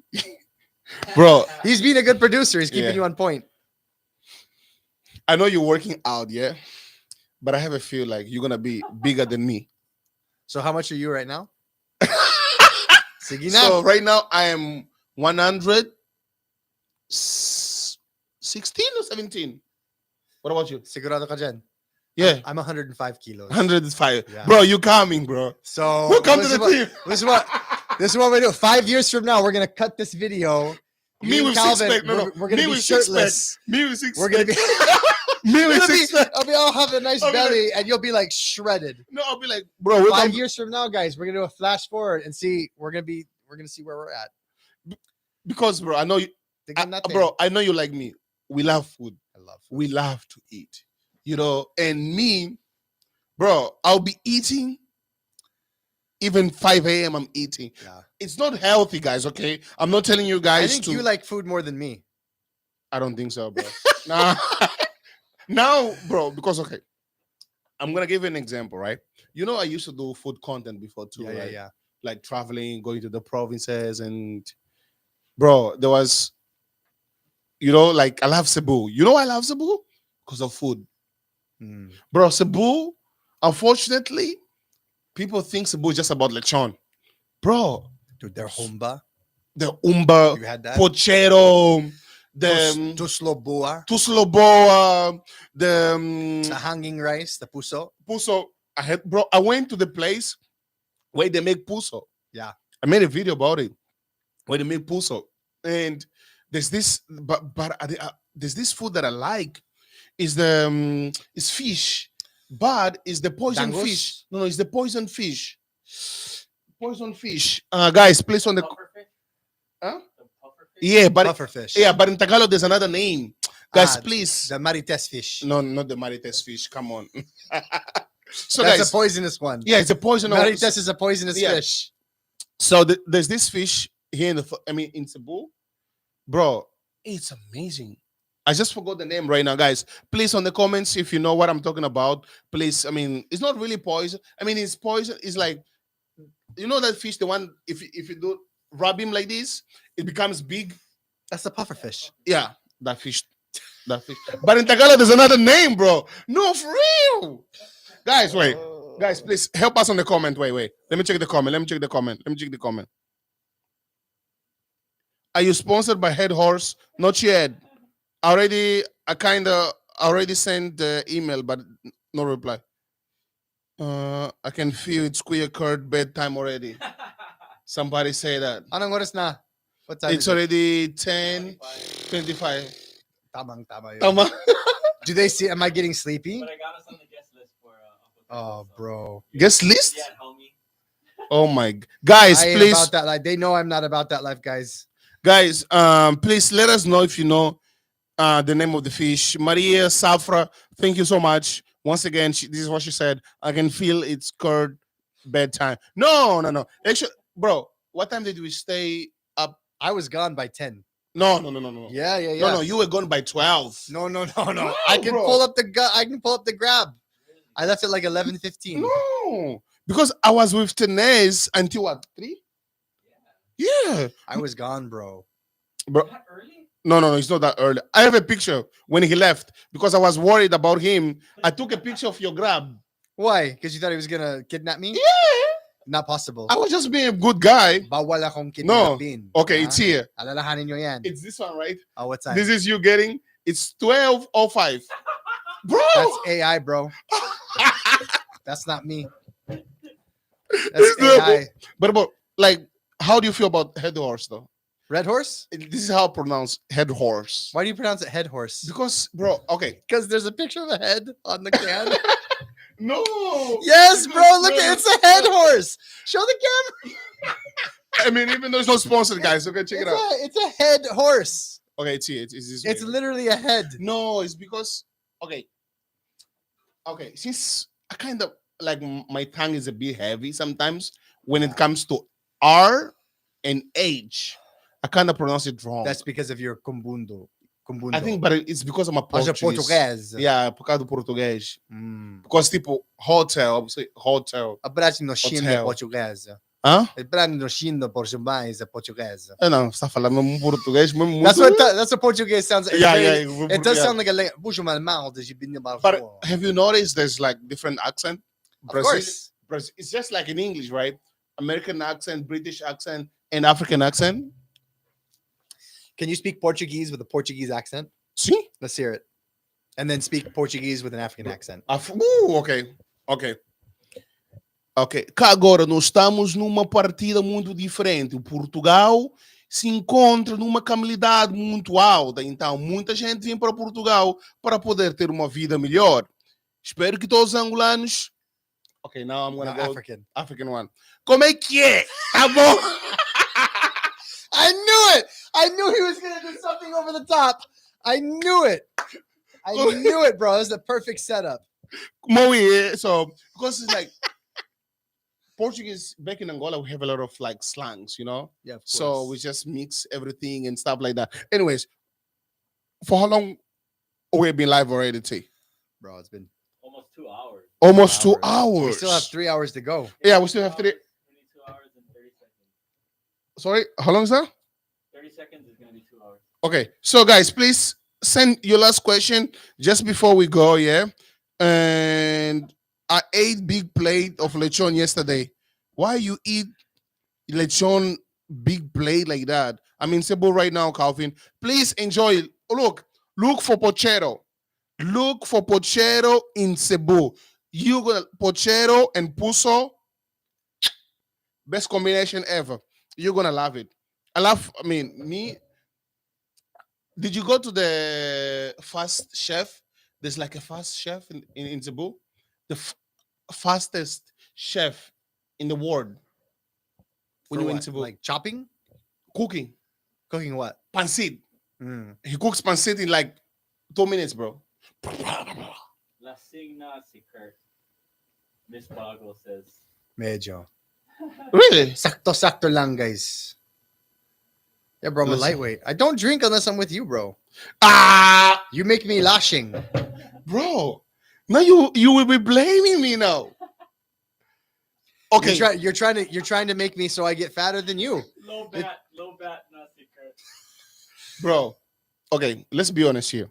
Bro, He's being a good producer. He's keeping Yeah. you on point. I know you're working out, yeah? But I have a feel like you're going to be bigger than me. So how much are you right now? Sige na. So right now I am 116 or 17. What about you? Sigurado ka dyan. Yeah, I'm 105 kilos. 105. Yeah. Bro, you coming, bro. So Welcome to this the is team. This is what we do. 5 years from now, we're gonna cut this video. Me and with six pack. No, we're gonna me be with six pack. shirtless. Me with six We're gonna pack. be Me with It'll be, 6 I'll have a nice I'll be like- belly, and you'll be like shredded. No, I'll be like, bro, we're 5 years from now, guys, we're gonna do a flash forward and see. We're gonna see where we're at. because bro, I know you, Tignan natin. bro, I know you like me. We love food. I love food. We love to eat. You know, and me, bro, I'll be eating. Even 5 a.m. I'm eating. Yeah. It's not healthy, guys. Okay, I'm not telling you I guys think to. you like food more than me. I don't think so, bro. Nah. Now, bro, because okay, I'm gonna give you an example, right? You know, I used to do food content before too, Yeah, right? yeah. Like traveling, going to the provinces, and bro, there was, you know, like I love Cebu. You know why I love Cebu? Because of food, Mm. bro. Cebu, unfortunately, people think Cebu is just about lechon, bro. Dude, their humba. The umba, You had that. pochero, the Tusloboa, tusloboa, the the hanging rice, the puso. puso. I went to the place where they make puso. Yeah. I made a video about it where they make puso, and there's this, there's this food that I like. Is the is fish, but is the poison Dangus? fish? No, it's the poison fish. Poison fish. Guys, please on the Pufferfish? huh? The pufferfish? Yeah, but Pufferfish. yeah, but in Tagalog there's another name. Guys, Ah, please. The marites fish. No, not the marites fish. Come on. So That's guys, a poisonous one. yeah, it's a poison. Marites is a poisonous Yeah. fish. So there's this fish here in Cebu, bro. It's amazing. I just forgot the name right now, guys. Please on the comments if you know what I'm talking about. Please, I mean, it's not really poison. I mean, it's poison. It's like, you know that fish, the one if you do rub him like this, it becomes big. That's the pufferfish. Yeah, that fish. That fish. But in Tagalog, there's another name, bro. No, for real. Guys, wait. Guys, please help us on the comment. Wait. Let me check the comment. Are you sponsored by Head Horse? Not yet. I kind of already sent the email, but no reply. I can feel it's Kuya Kurt bedtime already. Somebody say that. Anong oras na? What time It's is it? already 10:25. Tamang tama yun. Tama. Do they see? Am I getting sleepy? But I got us on the guest list for Uncle Oh, Taco, so- bro. Guest list? Yeah, homie. Oh my guys, I ain't please. about that life. They know I'm not about that life, guys. Guys, please let us know if you know the name of the fish. Maria Safra, thank you so much. Once again, this is what she said. I can feel it's Kurt bedtime. No. Actually, bro, what time did we stay up? I was gone by 10. No. Yeah. No, you were gone by 12. No. No, I can bro. pull up the grab. I left at like 11:15. No, because I was with Tenez until what, 3? Yeah. I was gone, bro. Bro, That early? no, it's not that early. I have a picture when he left because I was worried about him. I took a picture of your grab. Why? Because you thought he was gonna kidnap me? Yeah. Not possible. I was just being a good guy. Bawal akong No. kidnapin. Okay, Ha? it's here. Alalahanin nyo yan. It's this one, right? Oh, what time? This is you getting. It's 12:05. Bro. That's AI, bro. That's not me. This That's dude- AI. But like, how do you feel about head horse though? Red horse? This is how I pronounce head horse. Why do you pronounce it head horse? Because, bro, okay. Because there's a picture of a head on the can. No. Yes, bro. Look, it's a head horse. Show the camera. I mean, even though it's not sponsored, guys. Okay, check it out. It's a head horse. Okay, it's here. It's this It's way. literally a head. No, it's because okay. Since I kind of like my tongue is a bit heavy sometimes when it comes to R and H, I kind of pronounce it wrong. That's because of your kumbundo. I think, but it's because I'm a As a Portuguese. Portuguese. Yeah, por causa do português. Mm. Because tipo hotel, I say hotel. A braço no chino Hotel. português. Hã? El braço no chino português português. Não, você está falando um português mesmo That's muito... that's what Portuguese sounds like. Yeah, It does yeah. sound like a puxa mal mal that you've been about. But have you noticed there's like different accent? Of course. It's just like in English, right? American accent, British accent, and African accent. Can you speak Portuguese with a Portuguese accent? See? Let's hear it. And then speak Portuguese with an African accent. Ok. Ok. Cá agora nós estamos numa partida muito diferente. O Portugal se encontra numa caminhada muito alta. Então, muita gente vem para Portugal para poder ter uma vida melhor. Espero que todos os angolanos. Okay, now I'm gonna No, go African. African one. Como é que é? Tá bom? I knew it. I knew he was gonna do something over the top. I knew it. I knew it, bro. It was the perfect setup. Como é? So, because it's like Portuguese back in Angola, we have a lot of like slangs, you know. Yeah, of So we just mix everything and stuff like that. Anyways, for how long we've been live already, T? bro, it's been Almost 2 hours. Almost 2 hours. We still have 3 hours to go. Yeah, we still have 3. 22 hours and 30 seconds. Sorry, how long is that? 30 seconds is going to be 2 hours. Okay, so guys, please send your last question just before we go. Yeah, and I ate big plate of lechon yesterday. Why you eat lechon big plate like that? I'm in Cebu right now, Calvin. Please enjoy. Look for pochero. Look for pochero in Cebu. You gonna pochero and puso, best combination ever. You're gonna love it. I mean, me. Did you go to the fast chef? There's like a fast chef in Cebu. The fastest chef in the world. When For you in what? Cebu. Like chopping? Cooking. Cooking what? Pancit. Mm. He cooks pancit in like 2 minutes, bro. Lasing na si Kurt. Miss Bago says. Medyo. Really? Sakto-sakto lang, guys. Yeah, bro, I'm a Listen. lightweight. I don't drink unless I'm with you, bro. Ah, You make me lashing. bro. Now you will be blaming me now. Okay. You're trying to make me so I get fatter than you. Low bat na si Kurt. Bro. Okay, let's be honest here.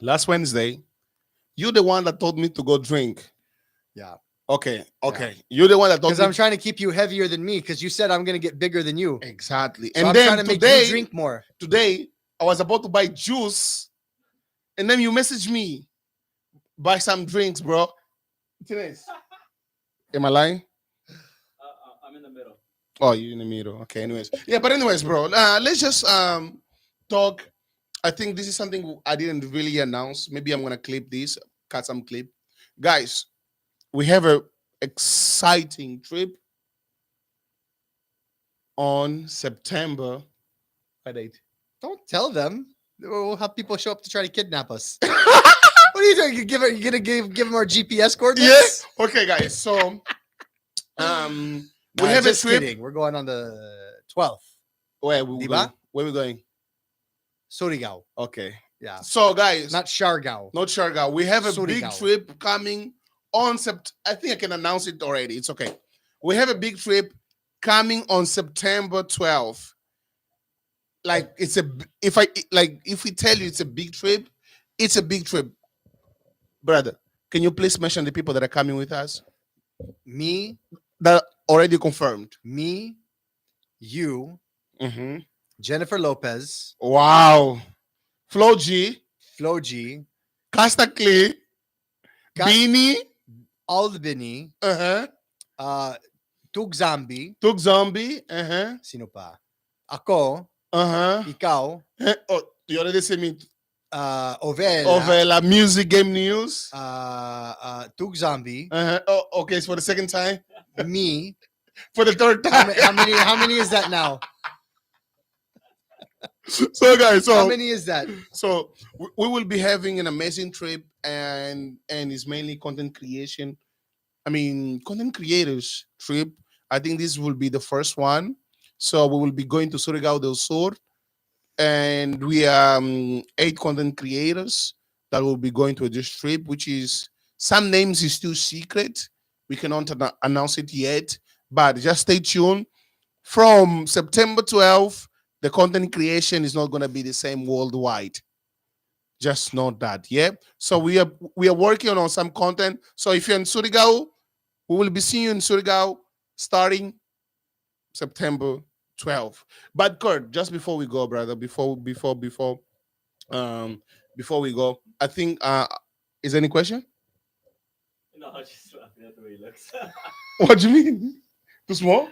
Last Wednesday, you're the one that told me to go drink. Yeah. Okay. You're the one that told Because me. I'm trying to keep you heavier than me because you said I'm going to get bigger than you. Exactly. So And I'm then trying to make today, you drink more. today, I was about to buy juice, and then you message me, buy some drinks, bro. Today's. Am I lying? I'm in the middle. Oh, you're in the middle. Okay, anyways. Yeah, but anyways, bro, let's just talk. I think this is something I didn't really announce. Maybe I'm gonna clip this, cut some clip. Guys, we have a exciting trip on September. What date? Don't tell them. We'll have people show up to try to kidnap us. What are you doing? You're gonna give them our GPS coordinates? Yeah. Okay, guys. So, we Nah, have a just trip. kidding. We're going on the 12th. Where we Diba? going? Where we going? Surigao. Okay. Yeah. So, guys, Not Siargao. not Sharga. We have a big Surigao. trip coming on I think I can announce it already. It's okay. We have a big trip coming on September 12th. Like it's a if we tell you it's a big trip, it's a big trip. Brother, can you please mention the people that are coming with us? Me, That already confirmed. you, Mm-hmm. Jennifer Lopez, Wow. Flo G, Flo G, Casta Clay, Cas- Beanie, Albany, Tug Zambi, Tug Zombie, sino pa? Ako, ikaw, Oh, you already said me. Ovela, Ovela Music Game News. Tug Zambi, Oh, okay, it's for the second time. me. For the third time. How many is that now? So guys, How many is that? so we will be having an amazing trip, and it's mainly content creation. I mean, content creators trip. I think this will be the first one. So we will be going to Surigao del Sur, and we are 8 content creators that will be going to this trip, which is some names is still secret. We cannot announce it yet, but just stay tuned. From September 12th, the content creation is not going to be the same worldwide. Just note that, yeah. So we are working on some content. So if you're in Surigao, we will be seeing you in Surigao starting September 12th. But Kurt, just before we go, brother, before we go, I think is there any question? No, I just laughing at the way he looks. What do you mean? Too small?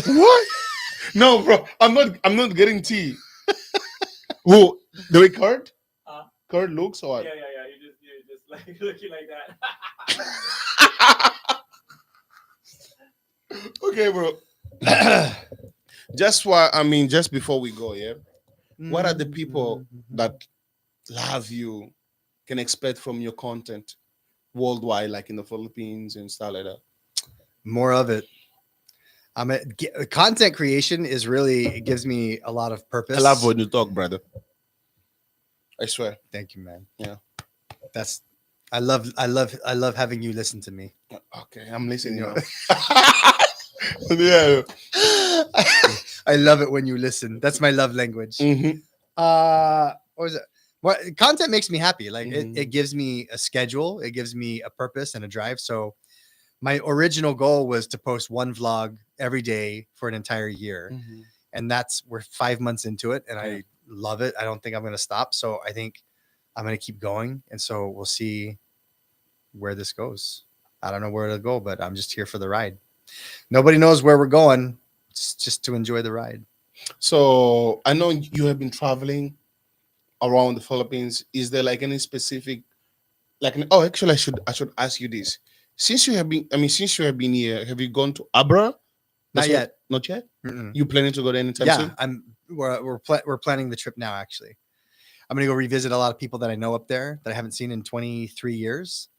What? No, bro. I'm not getting tea. Who? The way Kurt? Huh? Kurt looks or what? Yeah. You just like looking like that. Okay, bro. Just before we go, yeah. What are the people that love you can expect from your content worldwide, like in the Philippines and stuff like that? More of it. Content creation is really, it gives me a lot of purpose. I love when you talk, brother. I swear. Thank you, man. Yeah. I love having you listen to me. Okay, I'm listening. You know. Yeah. I love it when you listen. That's my love language. Mhm. What was it? What content makes me happy? Like Mhm. it gives me a schedule, it gives me a purpose and a drive. So my original goal was to post one vlog every day for an entire year. Mhm. And we're 5 months into it, and Yeah. I love it. I don't think I'm gonna stop. So I think I'm gonna keep going. And so we'll see where this goes. I don't know where it'll go, but I'm just here for the ride. Nobody knows where we're going. It's just to enjoy the ride. So I know you have been traveling around the Philippines. Is there like any specific, oh, actually, I should ask you this. Since you have been here, have you gone to Abra? Not yet. Not yet. Mm-mm. You planning to go there anytime Yeah, soon? we're planning the trip now. Actually, I'm gonna go revisit a lot of people that I know up there that I haven't seen in 23 years,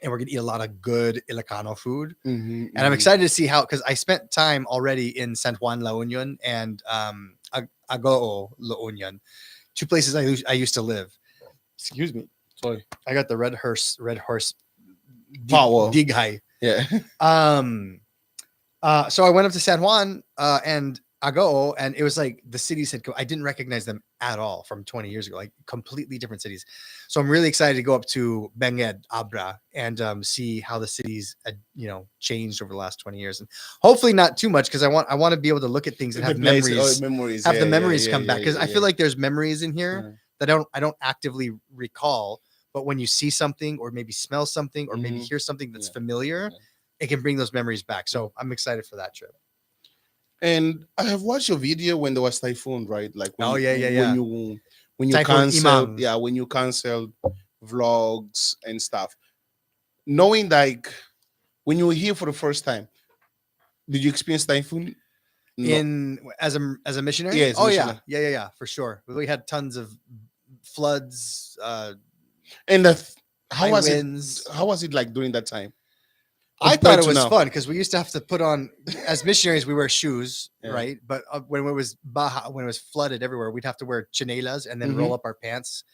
and we're gonna eat a lot of good Ilocano food. Mm-hmm, And I'm excited to see how, because I spent time already in San Juan La Union and Agoo La Union, two places I used to live. Excuse me, Sorry. I got the red horse Power. dig high. Yeah. So I went up to San Juan and Agoo, and it was like the cities I didn't recognize them at all from 20 years ago, like completely different cities. So I'm really excited to go up to Benguet, Abra, and see how the cities changed over the last 20 years, and hopefully not too much, because I want to be able to look at things and have memories, Have the memories come back, because I feel like there's memories in here Yeah. that I don't actively recall, but when you see something or maybe smell something or maybe Mhm. hear something that's Yeah. familiar, Yeah. it can bring those memories back. So I'm excited for that trip. And I have watched your video when there was Typhoon, right? Like when Oh, you, yeah. when you Typhoon canceled, Imang. when you canceled vlogs and stuff. Knowing like when you were here for the first time, did you experience Typhoon? No. As a missionary? Yeah, as a oh missionary. yeah, for sure. We had tons of floods, And how high was winds. it? How was it like during that time? I compared thought it to was now? fun because we used to have to put on, as missionaries, we wear shoes, Yeah. right? But when it was Baja, when it was flooded everywhere, we'd have to wear chinelas and then roll up our pants.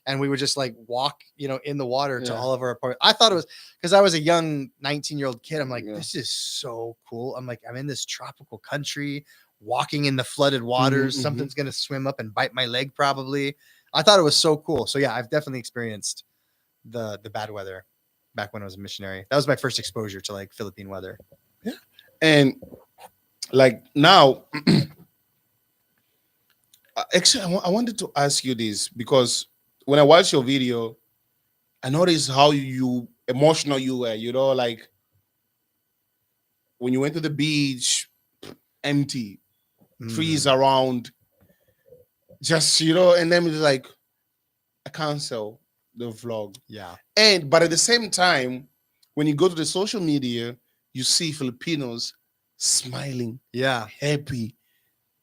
And we would just like walk, in the water to Yeah. all of our apartments. I thought it was, because I was a young 19-year-old kid. I'm like, Yeah. this is so cool. I'm like, I'm in this tropical country, walking in the flooded waters. mhm. Something's gonna swim up and bite my leg, probably. I thought it was so cool. So yeah, I've definitely experienced the bad weather back when I was a missionary. That was my first exposure to like Philippine weather. And like now, actually, I wanted to ask you this because when I watched your video, I noticed how emotional you were. Like when you went to the beach, empty, trees Mm, around, just and then it's like I cancel the vlog. yeah. But at the same time, when you go to the social media, you see Filipinos smiling, Yeah. happy,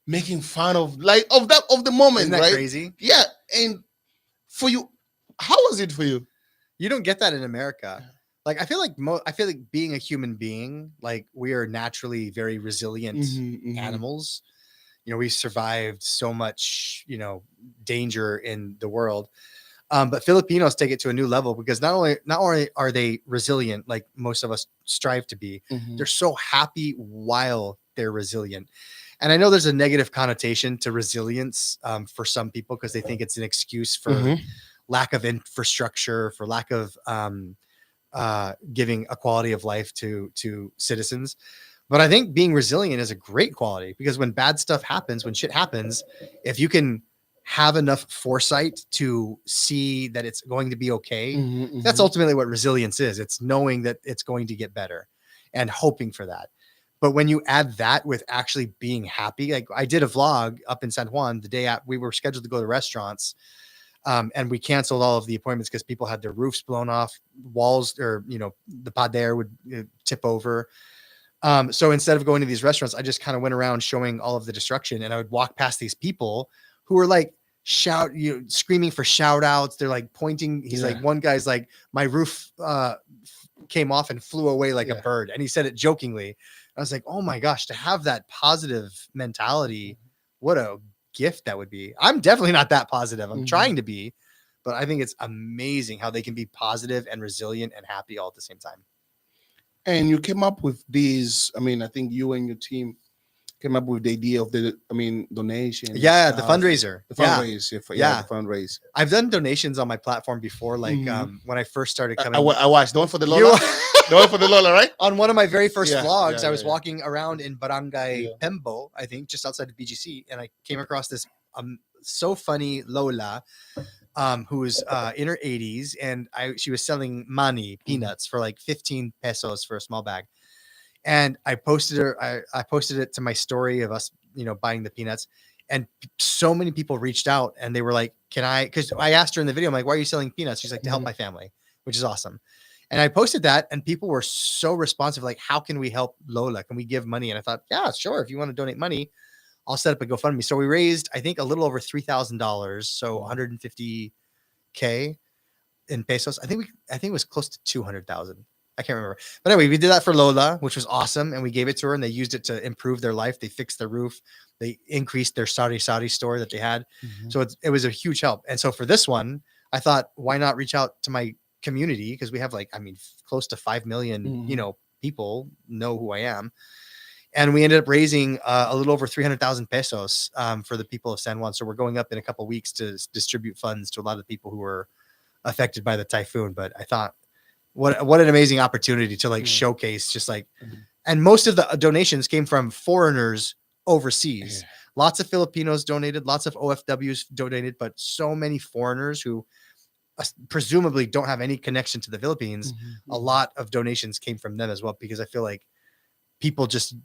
making fun of the moment, Isn't that right? crazy? Yeah. And for you, how was it for you? You don't get that in America. Like I feel like being a human being, like we are naturally very resilient animals. We survived so much, danger in the world. But Filipinos take it to a new level because not only are they resilient, like most of us strive to be, they're so happy while they're resilient. And I know there's a negative connotation to resilience for some people because they think it's an excuse for lack of infrastructure, for lack of giving a quality of life to citizens. But I think being resilient is a great quality because when bad stuff happens, when shit happens, if you can have enough foresight to see that it's going to be okay, that's ultimately what resilience is. It's knowing that it's going to get better and hoping for that. But when you add that with actually being happy, like I did a vlog up in San Juan the day we were scheduled to go to restaurants, and we canceled all of the appointments because people had their roofs blown off, walls, or the pader would tip over. So instead of going to these restaurants, I just kind of went around showing all of the destruction, and I would walk past these people who were like screaming for shout outs. They're like pointing. He's like, one guy's like, my roof came off and flew away like a bird. And he said it jokingly. I was like, oh my gosh, to have that positive mentality, what a gift that would be. I'm definitely not that positive. I'm trying to be, but I think it's amazing how they can be positive and resilient and happy all at the same time. And you came up with these. I mean, I think you and your team came up with the idea of donation. Yeah, the fundraiser. The fundraiser. The fundraiser. I've done donations on my platform before. Like when I first started coming. I watched the one for the Lola. The one for the Lola, right? On one of my very first vlogs, I was walking around in Barangay Pembo, I think, just outside of BGC, and I came across this so funny Lola, who was in her 80s, and she was selling mani peanuts for like 15 pesos for a small bag. And I posted it to my story of us, buying the peanuts. And so many people reached out and they were like, because I asked her in the video, I'm like, why are you selling peanuts? She's like, to help my family, which is awesome. And I posted that and people were so responsive. Like, how can we help Lola? Can we give money? And I thought, yeah, sure. If you want to donate money, I'll set up a GoFundMe. So we raised, I think, a little over $3,000. So 150K in pesos. I think it was close to 200,000. I can't remember. But anyway, we did that for Lola, which was awesome. And we gave it to her and they used it to improve their life. They fixed their roof. They increased their sari store that they had. So it was a huge help. And so for this one, I thought, why not reach out to my community? Because we have close to 5 million, people know who I am. And we ended up raising a little over 300,000 pesos for the people of San Juan. So we're going up in a couple of weeks to distribute funds to a lot of the people who were affected by the typhoon. But I thought, what an amazing opportunity to showcase and most of the donations came from foreigners overseas. Lots of Filipinos donated, lots of OFWs donated, but so many foreigners who presumably don't have any connection to the Philippines. A lot of donations came from them as well, because I feel like people just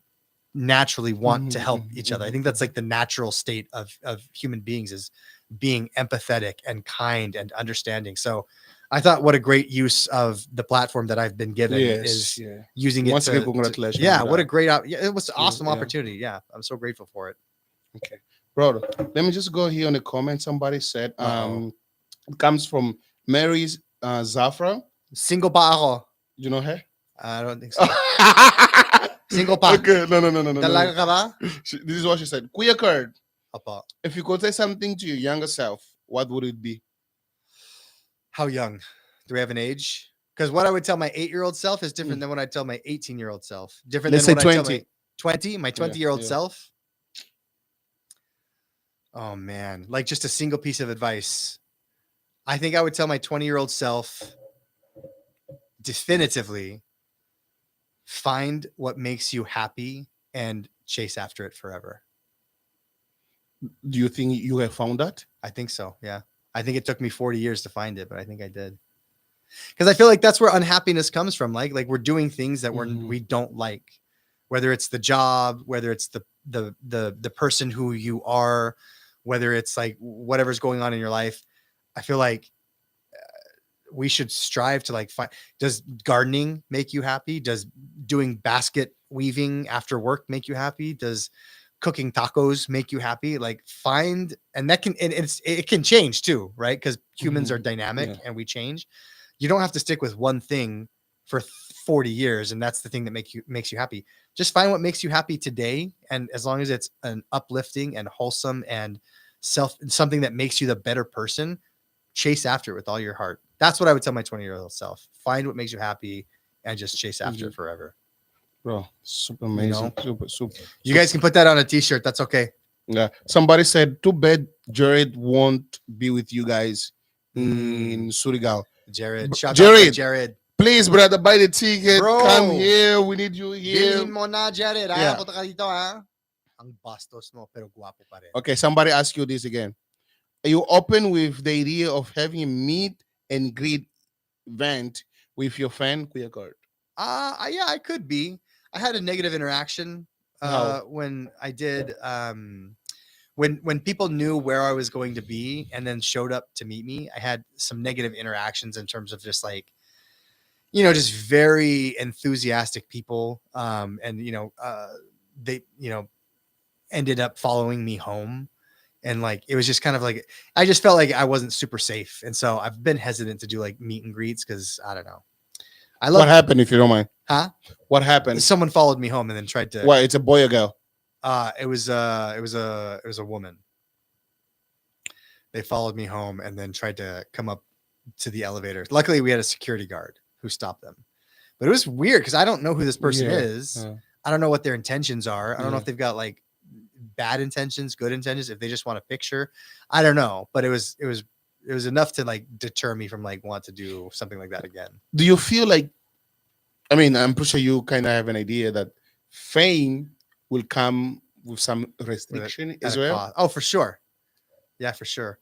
naturally want to help each other. I think that's like the natural state of human beings, is being empathetic and kind and understanding. So I thought, what a great use of the platform that I've been given is using it. Once again, congratulations. What a great, it was an awesome opportunity. Yeah. I'm so grateful for it. Okay, bro, let me just go here on the comment. Somebody said, it comes from Mary's Zafra. Single pa ako. You know her? I don't think so. Single pa. Okay, no. Dalaga ka ba? This is what she said. Kuya Kurt, Apa. if you could say something to your younger self, what would it be? How young? Do we have an age? Because what I would tell my 8-year-old self is different than what I tell my 18-year-old self. Different Let's than say what I 20. tell my 20-year-old self. Oh man, like just a single piece of advice. I think I would tell my 20-year-old self, definitively, find what makes you happy and chase after it forever. Do you think you have found that? I think so. Yeah. I think it took me 40 years to find it, but I think I did. Because I feel like that's where unhappiness comes from. Like we're doing things that we don't like, whether it's the job, whether it's the person who you are, whether it's like whatever's going on in your life. I feel like we should strive to find. Does gardening make you happy? Does doing basket weaving after work make you happy? Does cooking tacos make you happy? Find, and that can, and it can change too, right? Because humans are dynamic and we change. You don't have to stick with one thing for 40 years, and that's the thing that makes you happy. Just find what makes you happy today, and as long as it's an uplifting and wholesome and something that makes you the better person, chase after it with all your heart. That's what I would tell my 20-year-old self. Find what makes you happy and just chase after it forever. Bro, super amazing. Super. You guys can put that on a t-shirt. That's okay. Yeah. Somebody said, too bad Jared won't be with you guys in Surigao. Jared. Shout out to Jared. Please, brother, buy the ticket. Bro. Come here. We need you here. Bilhin mo na, Jared. Yeah. Punta ka dito, ha? Ang bastos mo, pero guwapo pa rin. Okay, somebody ask you this again. Are you open with the idea of having a meet and greet event with your friend, Kuya Kurt? Yeah, I could be. I had a negative interaction How? when I did when people knew where I was going to be and then showed up to meet me. I had some negative interactions in terms of just like, just very enthusiastic people, and they ended up following me home, and like it was just kind of like I just felt like I wasn't super safe, and so I've been hesitant to do like meet and greets because I don't know. I What love, happened if you don't mind? huh? What happened? Someone followed me home and then tried to. What? It's a boy or girl? It was a woman. They followed me home and then tried to come up to the elevator. Luckily, we had a security guard who stopped them. But it was weird because I don't know who this person Yeah, is. yeah. I don't know what their intentions are. I don't know Yeah. if they've got like bad intentions, good intentions, if they just want a picture. I don't know. But it was enough to like deter me from like want to do something like that again. Do you feel like? I mean, I'm pretty sure you kind of have an idea that fame will come with some restriction At as a well. cost. Oh, for sure. Yeah, for sure.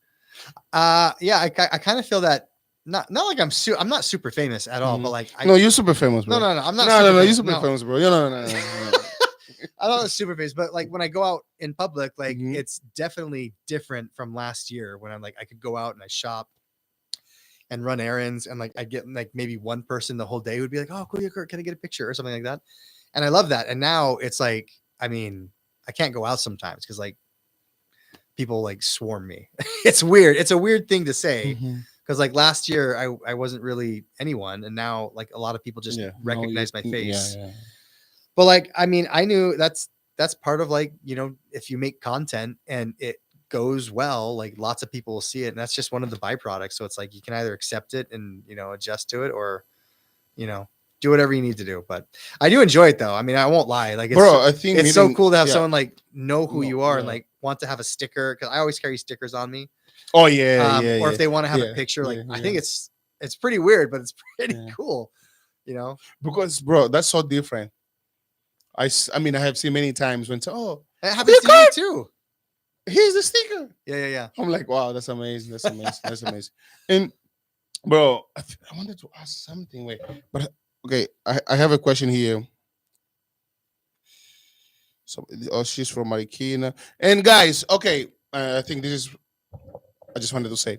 Yeah, I kind of feel that not like I'm not super famous at all, but like No, you're super famous, bro. no, I'm not. No, super no, you're famous. super No. famous, bro. No. I'm not super famous, but like when I go out in public, like Mhm. it's definitely different from last year when I'm like I could go out and I shop and run errands and like I get like maybe one person the whole day would be like, "Oh, Kuya, Kurt, can I get a picture?" or something like that. And I love that. And now it's like, I mean, I can't go out sometimes because like people like swarm me. It's weird. It's a weird thing to say Mhm. because like last year I wasn't really anyone, and now like a lot of people just Yeah, recognize my face. Yeah. But like, I mean, I knew that's part of like, if you make content and it goes well, like lots of people will see it, and that's just one of the byproducts. So it's like you can either accept it and adjust to it, or do whatever you need to do. But I do enjoy it though. I mean, I won't lie. Like, Bro, I think it's so meeting- cool to have yeah. someone like know who No, you are and yeah. like want to have a sticker, because I always carry stickers on me. Oh yeah, yeah. Or if they want to have yeah, a picture, like yeah, I think yeah. it's pretty weird, but it's pretty Yeah. cool. Because bro, that's so different. I mean, I have seen many times when It happens to me too. here's the sticker. Yeah. I'm like, wow, that's amazing. That's amazing. That's amazing. And bro, I wanted to ask something. Wait, but okay, I have a question here. So, she's from Marikina. And guys, okay, I think this is. I just wanted to say,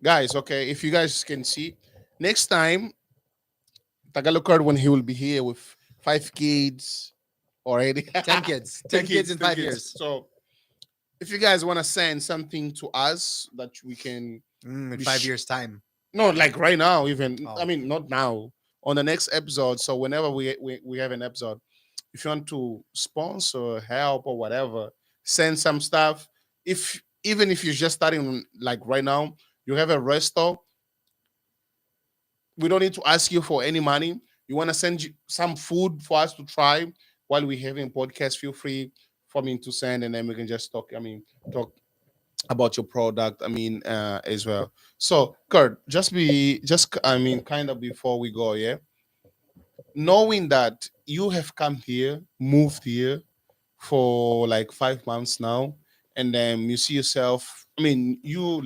guys, okay, if you guys can see, next time Tagalog card when he will be here with 5 kids already. 10 kids. 10 kids in 10 5 kids. years. So if you guys want to send something to us that we can, In We 5 sh- years time. no, like right now, even Oh. I mean not now, on the next episode. So whenever we have an episode, if you want to sponsor, help or whatever, send some stuff. If even if you're just starting like right now, you have a resto, we don't need to ask you for any money. You want to send you some food for us to try while we're having podcast, feel free for me to send, and then we can just talk. I mean, talk about your product. I mean, as well. So, Kurt, I mean, kind of before we go, yeah. Knowing that you have come here, moved here for like 5 months now, and then you see yourself. I mean, you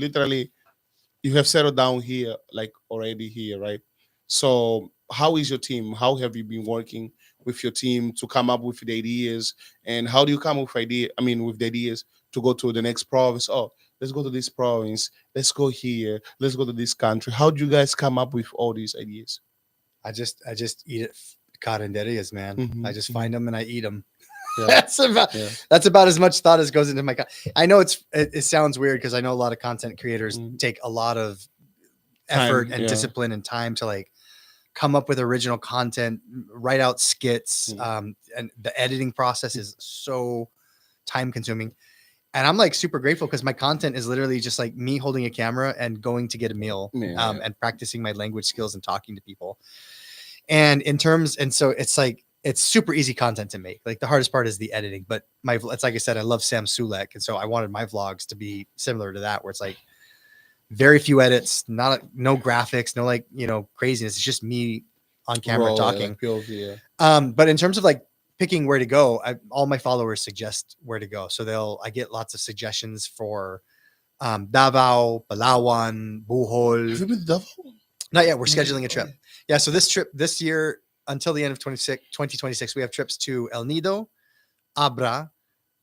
have settled down here, like already here, right? So, how is your team? How have you been working with your team to come up with the ideas? And how do you come with idea? I mean, with the ideas to go to the next province. Oh, let's go to this province. Let's go here. Let's go to this country. How do you guys come up with all these ideas? I just eat it carinderias, man. Mhm, I just mhm. find them and I eat them. Yeah. That's Yeah. about as much thought as goes into my. I know it sounds weird because I know a lot of content creators Mhm. take a lot of effort Time, and yeah. discipline and time to like come up with original content, write out skits, and the editing process is so time consuming. And I'm like super grateful because my content is literally just like me holding a camera and going to get a meal, Yeah. and practicing my language skills and talking to people. And so it's like it's super easy content to make. Like the hardest part is the editing, but it's like I said, I love Sam Sulek, and so I wanted my vlogs to be similar to that, where it's like very few edits, no graphics, no like craziness. It's just me on camera Raw, talking. like POV, yeah. But in terms of like picking where to go, all my followers suggest where to go, so I get lots of suggestions for Davao, Palawan, Have Bohol. you been to Davao? Not yet. We're scheduling a trip. Yeah, so this trip this year until the end of 2026, we have trips to El Nido, Abra,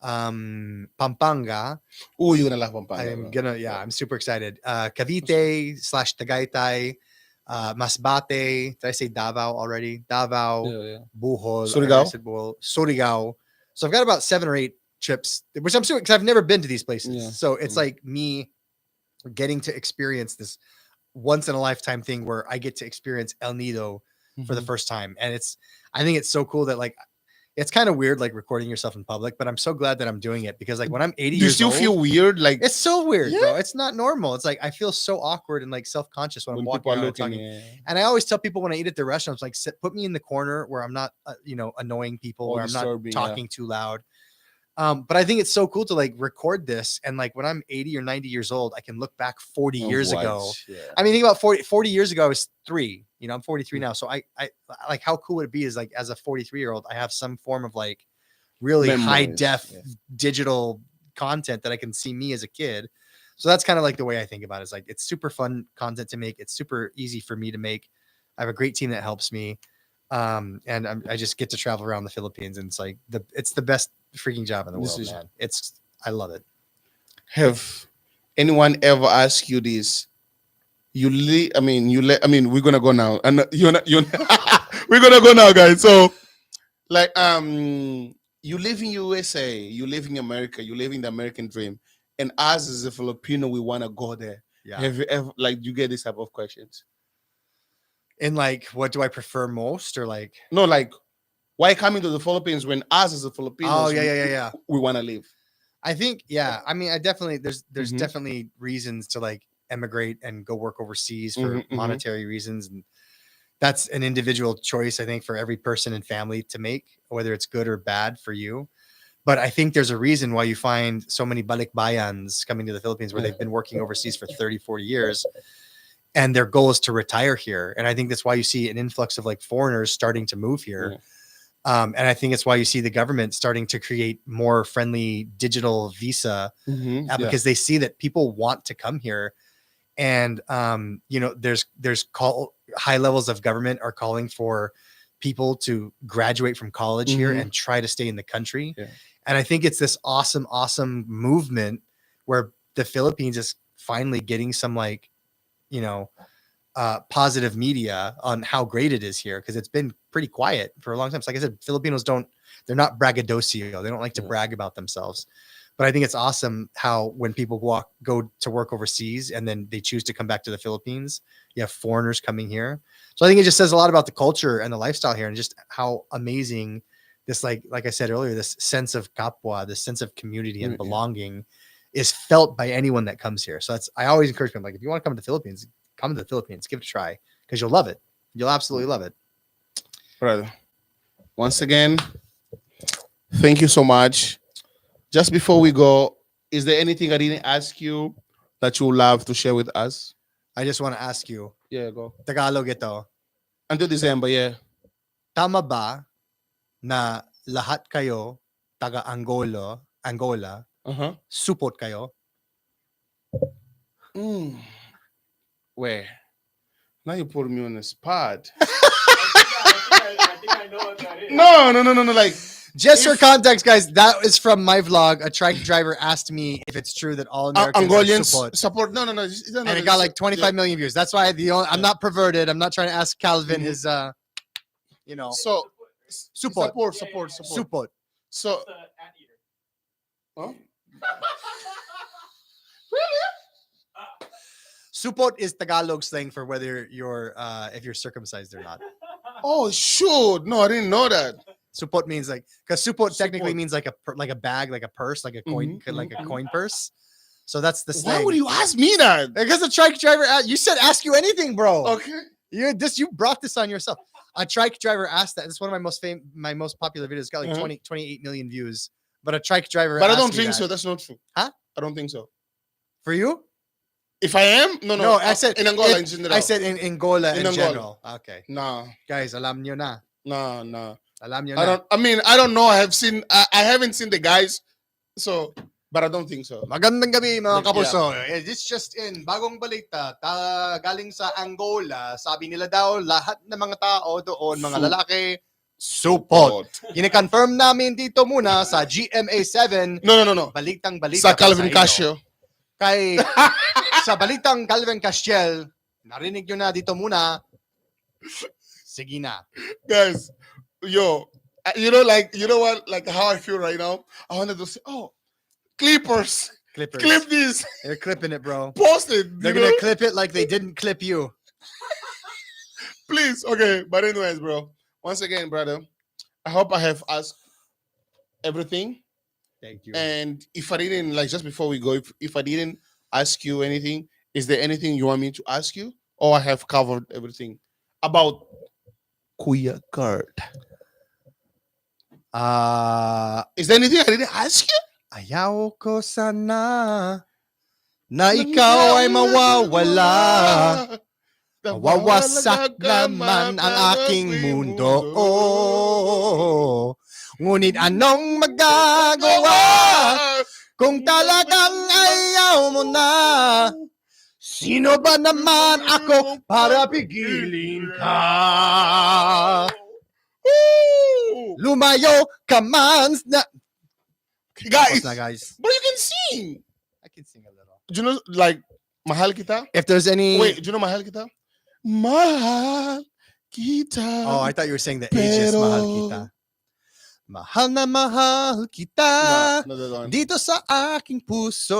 Pampanga. Oh, you're gonna laugh on Panga, I'm bro. gonna, yeah, I'm super excited. Cavite / Tagaytay, Masbate. Did I say Davao already? Davao, Yeah. Bohol, Surigao? I said Bohol, Surigao. So I've got about 7 or 8 trips, which I'm super because I've never been to these places. Yeah. So it's like me getting to experience this once in a lifetime thing where I get to experience El Nido for the Mhm. first time. And I think it's so cool that like, it's kind of weird, like recording yourself in public, but I'm so glad that I'm doing it because like when I'm 80 Do you years still old, feel weird? Like it's so weird, Yeah. bro. It's not normal. It's like, I feel so awkward and like self-conscious when I'm when walking people are around and looking. talking. Yeah. And I always tell people when I eat at the restaurants, like, put me in the corner where I'm not, annoying people, Or where I'm not disturbing, yeah. talking too loud. But I think it's so cool to like record this. And like when I'm 80 or 90 years old, I can look back 40 years ago. Yeah. I mean, think about 40 years ago, I was 3, I'm 43 now. So I like, how cool would it be is like, as a 43-year-old, I have some form of like really high Memories, def yeah. digital content that I can see me as a kid. So that's kind of like the way I think about it. It's like, it's super fun content to make. It's super easy for me to make. I have a great team that helps me. And I just get to travel around the Philippines, and it's like it's the best freaking job in the world, man. I love it. Have anyone ever asked you this? We're gonna go now, and we're gonna go now, guys. So, like, you live in USA, you live in America, you live in the American dream, and us as a Filipino, we wanna go there. Yeah. Have you ever you get this type of questions? And like, what do I prefer most, or like? No, like, why coming to the Philippines when us as a Filipinos? Oh yeah. We wanna live. I think, yeah. I mean, I definitely there's Mhm. definitely reasons to like emigrate and go work overseas for Mhm, mhm. monetary reasons, and that's an individual choice, I think, for every person and family to make, whether it's good or bad for you. But I think there's a reason why you find so many balikbayans coming to the Philippines where Yeah. they've been working overseas for 30, 40 years, and their goal is to retire here. And I think that's why you see an influx of like foreigners starting to move here. And I think it's why you see the government starting to create more friendly digital visa because they see that people want to come here. And there's high levels of government are calling for people to graduate from college here and try to stay in the country. Yeah. And I think it's this awesome movement where the Philippines is finally getting some like, positive media on how great it is here, because it's been pretty quiet for a long time. So like I said, Filipinos they're not braggadocio. They don't like to brag about themselves. But I think it's awesome how when people go to work overseas and then they choose to come back to the Philippines, you have foreigners coming here. So I think it just says a lot about the culture and the lifestyle here, and just how amazing this, like I said earlier, this sense of kapwa, this sense of community and belonging is felt by anyone that comes here. So I always encourage people, like, if you want to come to the Philippines, come to the Philippines, give it a try, because you'll love it. You'll absolutely love it. Brother, once again, thank you so much. Just before we go, is there anything I didn't ask you that you would love to share with us? I just want to ask you, Yeah, go. Tagalog ito, Until December, yeah. tama ba na lahat kayo taga Angola, Uh-huh. supot kayo? Where? Now you put me on the spot. I think I know what that is. No. Like, Just for context, guys, that is from my vlog. A trike driver asked me if it's true that all Americans are Angolians supot. support. No. And it got like 25 million views. That's why I'm not perverted. I'm not trying to ask Calvin his, So, supot. support. Supot. So, It's a anteater. huh? Supot is Tagalog slang for whether you're if you're circumcised or not. Oh, shoot. No, I didn't know that. Supot means like, because supot technically Supot. means like a bag, like a purse, like a coin, Mhm, like a coin purse. So that's the slang. Why would you ask me that? Because the trike driver, you said ask you anything, bro. Okay. You brought this on yourself. A trike driver asked that. It's one of my most popular videos. It's got like 28 million views. But a trike driver. But I asked don't me think that. so. That's not true. Huh? I don't think so. For you? If I am, no. No, I said in Angola in general. I said in Angola in Angola. general. Okay, Nah. guys, alam nyo na. Nah. Alam nyo I na. don't know. I haven't seen the guys. So But I don't think so. Magandang gabi mga Yeah. kapuso. This just in, bagong balita, galing sa Angola, sabi nila daw lahat ng mga tao doon, mga lalaki, supot. Kine-confirm namin dito muna sa GMA7, No. balitang balita Sa pa Calvin inyo. Casio. Kay sa balitang Calvin Castiel, narinig nyo na dito muna. Sige na. Guys, yo, you know what, like how I feel right now. I wanted to say, Clippers, Clippers. clip this, They're clipping it, bro. post it. They're you gonna know? clip it like they didn't clip you. Please, okay. But anyways, bro. Once again, brother, I hope I have asked everything. Thank you. And if I didn't, like, just before we go, if I didn't ask you anything, is there anything you want me to ask you, or I have covered everything about Kuya card? Is there anything I didn't ask you? Ayaw ko sana na ikaw ay mawawala. Mawawasak naman ang aking mundo. Oh, ngunit anong magagawa kung talagang ayaw mo na? Sino ba naman ako para pigilin ka? Lumayo ka man na... Guys, guys. but you can sing. I can sing a little. Do you know, like, Mahal Kita? If there's any... Wait, do you know Mahal Kita? Mahal Kita. Oh, I thought you were saying the ages, Pero- mahal kita. Mahal na mahal kita. No, that one. Dito sa aking puso.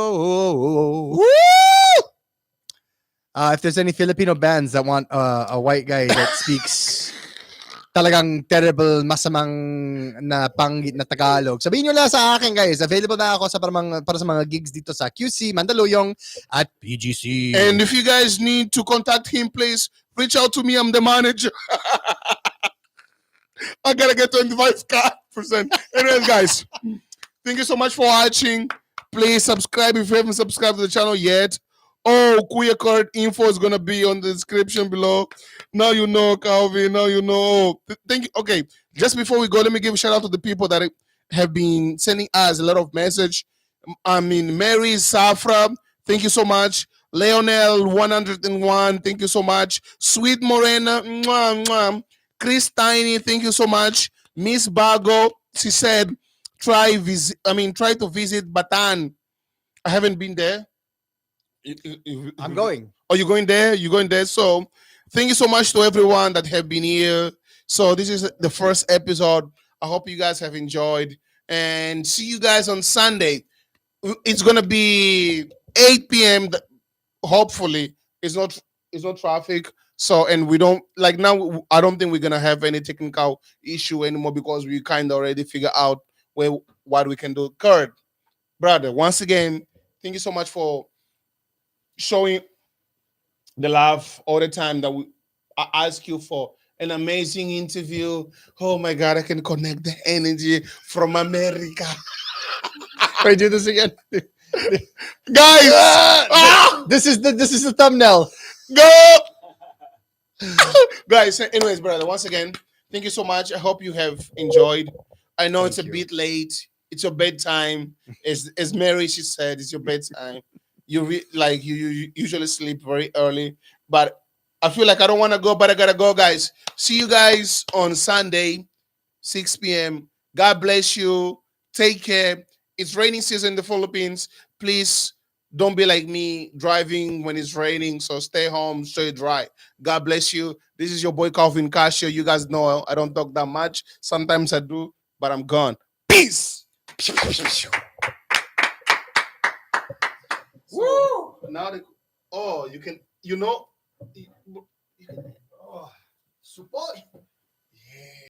If there's any Filipino bands that want a white guy that speaks talagang terrible, masamang na panggit na Tagalog, sabihin nyo lang sa akin, guys. Available na ako para sa mga gigs dito sa QC, Mandaluyong, at PGC. And if you guys need to contact him, please reach out to me. I'm the manager. I gotta get 25%. Anyways, guys, thank you so much for watching. Please subscribe if you haven't subscribed to the channel yet. Oh, Kuya card info is gonna be on the description below. Now you know, Calvin. Now you know. Thank you. Okay, just before we go, let me give a shout out to the people that have been sending us a lot of message. I mean, Mary Safra, thank you so much. Leonel 101, thank you so much. Sweet Morena, mwah, mwah. Chris Tiny, thank you so much. Miss Bago, she said, try to visit Batan. I haven't been there. I'm going. Oh, you're going there? You're going there. So thank you so much to everyone that have been here. So this is the first episode. I hope you guys have enjoyed. And see you guys on Sunday. It's gonna be 8 p.m. Hopefully, it's not traffic. So, and we don't like now. I don't think we're gonna have any technical issue anymore because we kind of already figure out what we can do. Kurt, brother, once again, thank you so much for showing the love all the time that I ask you for an amazing interview. Oh my God, I can connect the energy from America. Wait, do this again. Guys, This is the thumbnail. go! Guys, anyways, brother, once again, thank you so much. I hope you have enjoyed. I know it's a bit late. It's your bedtime. As Mary, she said, it's your bedtime. You usually sleep very early, but I feel like I don't want to go, but I gotta go, guys. See you guys on Sunday, 6 p.m. God bless you. Take care. It's raining season in the Philippines. Please don't be like me driving when it's raining. So stay home, stay dry. God bless you. This is your boy Calvin Casio. You guys know I don't talk that much. Sometimes I do, but I'm gone. Peace. Woo! Now you can, support.